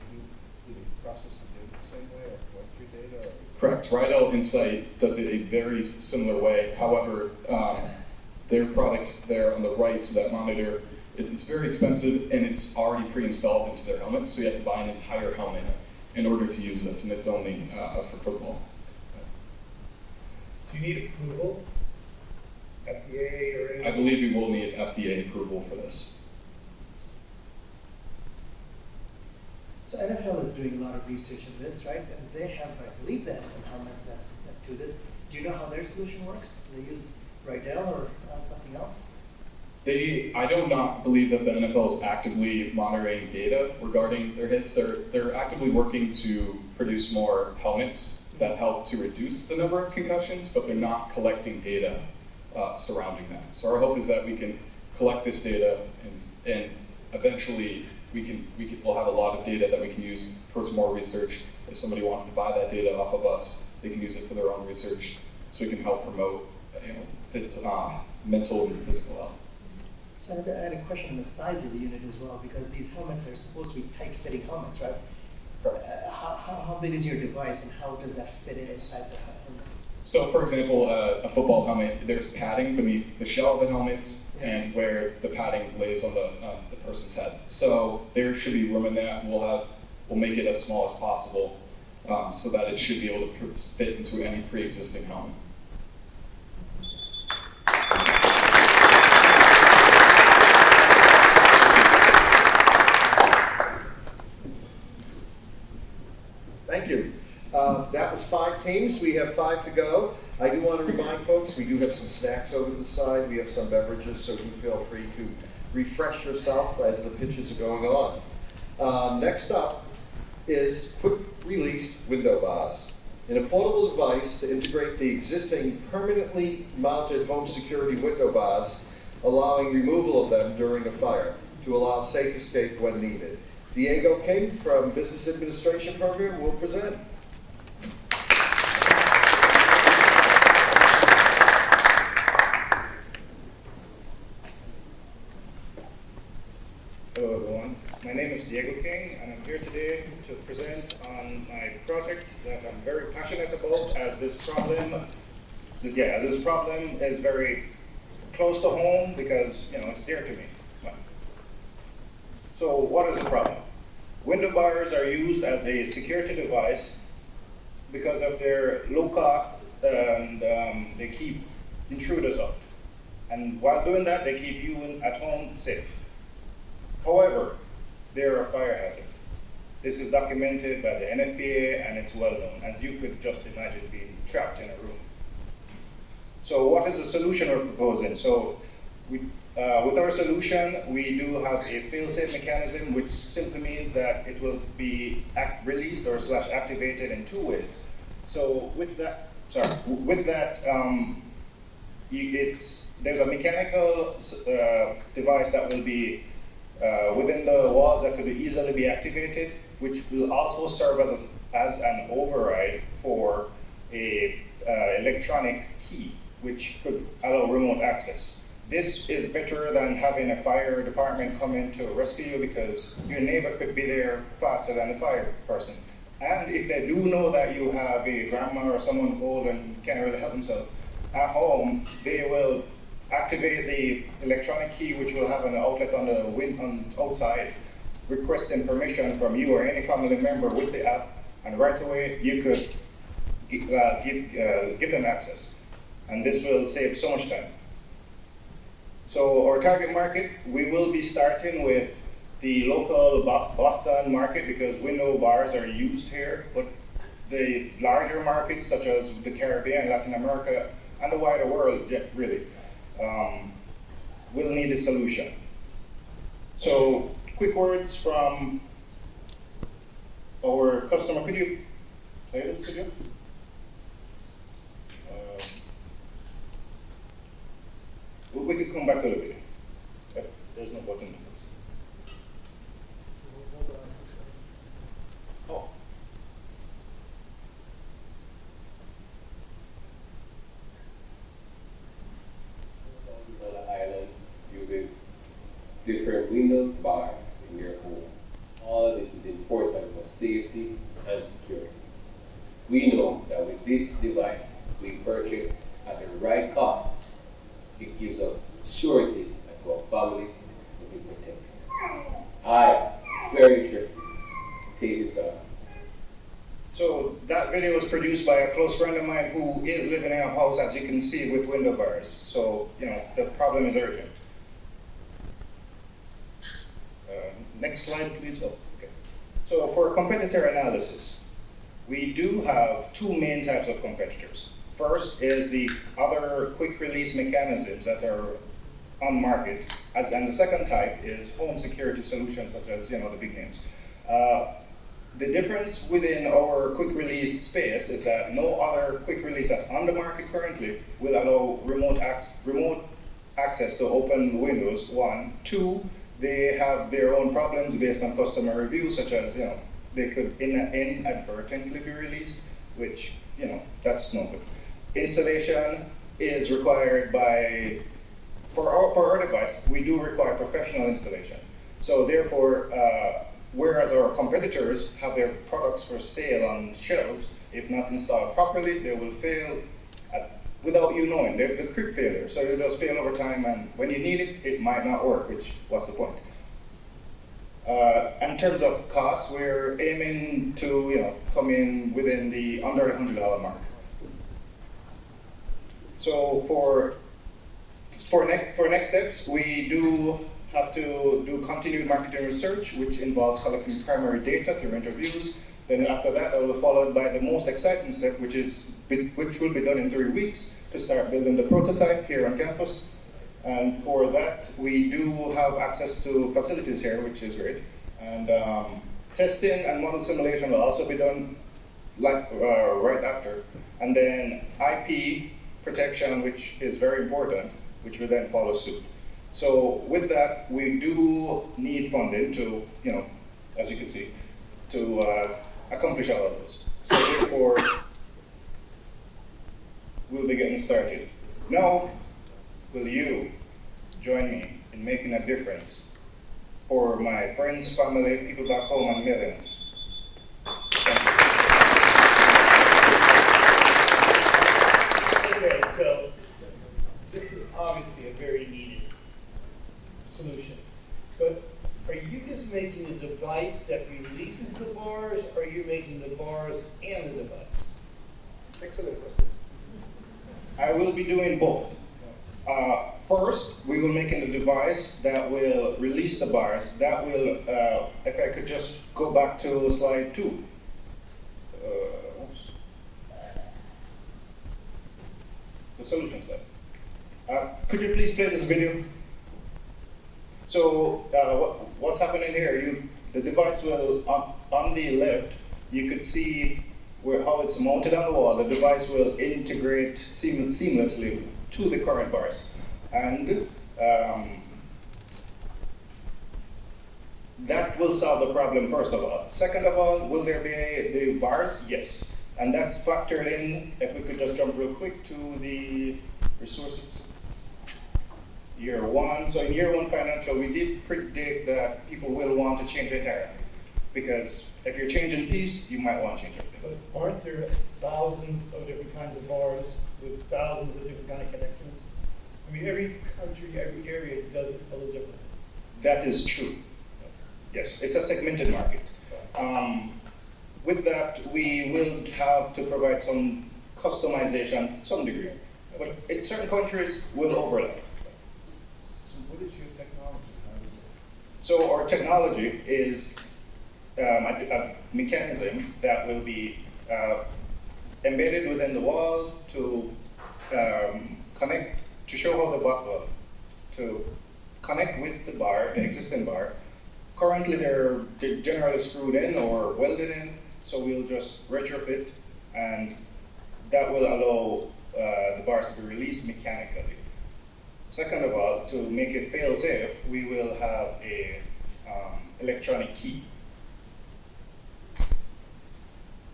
process the data the same way or collect your data? Or? Correct. Rydell Insight does it a very similar way. However, their product there on the right to that monitor, it's very expensive and it's already pre-installed into their helmet, so you have to buy an entire helmet in order to use this, and it's only for football. Do you need approval? FDA or anything? I believe we will need FDA approval for this. So NFL is doing a lot of research in this, right? And they have, I believe they have some helmets that do this. Do you know how their solution works? Do they use Rydell or something else? I do not believe that the NFL is actively monitoring data regarding their hits. They're actively working to produce more helmets that help to reduce the number of concussions, but they're not collecting data surrounding that. So our hope is that we can collect this data and eventually we'll have a lot of data that we can use towards more research. If somebody wants to buy that data off of us, they can use it for their own research, so we can help promote mental and physical health. So I had a question on the size of the unit as well, because these helmets are supposed to be tight-fitting helmets, right? How big is your device, and how does that fit inside the helmet? So, for example, a football helmet, there's padding beneath the shell of the helmet and where the padding lays on the person's head. So there should be room in that. We'll make it as small as possible so that it should be able to fit into any pre-existing helmet. Thank you. That was 5 teams. We have 5 to go. I do want to remind folks, we do have some snacks over to the side. We have some beverages, so do feel free to refresh yourself as the pitches are going on. Next up is quick release window bars, an affordable device to integrate the existing permanently mounted home security window bars, allowing removal of them during a fire to allow safe escape when needed. Diego King from Business Administration Program will present. Hello everyone, my name is Diego King and I'm here today to present on my project that I'm very passionate about, as this problem is very close to home because it's dear to me. So what is the problem? Window bars are used as a security device because of their low cost and they keep intruders out. And while doing that, they keep you at home safe. However, they're a fire hazard. This is documented by the NFPA and it's well known, as you could just imagine being trapped in a room. So what is the solution we're proposing? So with our solution, we do have a fail-safe mechanism, which simply means that it will be released or / activated in 2 ways. So with that, there's a mechanical device that will be within the walls that could easily be activated, which will also serve as an override for a electronic key, which could allow remote access. This is better than having a fire department come in to rescue you, because your neighbor could be there faster than the fire person. And if they do know that you have a grandma or someone old and can't really help themselves at home, they will activate the electronic key, which will have an outlet on the outside, requesting permission from you or any family member with the app, and right away you could give them access. And this will save so much time. So our target market, we will be starting with the local Boston market because window bars are used here, but the larger markets such as the Caribbean, Latin America, and the wider world, really, will need a solution. So quick words from our customer. Could you play this video? We could come back to the video. If there's no button to press. Oh. Island uses different windows bars in your home. All of this is important for safety and security. We know that with this device we purchase at the right cost, it gives us surety that our family will be protected. I, very interested, take this on. So that video was produced by a close friend of mine who is living in a house, as you can see, with window bars. So, you know, the problem is urgent. Next slide, please. Oh, okay. So for competitor analysis, we do have two main types of competitors. First is the other quick release mechanisms that are on market, and the second type is home security solutions such as, you know, the big names. The difference within our quick release space is that no other quick release that's on the market currently will allow remote access to open windows, one. Two, they have their own problems based on customer reviews, such as, you know, they could inadvertently be released, which, you know, that's no good. Installation is required for our device, we do require professional installation. So therefore, whereas our competitors have their products for sale on shelves, if not installed properly, they will fail without you knowing. They're the quick failure, so it does fail over time, and when you need it, it might not work, which, what's the point? In terms of cost, we're aiming to, you know, come in within under the $100 mark. So for next steps, we do have to do continued marketing research, which involves collecting primary data through interviews. Then after that, that will be followed by the most exciting step, which will be done in 3 weeks, to start building the prototype here on campus. And for that, we do have access to facilities here, which is great. And testing and model simulation will also be done right after. And then IP protection, which is very important, which will then follow suit. So with that, we do need funding to, you know, as you can see, to accomplish all of those. So therefore, we'll be getting started. Now, will you join me in making a difference for my friends, family, people back home, and millions? Okay, so this is obviously a very needed solution, but are you just making a device that releases the bars, or are you making the bars and the device? Excellent question. I will be doing both. First, we will make a device that will release the bars. That will, if I could just go back to slide 2. The solution slide. Could you please play this video? So what's happening here? The device will, on the left, you could see how it's mounted on the wall. The device will integrate seamlessly to the current bars. And that will solve the problem, first of all. Second of all, will there be the bars? Yes. And that's factored in, if we could just jump real quick to the resources. Year 1, so in year 1 financial, we did predict that people will want to change entirely. Because if you're changing piece, you might want to change everything. But aren't there thousands of different kinds of bars with thousands of different kind of connections? I mean, every country, every area does it a little different. That is true. Yes, it's a segmented market. With that, we will have to provide some customization, some degree. But certain countries will overlap. So our technology is a mechanism that will be embedded within the wall to connect, to show how to connect with the bar, the existing bar. Currently they're generally screwed in or welded in, so we'll just retrofit, and that will allow the bars to be released mechanically. Second of all, to make it fail safe, we will have a electronic key.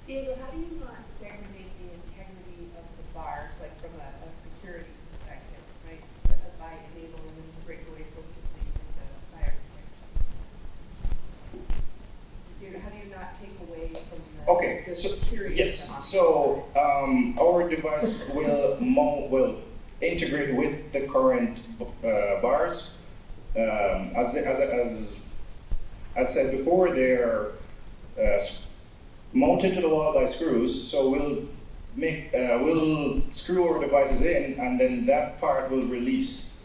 Diego, how do you not degradate the integrity of the bars, like from a security perspective, right? By enabling them to break away so quickly into fire protection? How do you not take away from the security? Yes. So our device will integrate with the current bars. As said before, they're mounted to the wall by screws. So we'll screw our devices in, and then that part will release.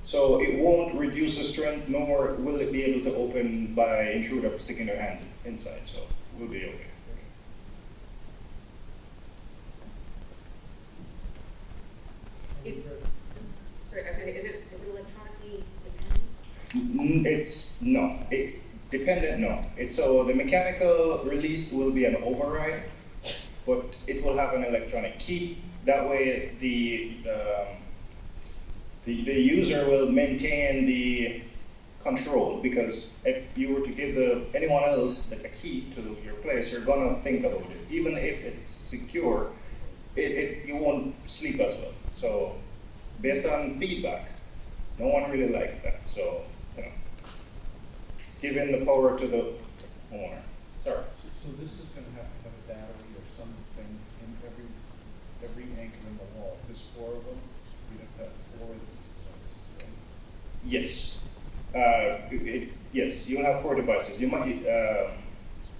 So it won't reduce the strength, nor will it be able to open by intruder sticking their hand inside. So we'll be okay. Is it electronically dependent? Dependent, no. So the mechanical release will be an override, but it will have an electronic key. That way the user will maintain the control, because if you were to give anyone else a key to your place, you're gonna think about it. Even if it's secure, you won't sleep as well. So based on feedback, no one really liked that. So, giving the power to the owner. Sorry. So this is going to have a battery or something in every anchor in the wall. There's 4 of them. So we have 4 of these devices, right? Yes. Yes, you'll have 4 devices. You might,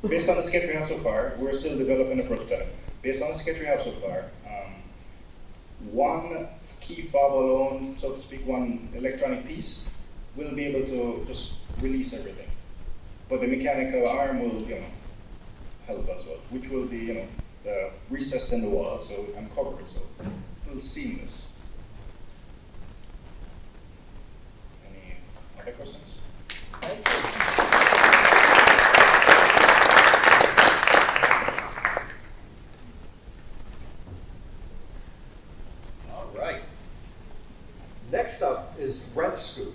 based on the sketch we have so far, we're still developing a prototype. Based on the sketch we have so far, one key fob alone, so to speak, one electronic piece, will be able to just release everything. But the mechanical arm will, help as well, which will be, recessed in the wall, so and covered, so it'll seamless. Any other questions? All right. Next up is RentScoop,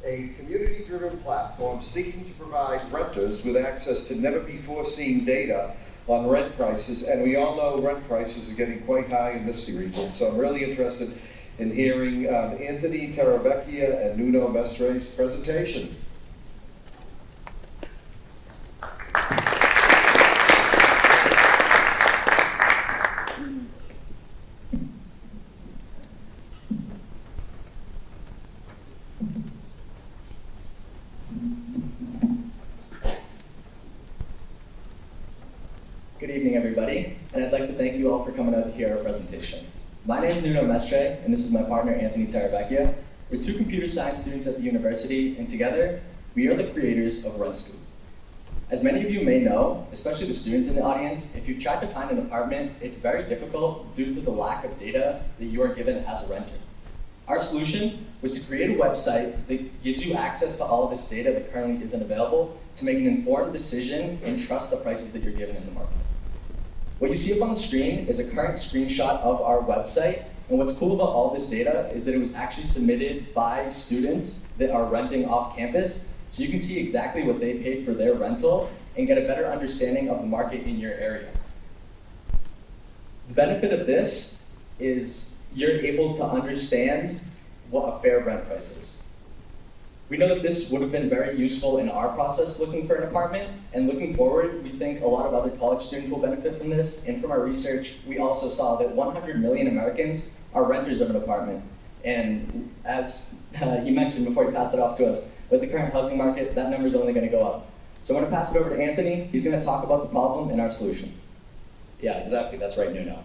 a community-driven platform seeking to provide renters with access to never-before-seen data on rent prices. And we all know rent prices are getting quite high in this region. So I'm really interested in hearing Anthony Taravecchia and Nuno Mestre's presentation. Good evening, everybody, and I'd like to thank you all for coming out to hear our presentation. My name is Nuno Mestre, and this is my partner, Anthony Taravecchia. We're 2 computer science students at the university, and together, we are the creators of RentScoop. As many of you may know, especially the students in the audience, if you've tried to find an apartment, it's very difficult due to the lack of data that you are given as a renter. Our solution was to create a website that gives you access to all of this data that currently isn't available to make an informed decision and trust the prices that you're given in the market. What you see up on the screen is a current screenshot of our website, and what's cool about all this data is that it was actually submitted by students that are renting off campus, so you can see exactly what they paid for their rental and get a better understanding of the market in your area. The benefit of this is you're able to understand what a fair rent price is. We know that this would have been very useful in our process looking for an apartment, and looking forward, we think a lot of other college students will benefit from this, and from our research, we also saw that 100 million Americans are renters of an apartment, and as he mentioned before he passed it off to us, with the current housing market, that number is only going to go up. So I'm going to pass it over to Anthony. He's going to talk about the problem and our solution. Yeah, exactly, that's right, Nuno.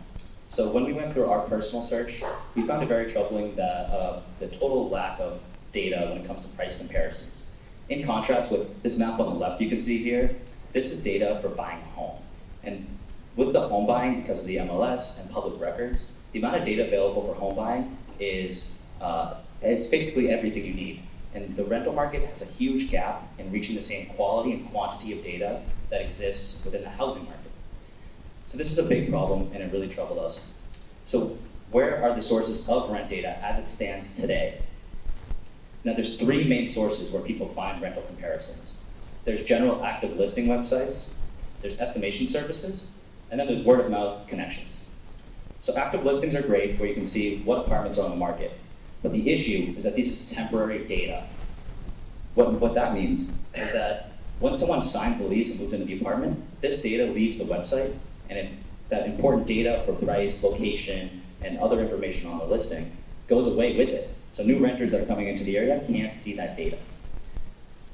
So when we went through our personal search, we found it very troubling that the total lack of data when it comes to price comparisons. In contrast with this map on the left you can see here, this is data for buying a home. And with the home buying, because of the MLS and public records, the amount of data available for home buying is it's basically everything you need. And the rental market has a huge gap in reaching the same quality and quantity of data that exists within the housing market. So this is a big problem, and it really troubled us. So where are the sources of rent data as it stands today? Now there's three main sources where people find rental comparisons. There's general active listing websites, there's estimation services, and then there's word of mouth connections. So active listings are great where you can see what apartments are on the market. But the issue is that this is temporary data. What that means is that when someone signs the lease and moves into the apartment, this data leaves the website, and that important data for price, location, and other information on the listing goes away with it. So new renters that are coming into the area can't see that data.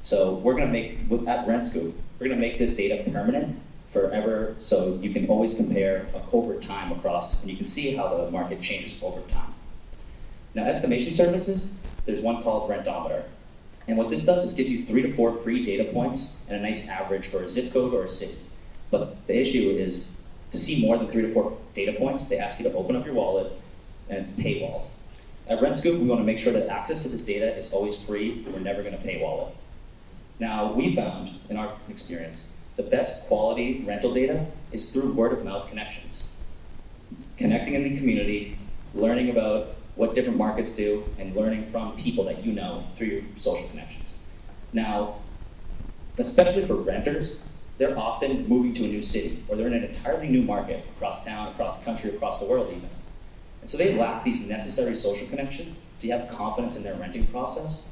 So we're going to make, at RentScoop, we're going to make this data permanent forever, so you can always compare over time across, and you can see how the market changes over time. Now, estimation services, there's one called Rentometer. And what this does is gives you 3 to 4 free data points and a nice average for a zip code or a city. But the issue is, to see more than 3 to 4 data points, they ask you to open up your wallet, and it's paywalled. At RentScoop, we want to make sure that access to this data is always free. We're never going to paywall it. Now, we found, in our experience, the best quality rental data is through word-of-mouth connections. Connecting in the community, learning about what different markets do, and learning from people that you know through your social connections. Now, especially for renters, they're often moving to a new city, or they're in an entirely new market across town, across the country, across the world even. And so they lack these necessary social connections to have confidence in their renting process.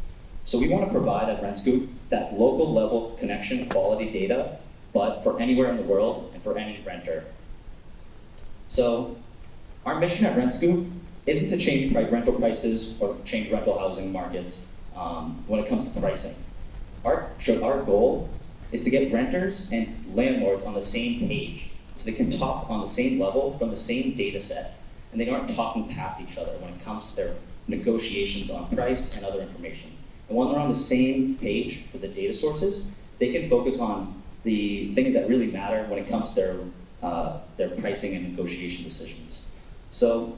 So we want to provide at RentScoop that local level connection quality data, but for anywhere in the world and for any renter. So our mission at RentScoop isn't to change rental prices or change rental housing markets when it comes to pricing. Our goal is to get renters and landlords on the same page so they can talk on the same level from the same data set, and they aren't talking past each other when it comes to their negotiations on price and other information. And when they're on the same page for the data sources, they can focus on the things that really matter when it comes to their pricing and negotiation decisions. So,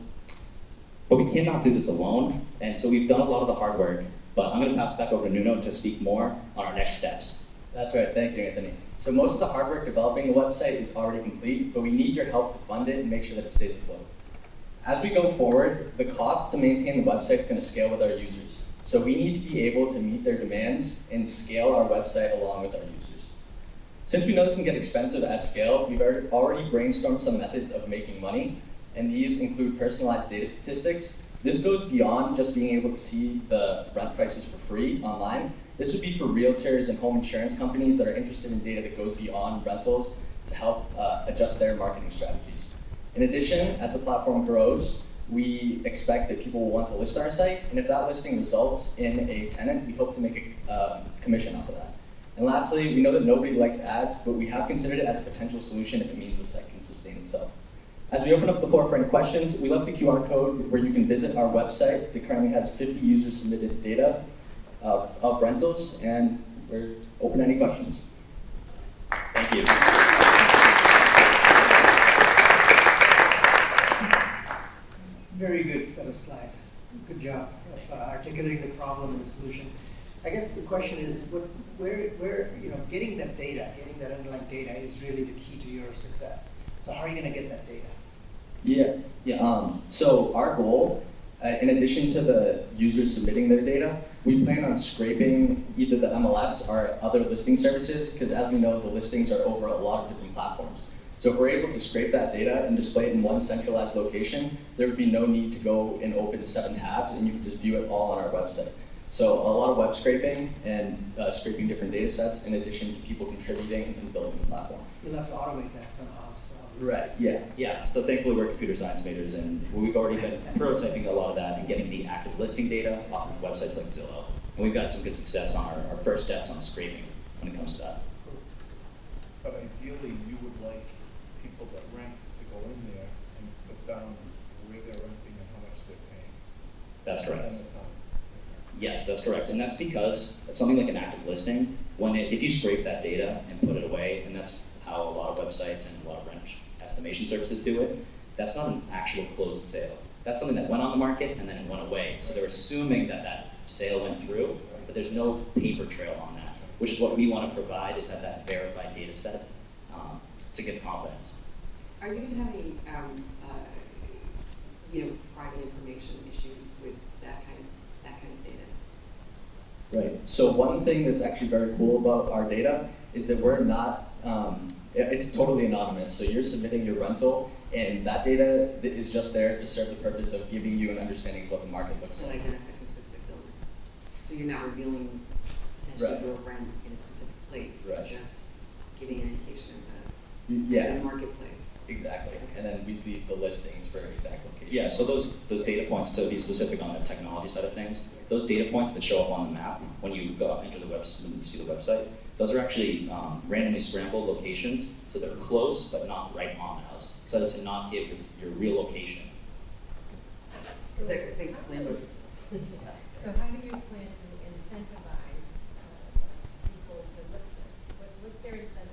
but we cannot do this alone, and so we've done a lot of the hard work, but I'm going to pass it back over to Nuno to speak more on our next steps. That's right, thank you, Anthony. So most of the hard work developing the website is already complete, but we need your help to fund it and make sure that it stays afloat. As we go forward, the cost to maintain the website is going to scale with our users. So we need to be able to meet their demands and scale our website along with our users. Since we know this can get expensive at scale, we've already brainstormed some methods of making money, and these include personalized data statistics. This goes beyond just being able to see the rent prices for free online. This would be for realtors and home insurance companies that are interested in data that goes beyond rentals to help adjust their marketing strategies. In addition, as the platform grows, we expect that people will want to list our site, and if that listing results in a tenant, we hope to make a commission off of that. And lastly, we know that nobody likes ads, but we have considered it as a potential solution if it means the site can sustain itself. As we open up the floor for any questions, we left the QR code where you can visit our website that currently has 50 user submitted data of rentals, and we're open to any questions. Thank you. Very good set of slides. Good job of articulating the problem and the solution. I guess the question is, where getting that data, getting that underlying data is really the key to your success. So how are you going to get that data? So our goal, in addition to the users submitting their data, we plan on scraping either the MLS or other listing services, because as we know, the listings are over a lot of different platforms. So if we're able to scrape that data and display it in one centralized location, there would be no need to go and open 7 tabs, and you can just view it all on our website. So a lot of web scraping and scraping different data sets in addition to people contributing and building the platform. You'll have to automate that somehow. So Right, yeah. So thankfully we're computer science majors, and we've already been prototyping a lot of that and getting the active listing data off of websites like Zillow. And we've got some good success on our first steps on scraping when it comes to that. But ideally, you would like people that rent to go in there and put down where they're renting and how much they're paying. That's correct. Yes, that's correct, and that's because it's something like an active listing. If you scrape that data and put it away, and that's how a lot of websites and a lot of rent estimation services do it, that's not an actual closed sale. That's something that went on the market and then it went away. So they're assuming that that sale went through, but there's no paper trail on that, which is what we want to provide, is have that verified data set to give confidence. Are you going to have any, private information issues with that kind of data? Right. So one thing that's actually very cool about our data is that we're not, it's totally anonymous. So you're submitting your rental, and that data is just there to serve the purpose of giving you an understanding of what the market looks So like. identify to a specific building. So you're not revealing potentially your rent in a specific place, but just giving an indication of the marketplace. Exactly. And then we leave the listings for exact locations. Yeah, so those data points, to be specific on the technology side of things, those data points that show up on the map when you go enter the website, when you see the website, those are actually randomly scrambled locations, so they're close but not right on the house, so as to not give your real location. Because I think landlords. So how do you plan to incentivize people to list it? What's their incentive?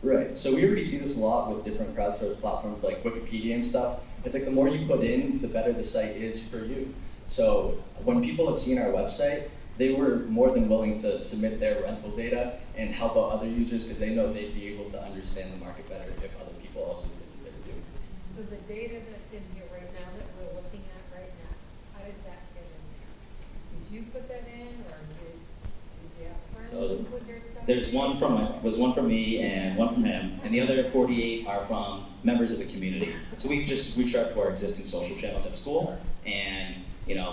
Right. So we already see this a lot with different crowdsourced platforms like Wikipedia and stuff. It's like the more you put in, the better the site is for you. So when people have seen our website, they were more than willing to submit their rental data and help out other users because they know they'd be able to understand the market better if other people also did what they were doing. So the data that's in here right now that we're looking at right now, how did that get in there? Did you put that in, or did the So put their stuff there's in? was one from me and one from him, and the other 48 are from members of the community. So we just reached out to our existing social channels at school and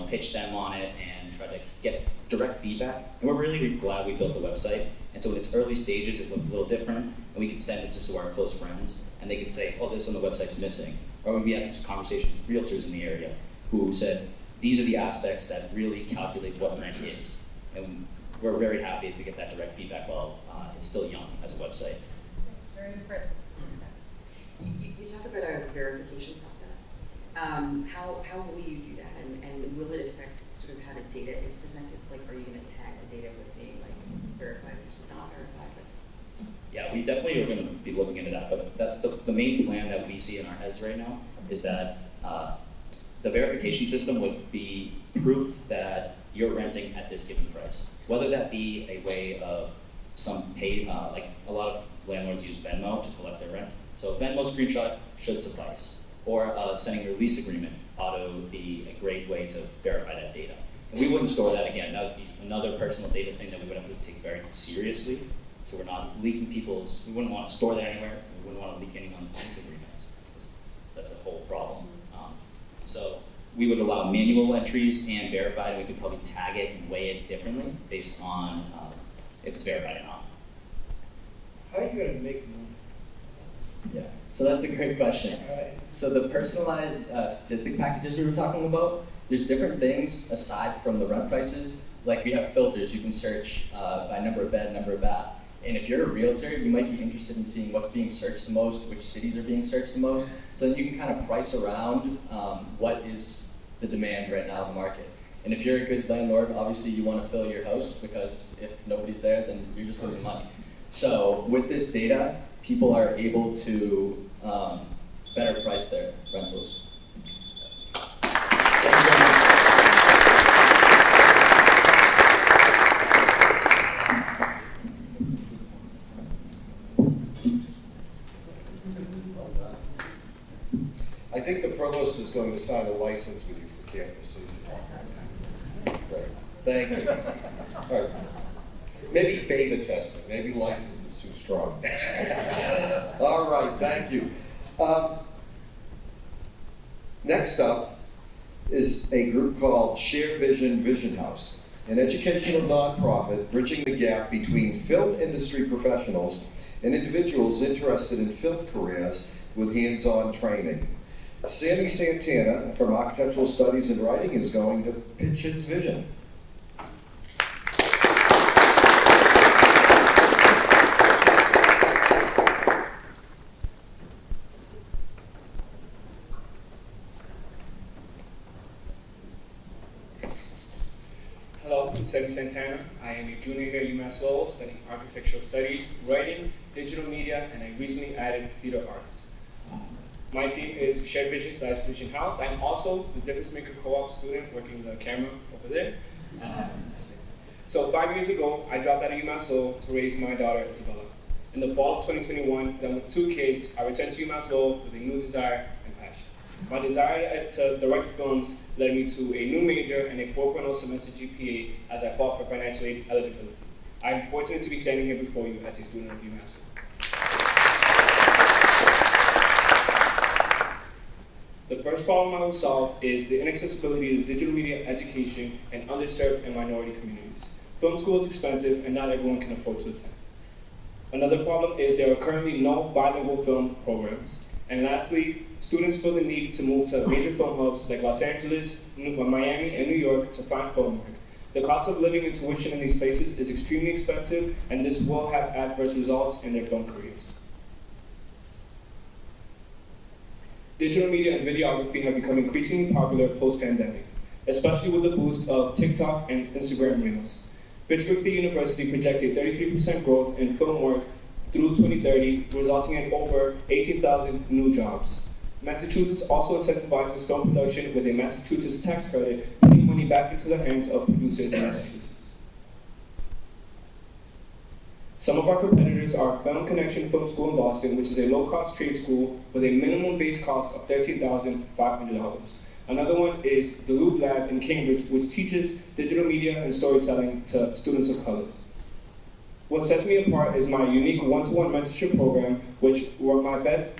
pitched them on it and tried to get direct feedback. And we're really glad we built the website. And so in its early stages, it looked a little different, and we could send it just to our close friends, and they could say, oh, this on the website's missing. Or we had conversations with realtors in the area who said, these are the aspects that really calculate what rent is. And we're very happy to get that direct feedback while it's still young as a website. Very impressive. You talk about a verification process. How will you do that, and will it affect sort of how the data is presented? Like, are you going to tag the data with being like verified versus not verified? Yeah, we definitely are going to be looking into that, but that's the main plan that we see in our heads right now, is that the verification system would be proof that you're renting at this given price. Whether that be a way of some paid, like a lot of landlords use Venmo to collect their rent. So a Venmo screenshot should suffice. Or sending your lease agreement ought to be a great way to verify that data. And we wouldn't store that again. That would be another personal data thing that we would have to take very seriously. So we're not leaking we wouldn't want to store that anywhere. We wouldn't want to leak anyone's lease agreements. That's a whole problem. So we would allow manual entries and verified, and we could probably tag it and weigh it differently based on if it's verified or not. How are you going to make money? Yeah, so that's a great question. So the personalized statistic packages we were talking about, there's different things aside from the rent prices. Like we have filters, you can search by number of bed, number of bath. And if you're a realtor, you might be interested in seeing what's being searched the most, which cities are being searched the most. So then you can kind of price around what is the demand right now in the market. And if you're a good landlord, obviously you want to fill your house, because if nobody's there, then you're just losing money. So with this data, people are able to better price their rentals. I think the provost is going to sign a license with you for campus. Right. Thank you. All right. Maybe beta testing. Maybe license is too strong. All right. Thank you. Next up is a group called Share Vision Vision House, an educational nonprofit bridging the gap between film industry professionals and individuals interested in film careers with hands-on training. Sammy Santana from Architectural Studies and Writing is going to pitch his vision. Semi Santana. I am a junior here at UMass Lowell studying architectural studies, writing, digital media, and I recently added theater arts. My team is Shared Vision / Vision House. I'm also the DifferenceMaker co-op student working the camera over there. So 5 years ago, I dropped out of UMass Lowell to raise my daughter, Isabella. In the fall of 2021, then with 2 kids, I returned to UMass Lowell with a new desire and passion. My desire to direct films led me to a new major and a 4.0 semester GPA as I fought for financial aid eligibility. I am fortunate to be standing here before you as a student of UMass Lowell. The first problem I will solve is the inaccessibility of digital media education in underserved and minority communities. Film school is expensive and not everyone can afford to attend. Another problem is there are currently no bilingual film programs. And lastly, students feel the need to move to major film hubs like Los Angeles, Miami, and New York to find film work. The cost of living and tuition in these places is extremely expensive, and this will have adverse results in their film careers. Digital media and videography have become increasingly popular post-pandemic, especially with the boost of TikTok and Instagram Reels. Fitchburg State University projects a 33% growth in film work through 2030, resulting in over 18,000 new jobs. Massachusetts also incentivizes film production with a Massachusetts tax credit, putting money back into the hands of producers in Massachusetts. Some of our competitors are Film Connection Film School in Boston, which is a low-cost trade school with a minimum base cost of $13,500. Another one is the Loop Lab in Cambridge, which teaches digital media and storytelling to students of color. What sets me apart is my unique one-to-one mentorship program, which where my best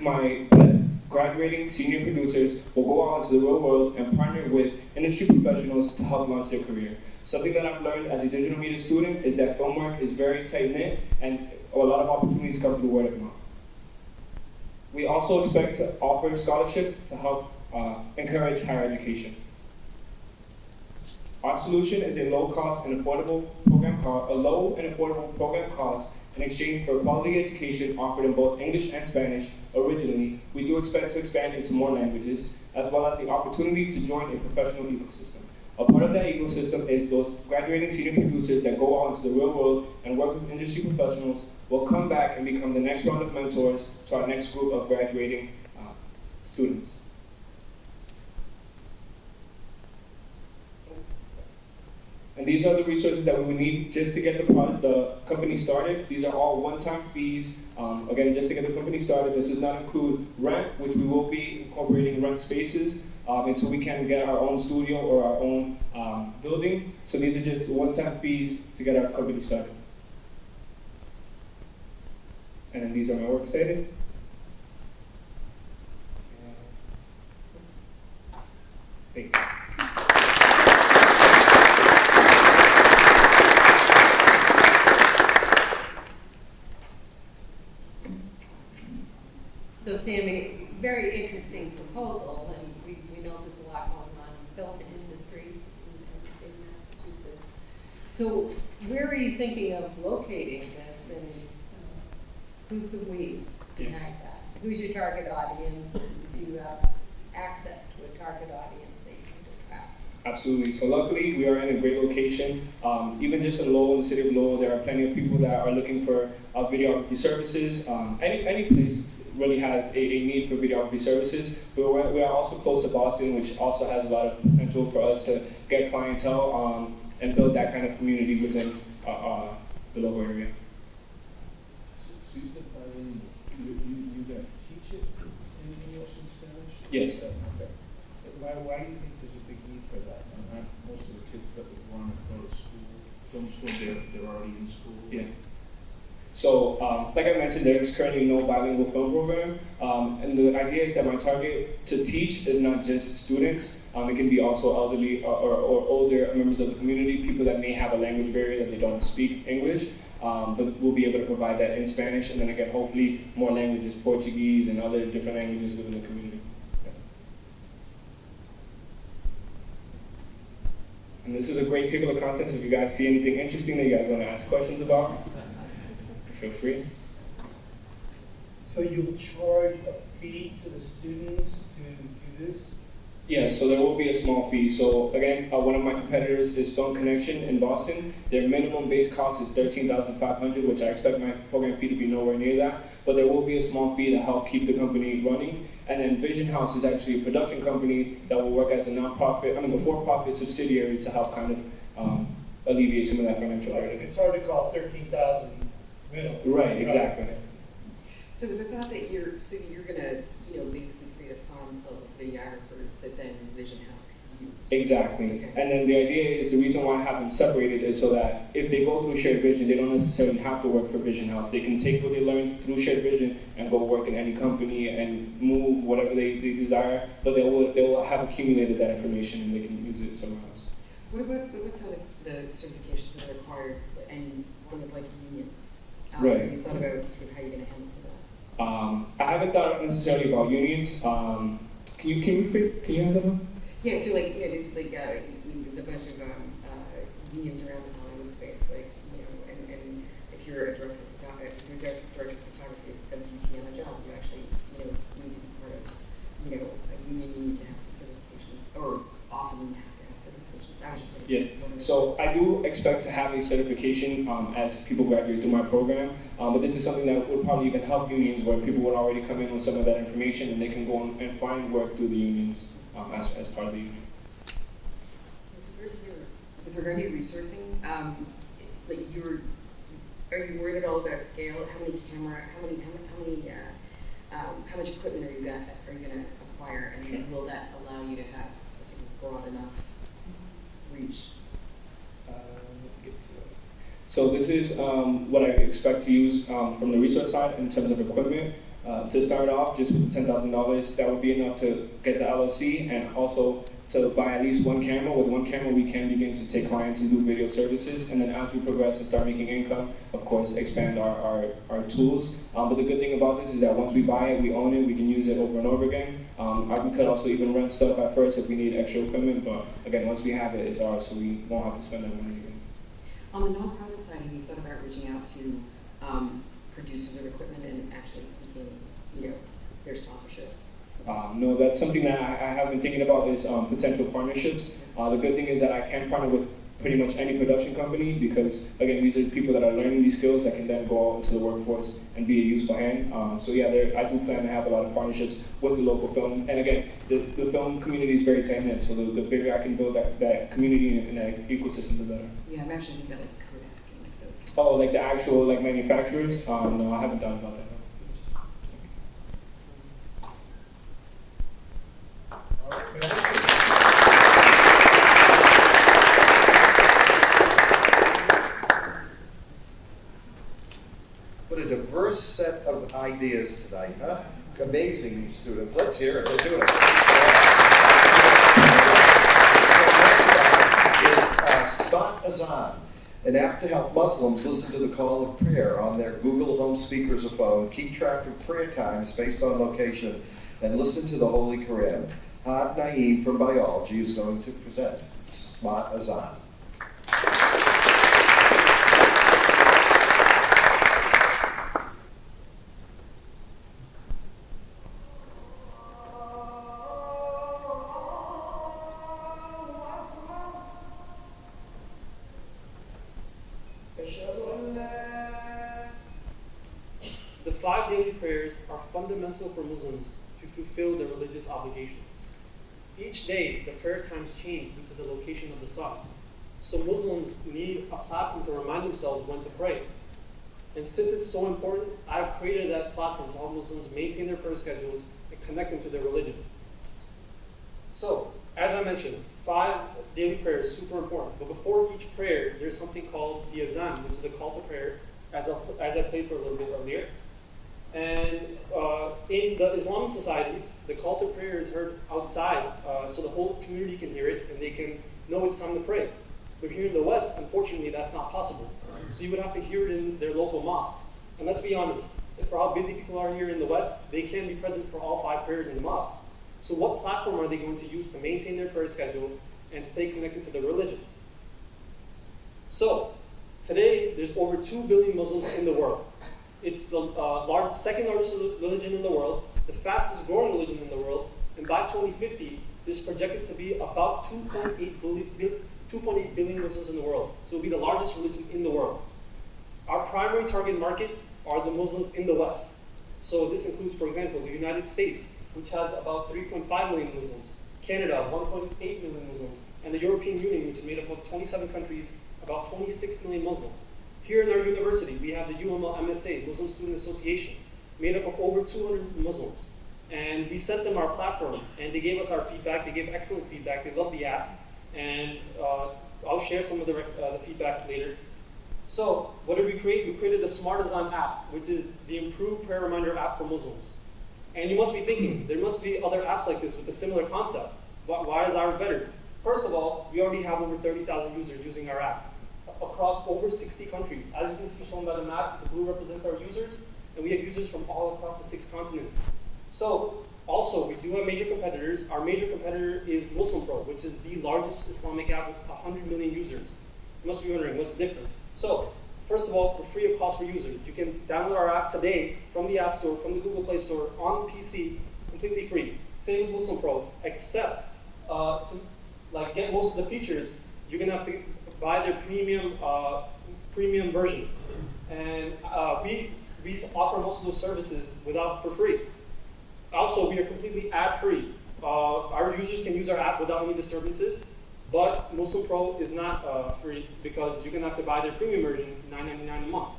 graduating senior producers will go out into the real world and partner with industry professionals to help launch their career. Something that I've learned as a digital media student is that film work is very tight-knit and a lot of opportunities come through word of mouth. We also expect to offer scholarships to help encourage higher education. Our solution is a low and affordable program cost in exchange for quality education offered in both English and Spanish. Originally, we do expect to expand into more languages, as well as the opportunity to join a professional ecosystem. A part of that ecosystem is those graduating senior producers that go out into the real world and work with industry professionals will come back and become the next round of mentors to our next group of graduating students. And these are the resources that we would need just to get the company started. These are all one-time fees. Again, just to get the company started. This does not include rent, which we will be incorporating rent spaces until we can get our own studio or our own building. So these are just one-time fees to get our company started. And then these are my works cited. Thank you. So Sammy, very interesting proposal, and we know there's a lot going on in the film industry in Massachusetts. So where are you thinking of locating this, and who's the we behind that? Who's your target audience? Do you have access to a target audience that you can attract? Absolutely. So luckily, we are in a great location. Even just in Lowell, in the city of Lowell, there are plenty of people that are looking for videography services. Any place really has a need for videography services. We are also close to Boston, which also has a lot of potential for us to get clientele and build that kind of community within the local area. So you said you got to teach it in English and Spanish? Yes. Okay. Why do you think there's a big need for that? Not most of the kids that would want to go to school, film school, they're already in school. Yeah. So, like I mentioned, there is currently no bilingual film program, and the idea is that my target to teach is not just students. It can be also elderly or older members of the community, people that may have a language barrier that they don't speak English, but we'll be able to provide that in Spanish, and then again, hopefully more languages, Portuguese and other different languages within the community. Yeah. And this is a great table of contents. If you guys see anything interesting that you guys want to ask questions about, feel free. So you'll charge a fee to the students to do this? Yeah, so there will be a small fee. So again, one of my competitors is Film Connection in Boston. Their minimum base cost is $13,500, which I expect my program fee to be nowhere near that. But there will be a small fee to help keep the company running. And then Vision House is actually a production company that will work as a a for-profit subsidiary to help kind of alleviate some of that financial burden. It's hard to call 13,000 minimum. Right, exactly. So is the thought that you're gonna, basically create a farm of videographers that then Vision House could use? Exactly. And then the idea is, the reason why I have them separated is so that if they go through Shared Vision, they don't necessarily have to work for Vision House. They can take what they learned through Shared Vision and go work in any company and move whatever they desire, but they will have accumulated that information and they can use it somewhere else. What about some of the certifications that are required and things like unions? Right. Have you thought about sort of how you're gonna handle some of that? I haven't thought necessarily about unions. Can you answer that? Yeah, so there's there's a bunch of unions around the Hollywood space, and if you're a director of photography, WDP on a job, you actually, need to be part of, a union. You need to have some certifications, or often have to have certifications. I was just sort of wondering. So I do expect to have a certification as people graduate through my program, but this is something that would probably even help unions, where people would already come in with some of that information and they can go and find work through the unions as part of the union. With regard to your resourcing, are you worried at all about scale? How much equipment are you gonna acquire, and Sure. will that allow you to have a sort of broad enough reach? So this is what I expect to use from the resource side in terms of equipment. To start off, just with $10,000, that would be enough to get the LLC and also to buy at least one camera. With one camera, we can begin to take clients and do video services. And then as we progress and start making income, of course, expand our tools. But the good thing about this is that once we buy it, we own it, we can use it over and over again. We could also even rent stuff at first if we need extra equipment. But again, once we have it, it's ours, so we won't have to spend that money again. On the nonprofit side, have you thought about reaching out to producers of equipment and actually seeking, their sponsorship? No, that's something that I have been thinking about is potential partnerships. The good thing is that I can partner with pretty much any production company because, again, these are people that are learning these skills that can then go out into the workforce and be a useful hand. So yeah, I do plan to have a lot of partnerships with the local film. And again, the film community is very tight-knit, so the bigger I can build that community and that ecosystem, the better. Yeah, I'm actually thinking about Kodak and those. Oh, like the actual manufacturers? No, I haven't thought about that. What a diverse set of ideas tonight, huh? Amazing, these students. Let's hear it. They're doing it. So next up is Spot Azan, an app to help Muslims listen to the call of prayer on their Google Home speakers or phone, keep track of prayer times based on location, and listen to the Holy Quran. Had Naeem from Biology is going to present Spot Azan. The 5 daily prayers are fundamental for Muslims to fulfill their religious obligations. Each day, the prayer times change due to the location of the sun. So Muslims need a platform to remind themselves when to pray. And since it's so important, I've created that platform to help Muslims maintain their prayer schedules and connect them to their religion. So, as I mentioned, 5 daily prayers is super important. But before each prayer, there's something called the azan, which is the call to prayer, as I played for a little bit earlier. And in the Islamic societies, the call to prayer is heard outside, so the whole community can hear it and they can know it's time to pray. But here in the West, unfortunately, that's not possible. So you would have to hear it in their local mosques. And let's be honest, for how busy people are here in the West, they can't be present for all 5 prayers in the mosque. So what platform are they going to use to maintain their prayer schedule and stay connected to their religion? So, today, there's over 2 billion Muslims in the world. It's the second largest religion in the world, the fastest growing religion in the world, and by 2050, there's projected to be about 2.8 billion Muslims in the world. So it will be the largest religion in the world. Our primary target market are the Muslims in the West. So this includes, for example, the United States, which has about 3.5 million Muslims, Canada, 1.8 million Muslims, and the European Union, which is made up of 27 countries, about 26 million Muslims. Here in our university, we have the UML MSA, Muslim Student Association, made up of over 200 Muslims. And we sent them our platform, and they gave us our feedback. They gave excellent feedback. They loved the app. And I'll share some of the feedback later. So what did we create? We created the Smart Azan app, which is the improved prayer reminder app for Muslims. And you must be thinking, there must be other apps like this with a similar concept. Why is ours better? First of all, we already have over 30,000 users using our app across over 60 countries. As you can see shown by the map, the blue represents our users, and we have users from all across the 6 continents. So also, we do have major competitors. Our major competitor is MuslimPro, which is the largest Islamic app with 100 million users. You must be wondering, what's the difference? So, first of all, we're free of cost for users. You can download our app today from the App Store, from the Google Play Store, on PC, completely free. Same with MuslimPro, except to get most of the features, you're gonna have to buy their premium version. And we offer most of those services for free. Also, we are completely ad-free. Our users can use our app without any disturbances, but MuslimPro is not free because you're gonna have to buy their premium version, $9.99 a month.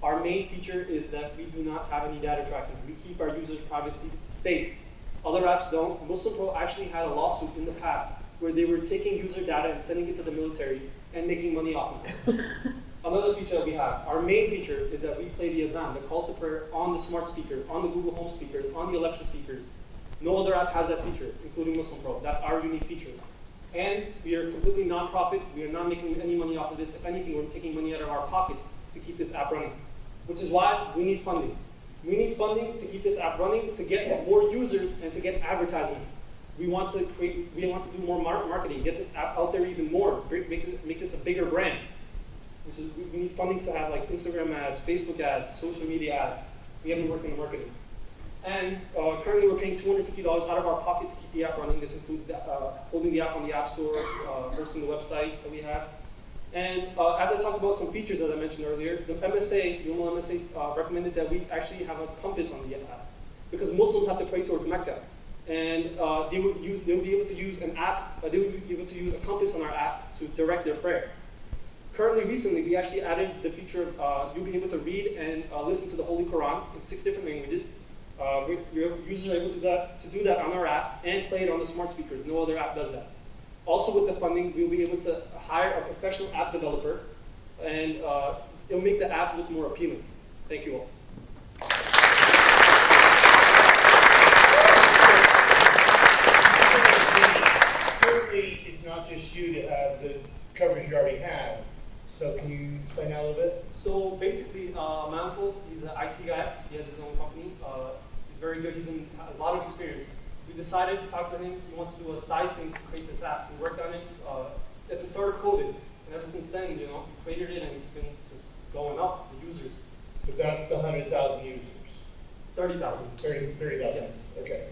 Our main feature is that we do not have any data tracking. We keep our users' privacy safe. Other apps don't. MuslimPro actually had a lawsuit in the past where they were taking user data and sending it to the military and making money off of it. Another feature that we have, our main feature is that we play the azan, the call to prayer, on the smart speakers, on the Google Home speakers, on the Alexa speakers. No other app has that feature, including MuslimPro. That's our unique feature. And we are completely non-profit. We are not making any money off of this. If anything, we're taking money out of our pockets to keep this app running, which is why we need funding. We need funding to keep this app running, to get more users, and to get advertisement. We want to do more marketing, get this app out there even more, make this a bigger brand. We need funding to have like Instagram ads, Facebook ads, social media ads. We haven't worked in marketing. And currently we're paying $250 out of our pocket to keep the app running. This includes holding the app on the App Store, hosting the website that we have. And as I talked about some features that I mentioned earlier, the MSA, UML MSA, recommended that we actually have a compass on the app. Because Muslims have to pray towards Mecca. And they would be able to use an app, they would be able to use a compass on our app to direct their prayer. Currently, recently, we actually added the feature of you'll be able to read and listen to the Holy Quran in 6 different languages. Your users are able to do that on our app and play it on the smart speakers. No other app does that. Also, with the funding, we'll be able to hire a professional app developer, and it'll make the app look more appealing. Thank you all. Certainly, it's not just you to have the coverage you already have. So can you explain that a little bit? So basically, Manful, he's an IT guy. He has his own company. He's very good. He's has a lot of experience. We decided to talk to him. He wants to do a side thing to create this app. We worked on it at the start of COVID, and ever since then, we created it, and it's been just going up. The users. So that's the 100,000 users. 30,000. 30,000. Yes. Okay.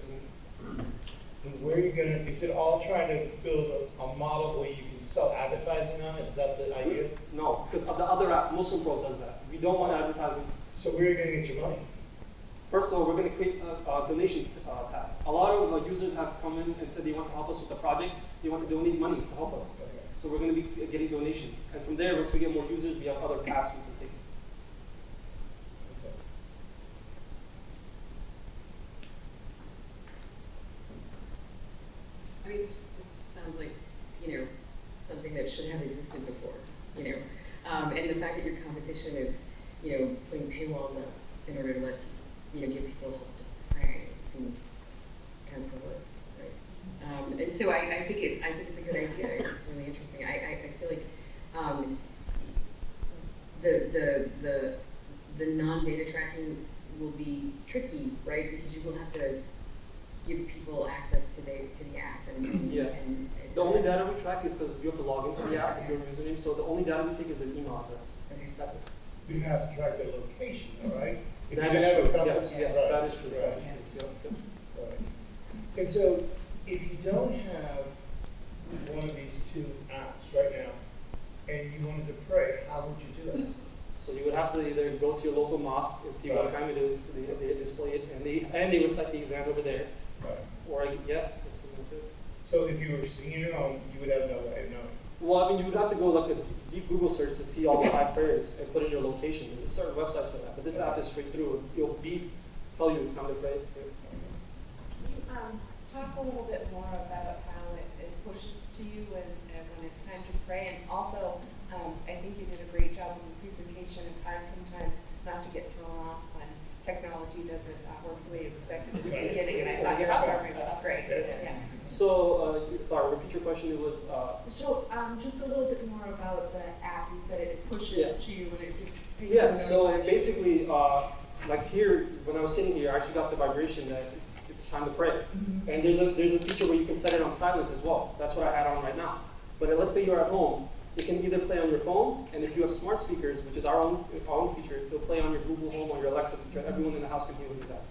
And where are you gonna? Is it all trying to build a model where you can sell advertising on it? Is that the idea? No, because of the other app, MuslimPro does that. We don't want advertising. So where are you going to get your money? First of all, we're going to create a donations tab. A lot of users have come in and said they want to help us with the project. They want to donate money to help us. Okay. So we're going to be getting donations. And from there, once we get more users, we have other paths we can take. I mean, it just sounds like, something that should have existed before, and the fact that your competition is, putting paywalls up in order to let, give people help to pray seems kind of frivolous, right? And so I think it's a good idea. It's really interesting. I feel like the non-data tracking will be tricky, right? Because you will have to give people access to the app and the only data we track is because you have to log into the app with your username. So the only data we take is their email address. Okay. That's it. You have to track their location, all right? That is true. Yes, that is true. Right. That is true. Right. And so, if you don't have one of these two apps right now, and you wanted to pray, how would you do that? So you would have to either go to your local mosque and see what time it is, they display it, and they recite the exams over there. Right. Or, yeah, that's what we do. So if you were singing at home, you would have no way of knowing. Well, I mean, you would have to go like a deep Google search to see all the 5 prayers and put in your location. There's certain websites for that, but this app is straight through. It'll beep, tell you it's time to pray. Can you talk a little bit more about how it pushes to you when it's time to pray? And also, I think you did a great job in the presentation. It's hard sometimes not to get thrown off when technology doesn't work the way you expected at the beginning, and I thought your PowerPoint was great. Yeah. So, sorry, repeat your question. It was. So, just a little bit more about the app. You said it pushes to you when it pays Yeah. So basically, like here, when I was sitting here, I actually got the vibration that it's time to pray. And there's a feature where you can set it on silent as well. That's what I had on right now. But let's say you're at home. It can either play on your phone, and if you have smart speakers, which is our own feature, it'll play on your Google Home or your Alexa feature. Everyone in the house can hear what use that.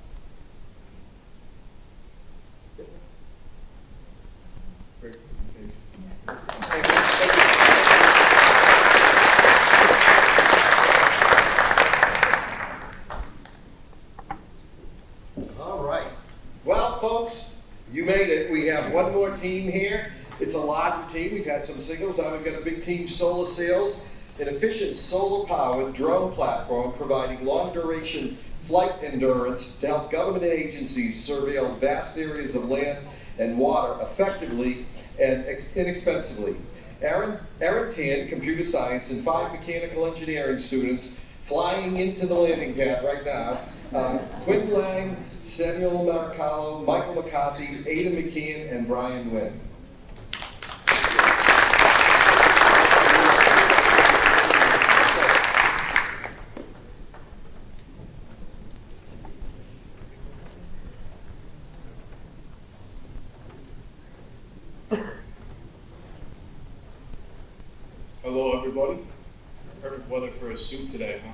Great presentation. All right. Well, folks, you made it. We have one more team here. It's a larger team. We've had some singles. Now we've got a big team, Solar Sails, an efficient solar-powered drone platform providing long-duration flight endurance to help government agencies surveil vast areas of land and water effectively and inexpensively. Aaron Tan, computer science, and 5 mechanical engineering students flying into the landing pad right now. Quinn Lang, Samuel Maricalo, Michael McCarthy, Ada McKeon, and Brian Nguyen. Hello, everybody. Perfect weather for a suit today, huh?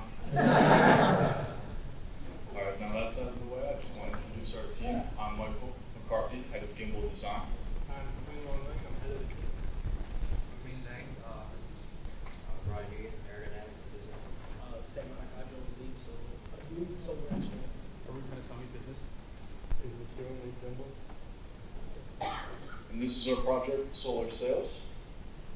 All right, now that's out of the way. I just want to introduce our team. I'm Michael McCarthy, head of Gimbal Design. I'm Quinn Long, I'm head of the team. I'm Green Zhang, Raji, aerodynamic business. Sam Akajo, lead solar engineer. Arun Panasamy, business. And this is our project, Solar Sails.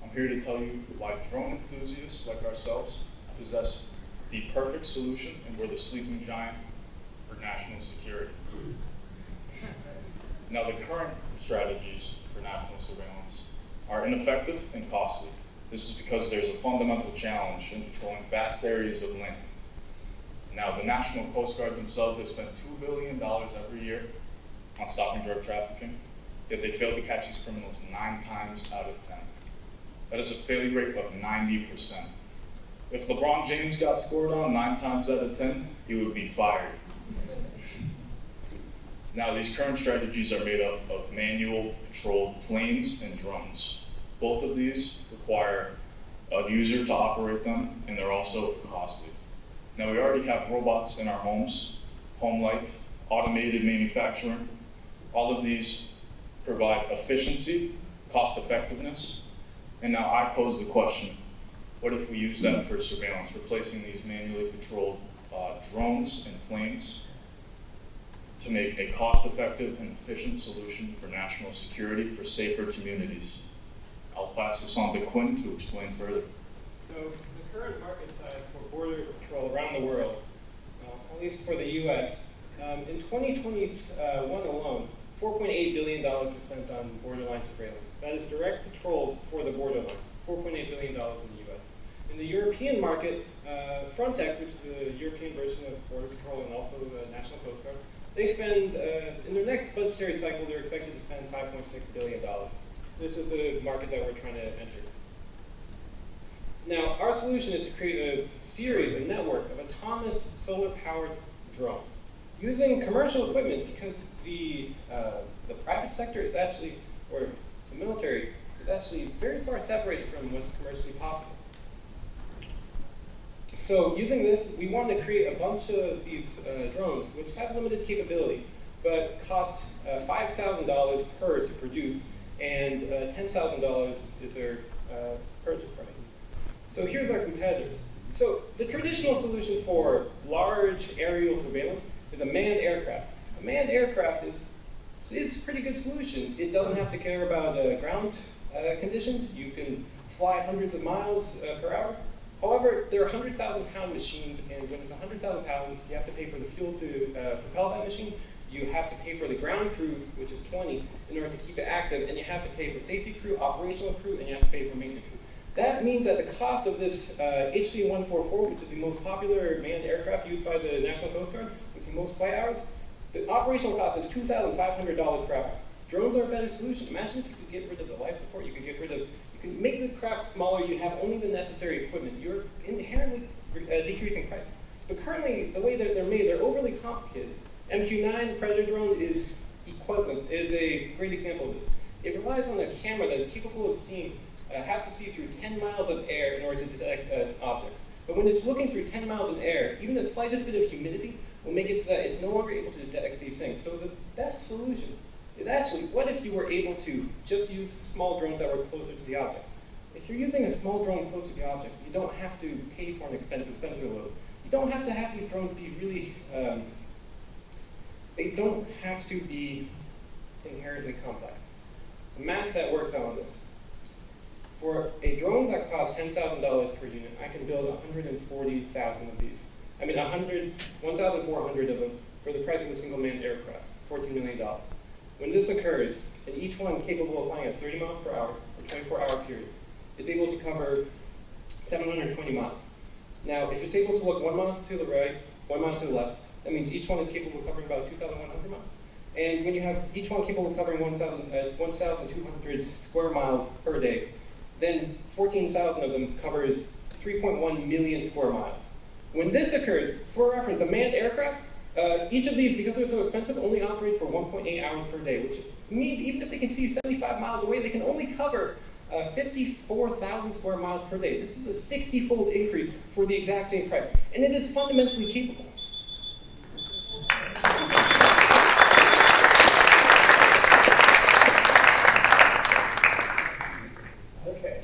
I'm here to tell you why drone enthusiasts like ourselves possess the perfect solution, and we're the sleeping giant for national security. Now, the current strategies for national surveillance are ineffective and costly. This is because there's a fundamental challenge in patrolling vast areas of land. Now, the National Coast Guard themselves have spent $2 billion every year on stopping drug trafficking, yet they fail to catch these criminals 9 times out of 10. That is a failure rate of 90%. If LeBron James got scored on 9 times out of 10, he would be fired. Now, these current strategies are made up of manual patrolled planes and drones. Both of these require a user to operate them, and they're also costly. Now, we already have robots in our homes, home life, automated manufacturing. All of these provide efficiency, cost effectiveness, and now I pose the question, what if we use that for surveillance, replacing these manually patrolled drones and planes to make a cost-effective and efficient solution for national security for safer communities? I'll pass this on to Quinn to explain further. So the current market size for border patrol around the world, at least for the U.S., in 2021 alone, $4.8 billion was spent on borderline surveillance. That is direct patrols for the borderline, $4.8 billion in the U.S. In the European market, Frontex, which is the European version of border patrol and also the National Coast Guard, they spend, in their next budgetary cycle, they're expected to spend $5.6 billion. This is the market that we're trying to enter. Now, our solution is to create a series, a network of autonomous solar-powered drones using commercial equipment, because the private sector is actually, or the military, is actually very far separated from what's commercially possible. So using this, we want to create a bunch of these drones which have limited capability, but cost $5,000 per to produce, and $10,000 is their purchase price. So here's our competitors. So the traditional solution for large aerial surveillance is a manned aircraft. A manned aircraft it's a pretty good solution. It doesn't have to care about ground conditions. You can fly hundreds of miles per hour. However, they're 100,000-pound machines, and when it's 100,000 pounds, you have to pay for the fuel to propel that machine. You have to pay for the ground crew, which is 20, in order to keep it active, and you have to pay for safety crew, operational crew, and you have to pay for maintenance crew. That means that the cost of this HC-144, which is the most popular manned aircraft used by the National Coast Guard, with the most flight hours, the operational cost is $2,500 per hour. Drones are a better solution. Imagine if you could get rid of the life support, you can make the craft smaller, you have only the necessary equipment. You're inherently decreasing price. But currently, the way that they're made, they're overly complicated. MQ-9 Predator drone is a great example of this. It relies on a camera that is capable of seeing, has to see through 10 miles of air in order to detect an object. But when it's looking through 10 miles of air, even the slightest bit of humidity will make it so that it's no longer able to detect these things. So the best solution is actually, what if you were able to just use small drones that were closer to the object? If you're using a small drone close to the object, you don't have to pay for an expensive sensor load. You don't have to have these drones be really, they don't have to be inherently complex. The math that works out on this. For a drone that costs $10,000 per unit, I can build 140,000 of these. I mean, 1,400 of them for the price of a single manned aircraft, $14 million. When this occurs, and each one capable of flying at 30 miles per hour for a 24-hour period, it's able to cover 720 miles. Now, if it's able to look 1 mile to the right, 1 mile to the left, that means each one is capable of covering about 2,100 miles. And when you have each one capable of covering 1,200 square miles per day, then 14,000 of them covers 3.1 million square miles. When this occurs, for reference, a manned aircraft, each of these, because they're so expensive, only operate for 1.8 hours per day, which means even if they can see 75 miles away, they can only cover 54,000 square miles per day. This is a 60-fold increase for the exact same price, and it is fundamentally capable. Okay.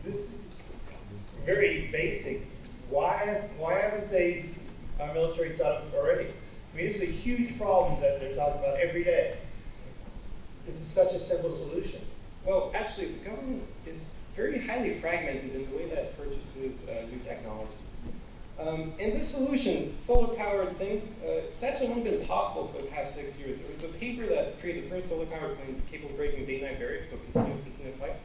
This is very basic. Why haven't our military thought of it already? I mean, this is a huge problem that they're talking about every day. This is such a simple solution. Well, actually, the government is very highly fragmented in the way that it purchases new technology. And this solution, solar-powered thing, it's actually only been possible for the past 6 years. There was a paper that created the first solar-powered plane capable of breaking day-night barrier, so continuous flight,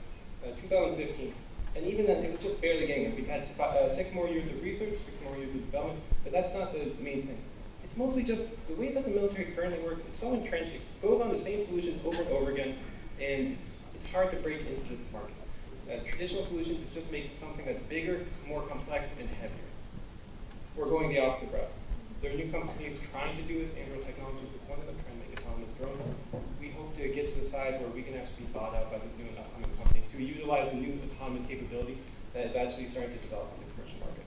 2015. And even then, it was just barely getting it. We've had 6 more years of research, 6 more years of development, but that's not the main thing. It's mostly just the way that the military currently works. It's so entrenching. It goes on the same solutions over and over again, and it's hard to break into this market. Traditional solutions is just making something that's bigger, more complex, and heavier. We're going the opposite route. There are new companies trying to do this. Android Technologies is one of them, trying to make autonomous drones. We hope to get to the size where we can actually be bought out by this new and upcoming company to utilize a new autonomous capability that is actually starting to develop in the commercial market.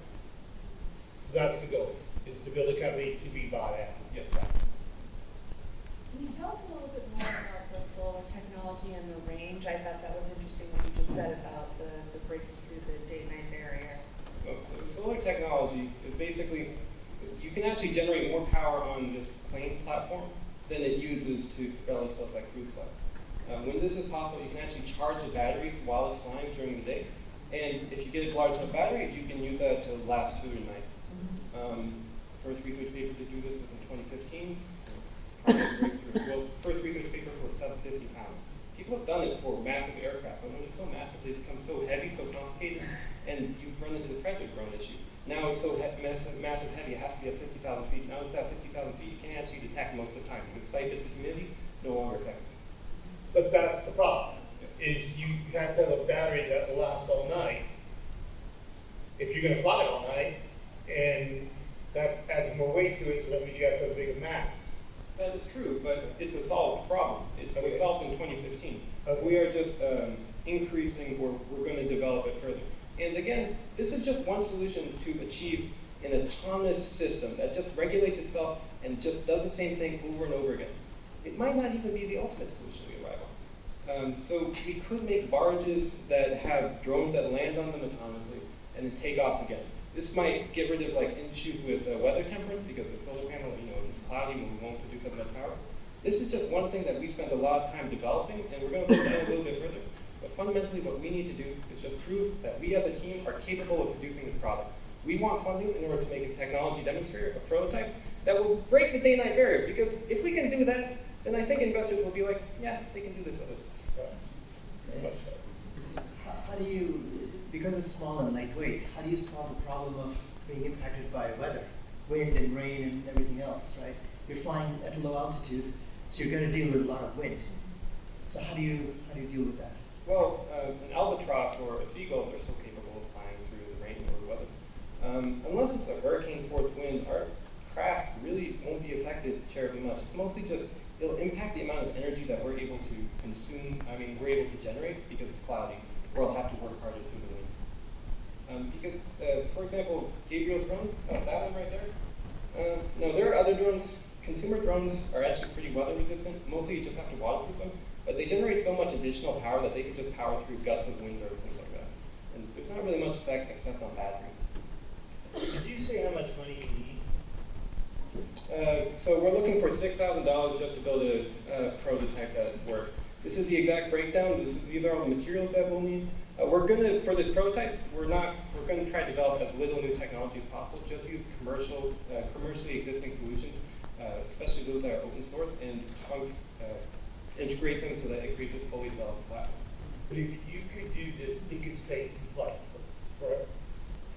So that's the goal, is to build a company to be bought out. Yes. Can you tell us a little bit more about the solar technology and the range? I thought that was interesting what you just said about the breaking through the day-night barrier. Well, so solar technology is basically, you can actually generate more power on this plane platform than it uses to propel itself by cruise flight. When this is possible, you can actually charge the batteries while it's flying during the day. And if you get a large enough battery, you can use that to last through the night. First research paper to do this was in 2015. Well, first research paper was 750 pounds. People have done it for massive aircraft, but when it's so massive, they become so heavy, so complicated, and you run into the Predator drone issue. Now it's so massive heavy, it has to be at 50,000 feet. Now it's at 50,000 feet, you can't actually detect most of the time because sight bits of humidity no longer effective. But that's the problem, is you have to have a battery that will last all night if you're going to fly all night, and that adds more weight to it, so that means you have to have a bigger mass. That is true, but it's a solved problem. It was solved in 2015. We are just increasing, or we're going to develop it further. And again, this is just one solution to achieve an autonomous system that just regulates itself and just does the same thing over and over again. It might not even be the ultimate solution we arrive on. So we could make barges that have drones that land on them autonomously and then take off again. This might get rid of like issues with weather temperance because the solar panel, if it's cloudy, we won't produce that much power. This is just one thing that we spend a lot of time developing, and we're going to push down a little bit further. But fundamentally, what we need to do is just prove that we as a team are capable of producing this product. We want funding in order to make a technology demonstrator, a prototype, that will break the day-night barrier. Because if we can do that, then I think investors will be like, yeah, they can do this other stuff. How do you, because it's small and lightweight, how do you solve the problem of being impacted by weather, wind and rain and everything else, right? You're flying at low altitudes, so you're going to deal with a lot of wind. So how do you deal with that? Well, an albatross or a seagull, they're still capable of flying through the rain or the weather. Unless it's a hurricane-force wind, our craft really won't be affected terribly much. It's mostly just, it'll impact the amount of energy that we're able to consume, we're able to generate because it's cloudy, or I'll have to work harder through the wind. Because, for example, Gabriel's drone, that one right there, no, there are other drones. Consumer drones are actually pretty weather resistant. Mostly you just have to waterproof them. But they generate so much additional power that they can just power through gusts of wind or things like that. And there's not really much effect except on battery. Did you say how much money you need? So we're looking for $6,000 just to build a prototype that works. This is the exact breakdown. These are all the materials that we'll need. We're going to, for this prototype, we're going to try to develop as little new technology as possible. Just use commercially existing solutions, especially those that are open source, and integrate them so that it creates a fully developed platform. But if you could do this, it could stay in flight forever.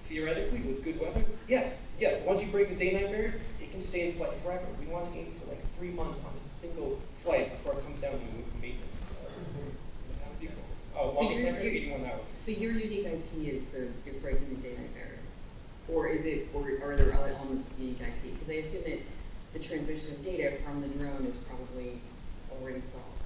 Theoretically, with good weather, yes. Once you break the day-night barrier, it can stay in flight forever. We want to aim for like 3 months on a single flight before it comes down to maintenance. That would be cool. Oh, So long record, 81 hours. So your unique IP is breaking the day-night barrier, or are there other elements of unique IP? Because I assume that the transmission of data from the drone is probably already solved,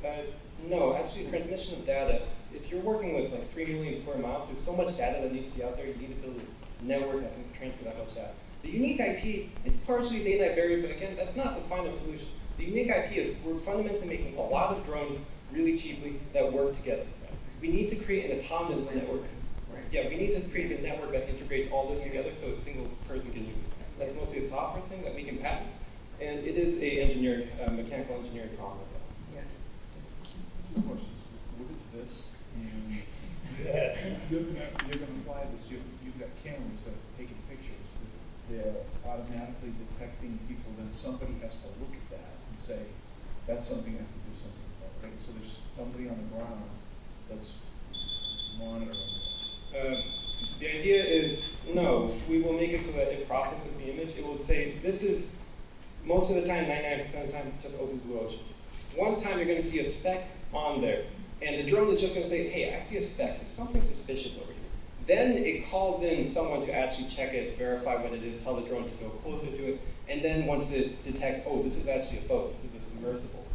right? No, actually, transmission of data. If you're working with like 3 million square miles, there's so much data that needs to be out there. You need to build a network that can transfer that much data. The unique IP, it's partially day-night barrier, but again, that's not the final solution. The unique IP is we're fundamentally making a lot of drones really cheaply that work together. We need to create an autonomous network. Yeah, we need to create a network that integrates all this together so a single person can use it. That's mostly a software thing that we can patent, and it is a mechanical engineering problem as well. Yeah. Two questions. What is this? And you're gonna fly this. You've got cameras that are taking pictures. They're automatically detecting people. Then somebody has to look at that and say, "That's something I can do something about." Right? So there's somebody on the ground that's monitoring this. The idea is, no, we will make it so that it processes the image. It will say, this is, most of the time, 99% of the time, just open blue ocean. One time you're going to see a speck on there, and the drone is just going to say, hey, I see a speck. There's something suspicious over here. Then it calls in someone to actually check it, verify what it is, tell the drone to go closer to it, and then once it detects, oh, this is actually a boat, this is a submersible,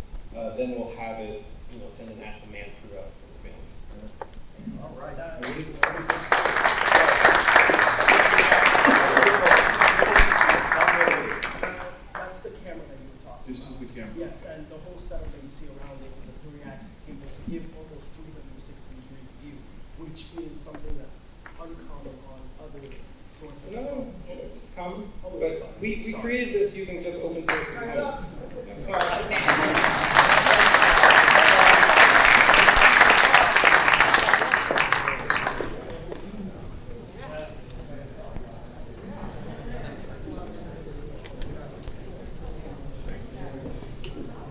then we'll have it, send an actual man crew out for surveillance. All right. That's the camera that you were talking about. This is the camera. Yes, and the whole setup that you see around it is a 3-axis gimbal to give almost 360-degree view, which is something that's uncommon on other sources. No, it's common, but we created this using just open source components.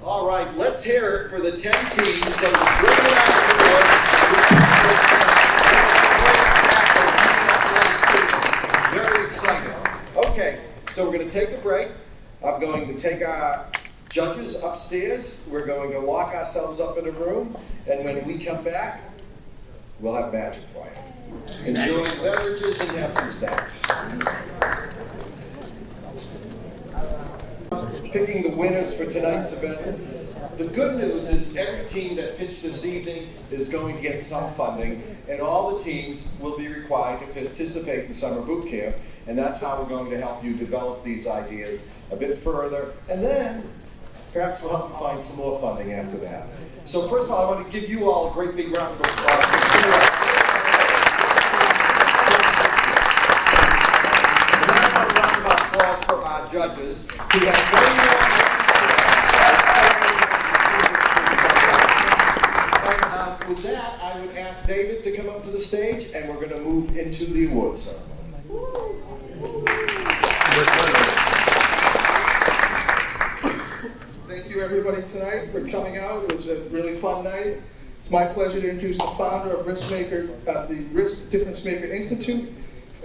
All right, let's hear it for the 10 teams that will bring it out to Very excited. Okay, so we're going to take a break. I'm going to take our judges upstairs. We're going to lock ourselves up in a room, and when we come back, we'll have magic for you. Enjoy the beverages and have some snacks. Picking the winners for tonight's event. The good news is every team that pitched this evening is going to get some funding, and all the teams will be required to participate in summer boot camp, and that's how we're going to help you develop these ideas a bit further, and then perhaps we'll help you find some more funding after that. So first of all, I want to give you all a great big round of applause. Applause for our judges who have very and with that, I would ask David to come up to the stage, and we're going to move into the awards ceremony. Thank you, everybody, tonight for coming out. It was a really fun night. It's my pleasure to introduce the founder of RiskMaker, the DifferenceMaker Institute,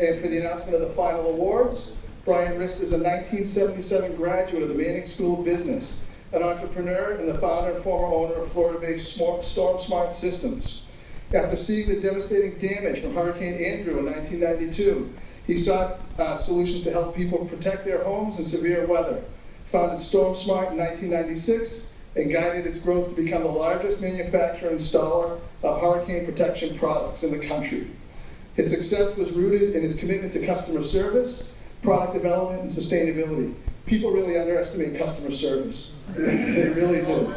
and for the announcement of the final awards. Brian Rist is a 1977 graduate of the Manning School of Business, an entrepreneur and the founder and former owner of Florida-based Storm Smart Systems. After seeing the devastating damage from Hurricane Andrew in 1992, he sought solutions to help people protect their homes in severe weather. Founded Storm Smart in 1996 and guided its growth to become the largest manufacturer and installer of hurricane protection products in the country. His success was rooted in his commitment to customer service, product development, and sustainability. People really underestimate customer service. They really do.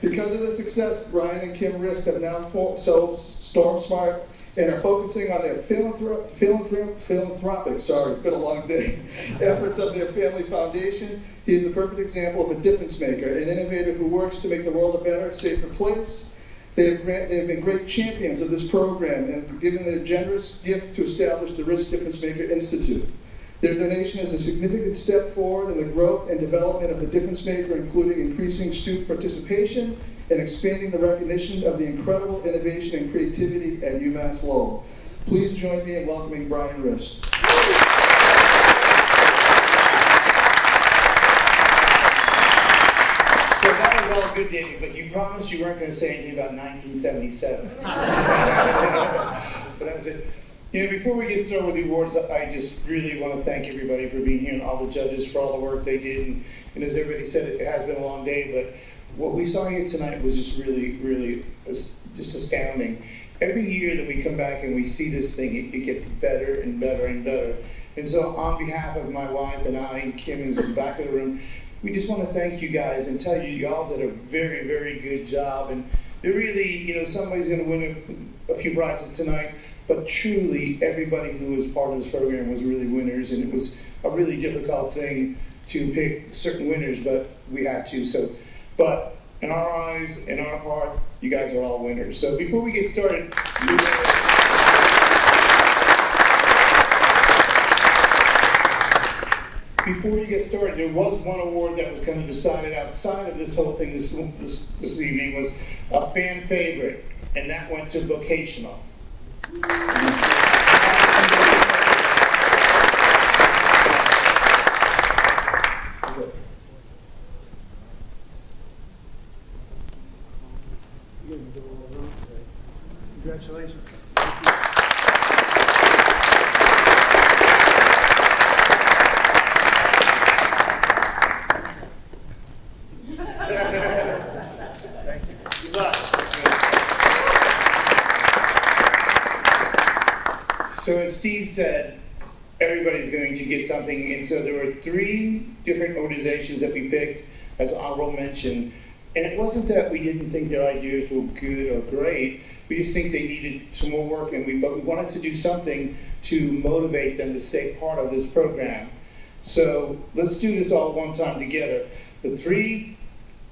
Because of the success, Brian and Kim Rist have now sold Storm Smart and are focusing on their philanthropic, sorry, it's been a long day, efforts of their family foundation. He is the perfect example of a difference maker, an innovator who works to make the world a better, safer place. They have been great champions of this program and given their generous gift to establish the Risk Difference Maker Institute. Their donation is a significant step forward in the growth and development of the Difference Maker, including increasing student participation and expanding the recognition of the incredible innovation and creativity at UMass Lowell. Please join me in welcoming Brian Rist. So that was all good, David, but you promised you weren't going to say anything about 1977. But that was it. You know, before we get started with the awards, I just really want to thank everybody for being here and all the judges for all the work they did. And as everybody said, it has been a long day, but what we saw here tonight was just really just astounding. Every year that we come back and we see this thing, it gets better and better and better. And so on behalf of my wife and I, and Kim is in the back of the room, we just want to thank you guys and tell you, y'all did a very, very good job. And they're really, you know, somebody's going to win a few prizes tonight, but truly everybody who was part of this program was really winners, and it was a really difficult thing to pick certain winners, but we had to. So, but in our eyes, in our heart, you guys are all winners. So before we get started, there was one award that was kind of decided outside of this whole thing this evening, was a fan favorite, and that went to vocational. Congratulations. Thank you. Good luck. So as Steve said, everybody's going to get something, and so there were 3 different organizations that we picked as honorable mention. And it wasn't that we didn't think their ideas were good or great. We just think they needed some more work, but we wanted to do something to motivate them to stay part of this program. So let's do this all one time together. The 3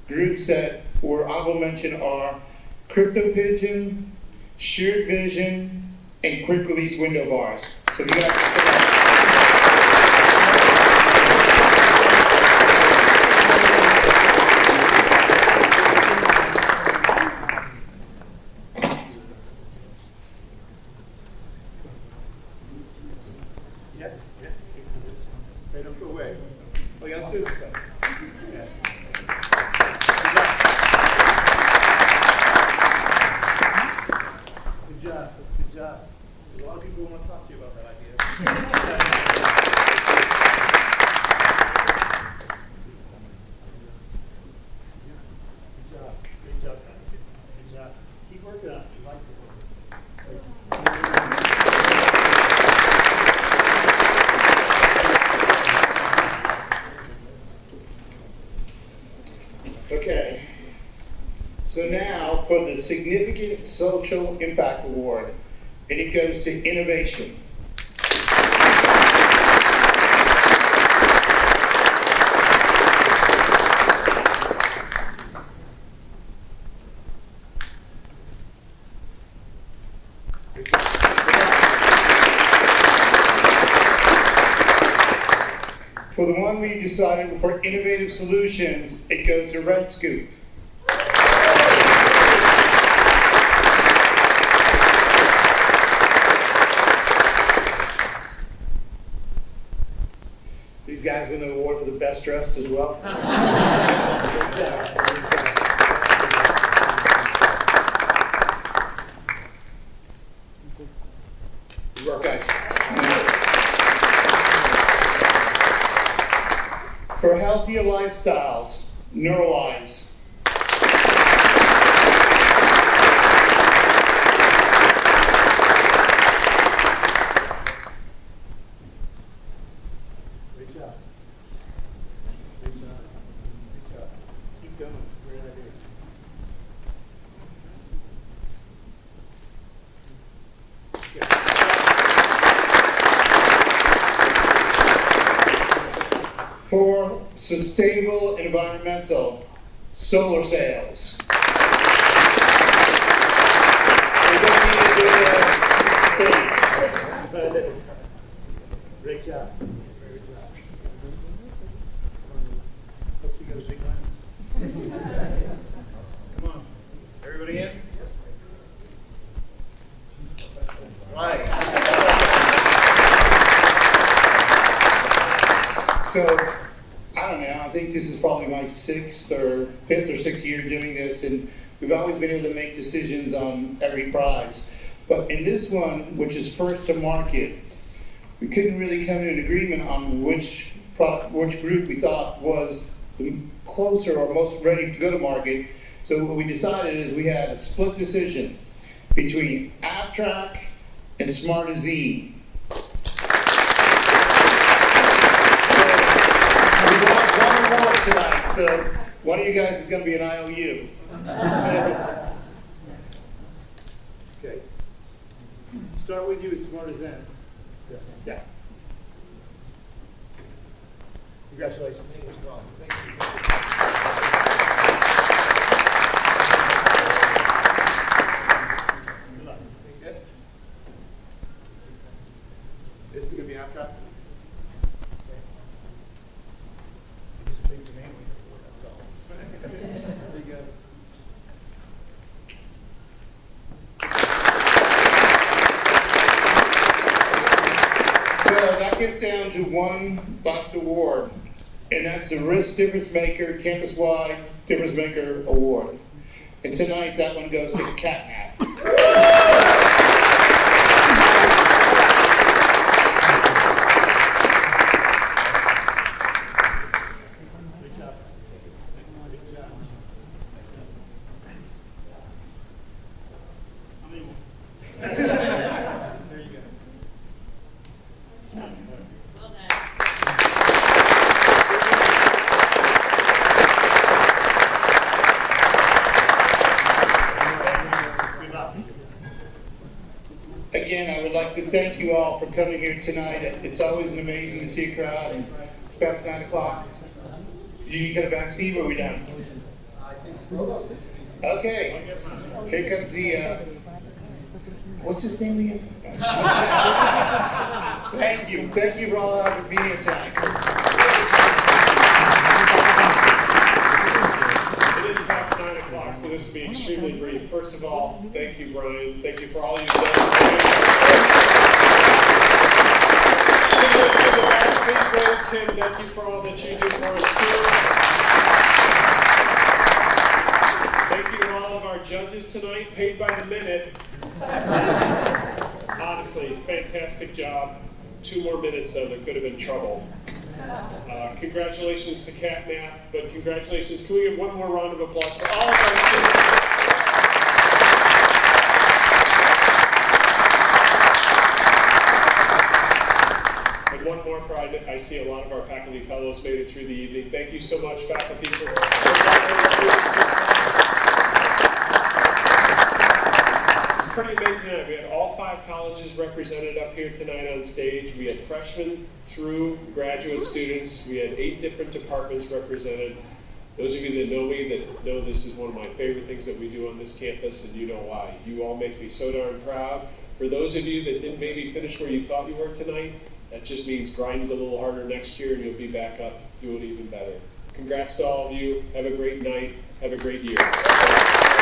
groups that were honorable mention are Crypto Pigeon, Shared Vision, and Quick Release Window Bars. So you guys significant social impact award, and it goes to innovation. For the one we decided for innovative solutions, it goes to Red Scoop. These guys win the award for the best dressed as well. Good work, guys. For healthier lifestyles, Neuralize. Great job. Great job. Great job. Keep going. Great idea. For sustainable environmental, solar sails. Great job. Great job. Hope you got a big lens. Come on. Everybody in? Right. So, I don't know, I think this is probably my fifth or sixth year doing this, and we've always been able to make decisions on every prize. But in this one, which is first to market, we couldn't really come to an agreement on which group we thought was the closer or most ready to go to market. So what we decided is we had a split decision between AppTrack and Smartazine. Tonight, so one of you guys is going to be an IOU. Okay. Start with you as smart as Zen. Yeah. Congratulations. Thank you. Good luck. Good. This is going to be AppTrack. Gets down to one last award, and that's the Risk Difference Maker Campus-Wide Difference Maker Award. And tonight, that one goes to CatNap. Again, I would like to thank you all for coming here tonight. It's always amazing to see a crowd, and it's past 9 o'clock. You get it back, Steve, or are we done? Okay, here comes the, what's his name again? Thank you for all for being here tonight. It is past 9 o'clock, so this will be extremely brief. First of all, thank you, Brian. Thank you for all you've done. Tim, thank you for all that you do for us too. Thank you to all of our judges tonight, paid by the minute. Honestly, fantastic job. 2 more minutes though, there could have been trouble. Congratulations to CatNap, but congratulations. Can we give one more round of applause for all of our students? And one more for, I see a lot of our faculty fellows made it through the evening. Thank you so much, faculty, for pretty amazing night. We had all 5 colleges represented up here tonight on stage. We had freshmen through graduate students. We had 8 different departments represented. Those of you that know me, that know this is one of my favorite things that we do on this campus, and you know why. You all make me so darn proud. For those of you that didn't maybe finish where you thought you were tonight, that just means grind it a little harder next year and you'll be back up doing even better. Congrats to all of you. Have a great night. Have a great year.